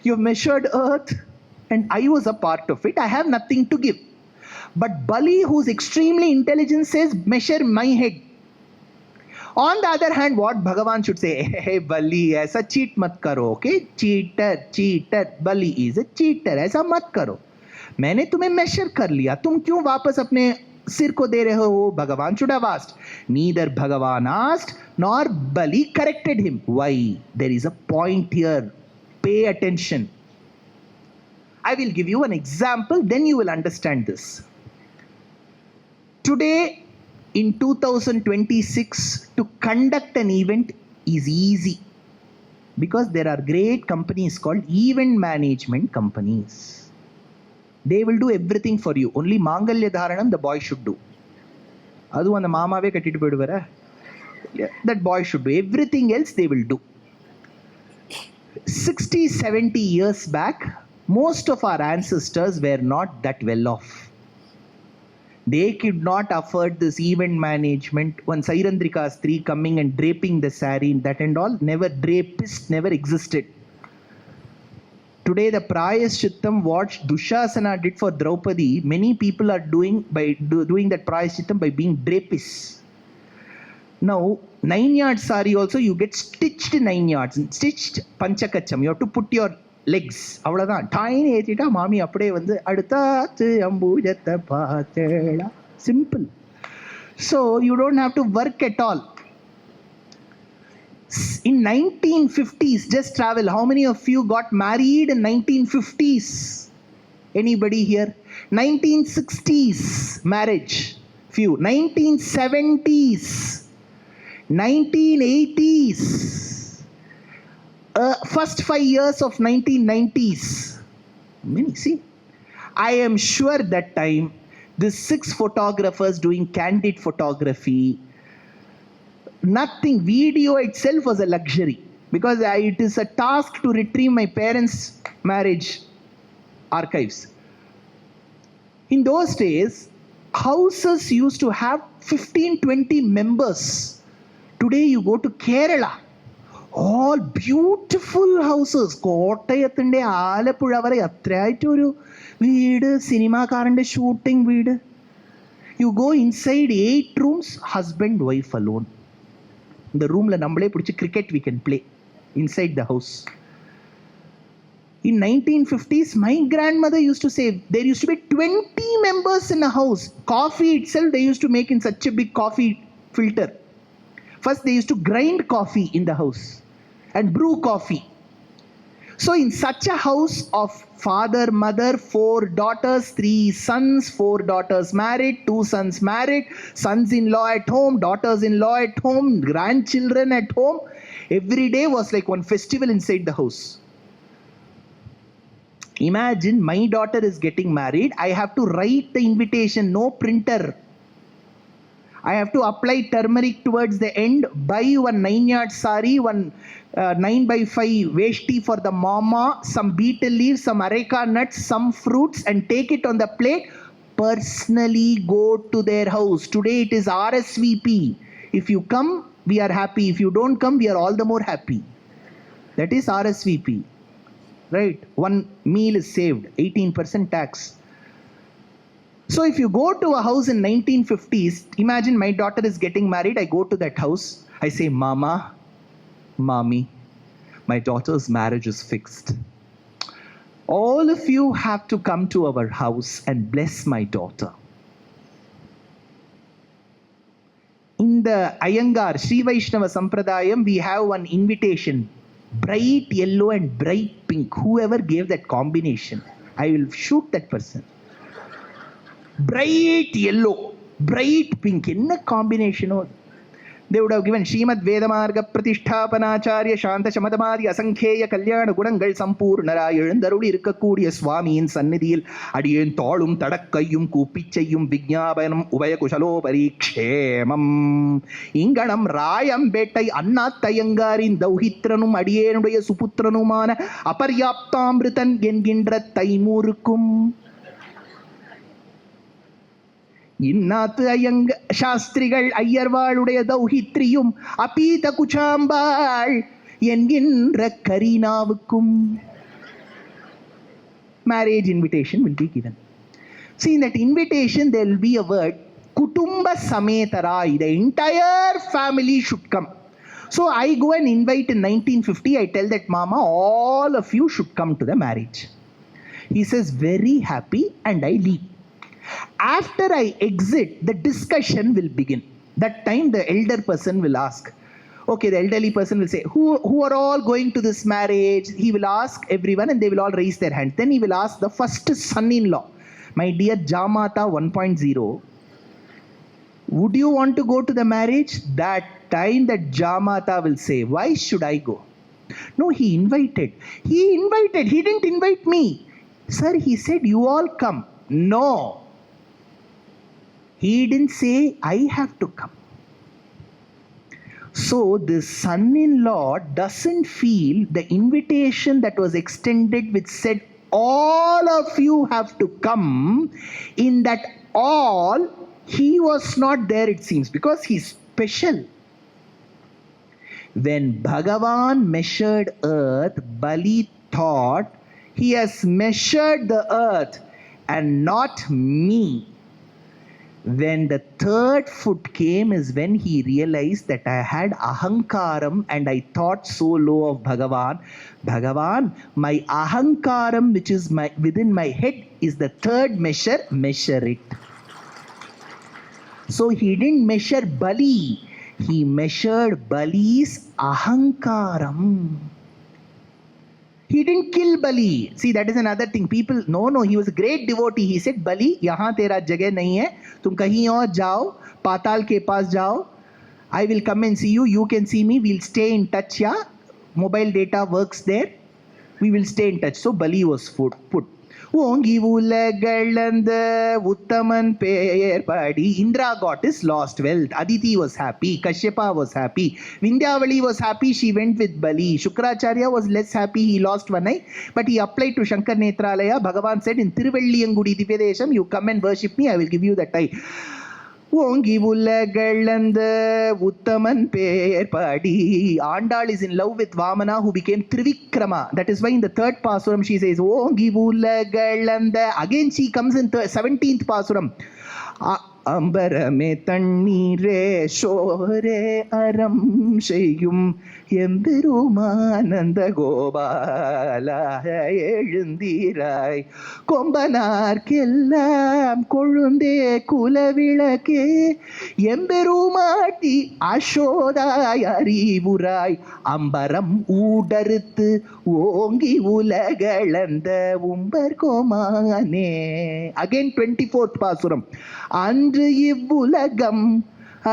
A: you've measured earth, and I was a part of it. I have nothing to give. But Bali, who's extremely intelligent, says, measure my head. On the other hand, what Bhagavan should say, hey Bali, aisa cheat mat karo, okay? Cheater, Bali is a cheater, aisa mat karo. मैंने तुम्हें measure कर लिया, तुम क्यों वापस अपने सिर को दे रहे हो? Bhagavan should have asked. Neither Bhagavan asked nor Bali corrected him. Why? There is a point here. Pay attention. I will give you an example, then you will understand this. Today, in 2026, to conduct an event is easy because there are great companies called event management companies. They will do everything for you. Only Mangalya Dharanam the boy should do. Adu and the mamave kattitu peduvara. That boy should do. Everything else they will do. 60, 70 years back, most of our ancestors were not that well off. They could not afford this event management. One Sairandrika Stri coming and draping the saree, that and all, never, drapist never existed. Today, the Prayashchittam, what Dushasana did for Draupadi, many people are doing doing that Prayashchittam by being drapists. Now, 9-yard sari also, you get stitched 9 yards, stitched panchakacham. You have to put your legs. Avladhan. Tiny etita, mami apde vandu aduthachu ambujatha paachela. Simple. So, you don't have to work at all. In 1950s, just travel. How many of you got married in 1950s? Anybody here? 1960s, marriage. Few. 1970s. 1980s. First 5 years of 1990s. Many, see. I am sure that time, the 6 photographers doing candid photography, nothing, video itself was a luxury, because it is a task to retrieve my parents' marriage archives. In those days, houses used to have 15-20 members. Today you go to Kerala, all beautiful houses. Kottayathinte Alappuzha vare athayittu oru veedu, cinema karante shooting veedu. You go inside 8 rooms, husband, wife alone. The room la nammale pudichu cricket we can play inside the house. In 1950s, my grandmother used to say there used to be 20 members in a house. Coffee itself they used to make in such a big coffee filter. First they used to grind coffee in the house and brew coffee. So in such a house of father, mother, 4 daughters, 3 sons, 4 daughters married, 2 sons married, sons-in-law at home, daughters-in-law at home, grandchildren at home. Every day was like one festival inside the house. Imagine my daughter is getting married. I have to write the invitation, no printer. I have to apply turmeric towards the end, buy one 9-yard sari, one 9x5 veshti for the mama, some betel leaves, some areca nuts, some fruits, and take it on the plate. Personally go to their house. Today it is RSVP. If you come, we are happy. If you don't come, we are all the more happy. That is RSVP. Right? One meal is saved, 18% tax. So if you go to a house in 1950s, imagine my daughter is getting married. I go to that house. I say, Mama, Mommy, my daughter's marriage is fixed. All of you have to come to our house and bless my daughter. In the Iyengar, Sri Vaishnava Sampradayam, we have one invitation. Bright yellow and bright pink. Whoever gave that combination, I will shoot that person. Bright yellow, bright pink. Enna combination? They would have given Srimad Vedamarga Pratishthapanacharya Shanta Shamadamadi Asankheya Kalyana Gudangal Sampurnara Erandarudi Irukkakoodiya Swamiyin Sannidhiyil Adiyen Tholum Tadakkayum Kupichayum Vignapanam Ubaya Kushalopari Kshemam Inganam Rayam Bettai Annathayyangarin Dauhitranum Adiyenuடைய சுபுத்திரனுமான Aparyaptamrutan என்கின்ற தைமூருக்கும் இன்னாத்து ஐயங்க சாஸ்திரிகள் ஐயர்வாளுடைய தௌஹித்ரியும் அபீத குச்சாம்பாள் என்கின்ற கரீனாவுக்கும் marriage invitation will be given. See, in that invitation there will be a word kutumba sametarai. The entire family should come. So I go and invite in 1950. I tell that Mama, all of you should come to the marriage. He says very happy, and I leave. After I exit, the discussion will begin. That time the elder person will ask. Okay, the elderly person will say, who are all going to this marriage? He will ask everyone and they will all raise their hand. Then he will ask the first son-in-law, my dear Jamata 1.0, would you want to go to the marriage? That time that Jamata will say, why should I go? No, he invited. He didn't invite me. Sir, he said, you all come. No. He didn't say, I have to come. So the son-in-law doesn't feel the invitation that was extended which said, all of you have to come, in that all, he was not there, it seems, because he's special. When Bhagavan measured earth, Bali thought, he has measured the earth and not me. When the third foot came is when he realized that I had ahankaram and I thought so low of Bhagavan. Bhagavan, my ahankaram which is within my head is the third measure, measure it. So he didn't measure Bali, he measured Bali's ahankaram. He didn't kill Bali. See, that is another thing. People, no, he was a great devotee. He said, Bali, यहाँ तेरा जगह नहीं है. तुम कहीं और जाओ, पाताल के पास जाओ. I will come and see you. You can see me. We'll stay in touch. Yeah, mobile data works there. We will stay in touch. So Bali was put. ஓங்கி உலகளந்த உத்தமன் பெயர் பாடி. Indra got his lost wealth. Aditi was happy. Kashyapa was happy. Vindhyavali was happy. She went with Bali. Shukracharya was less happy. He lost one eye. But he applied to Shankar Netralaya. Bhagavan said, in Tiruvelliyangudi Divyadesham, you come and worship me. I will give you that eye. ஓங்கி உலகளந்த உத்தமன் பெயர் பாடி. Andal is in love with Vamana, who became Trivikrama. That is why in the third Pasuram she says, ஓங்கி உலகளந்த. Again she comes in 17th Pasuram. அம்பரமே தண்ணீரே சோரே அறம் செய்யும் எம்பெருமானந்த கோபாலா எழுந்தீராய் கொம்பனார்க்கெல்லாம் கொழுந்தே குலவிளக்கே எம்பெருமாட்டி அசோதாய் அறிவுராய் அம்பரம் ஊடறுத்து ஓங்கி உலகளந்த உம்பர் கோமானே. Again 24th Pasuram. அன்று இவ்வுலகம்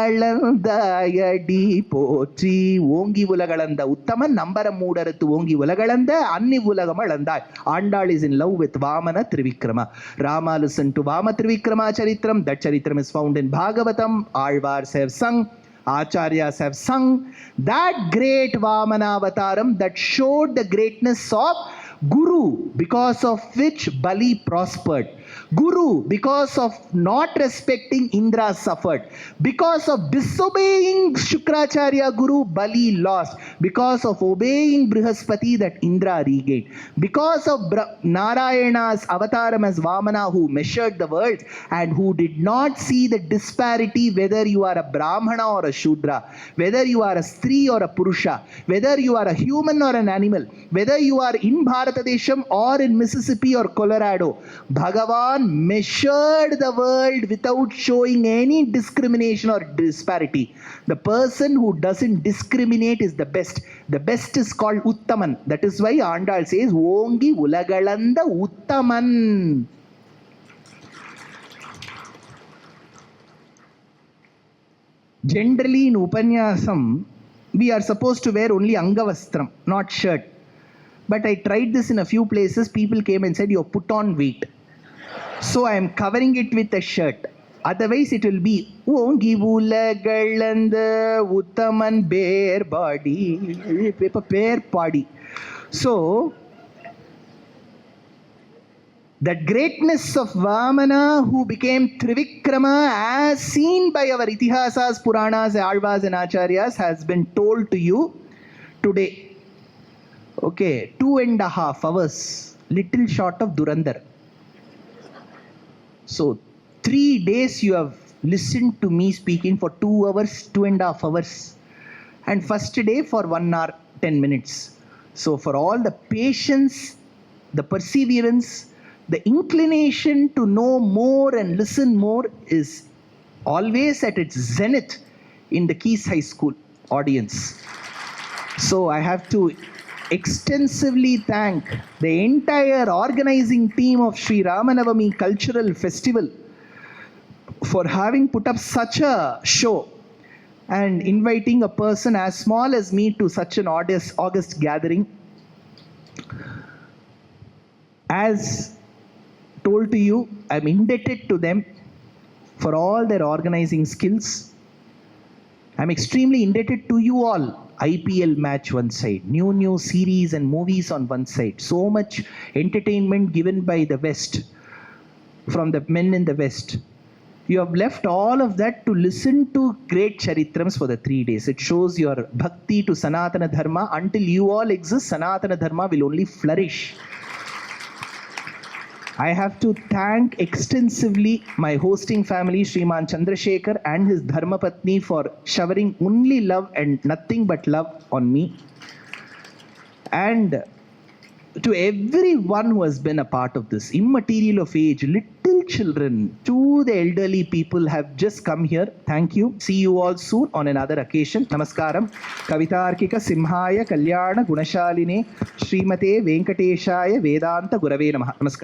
A: அளந்தாயடி போற்றி. ஓங்கி உலகளந்த உத்தமன் நம்பரம் மூடறுத்து ஓங்கி உலகளந்த அன்னி உலகம் அளந்தாய். Andal is in love with Vamana Trivikrama. Rama listened to Vama Trivikrama Charitram. That Charitram is found in Bhagavatam. Alvars have sung, Acharyas have sung that great Vamana avataram that showed the greatness of Guru, because of which Bali prospered. Guru, because of not respecting Indra, suffered. Because of disobeying Shukracharya Guru, Bali lost. Because of obeying Brihaspati, that Indra regained. Because of Narayana's avataram as Vamana, who measured the world and who did not see the disparity whether you are a Brahmana or a Shudra, whether you are a Stri or a Purusha, whether you are a human or an animal, whether you are in Bharatadesham or in Mississippi or Colorado. Bhagavan measured the world without showing any discrimination or disparity. The person who doesn't discriminate is the best. The best is called Uttaman. That is why Andal says, Ongi Ulagalanda Uttaman. Generally in Upanyasam, we are supposed to wear only Angavastram, not shirt. But I tried this in a few places. People came and said, you have put on weight. So I am covering it with a shirt. Otherwise it will be Ongi Ulagalanda Uttaman bare body. Bare body. So the greatness of Vamana, who became Trivikrama, as seen by our Itihasas, Puranas, Alvas and Acharyas, has been told to you today. Okay, 2.5 hours, little short of Durandar. So 3 days you have listened to me speaking for 2 hours, 2.5 hours. And first day for 1 hour, 10 minutes. So for all the patience, the perseverance, the inclination to know more and listen more is always at its zenith in the Keys High School audience. So I have to extensively thank the entire organizing team of Sri Ramanavami Cultural Festival for having put up such a show and inviting a person as small as me to such an august gathering. As told to you, I'm indebted to them for all their organizing skills. I'm extremely indebted to you all. IPL match one side, new series and movies on one side. So much entertainment given by the West, from the men in the West. You have left all of that to listen to great charitrams for the 3 days. It shows your bhakti to Sanatana Dharma. Until you all exist, Sanatana Dharma will only flourish. I have to thank extensively my hosting family, Sriman Chandrasekhar and his Dharma Patni, for showering only love and nothing but love on me. And to everyone who has been a part of this, immaterial of age, little children to the elderly people have just come here. Thank you. See you all soon on another occasion. Namaskaram. Kavitarkika Simhaya Kalyana Gunashaline Srimate Venkateshaya Vedanta Gurave Namaha. Namaskaram.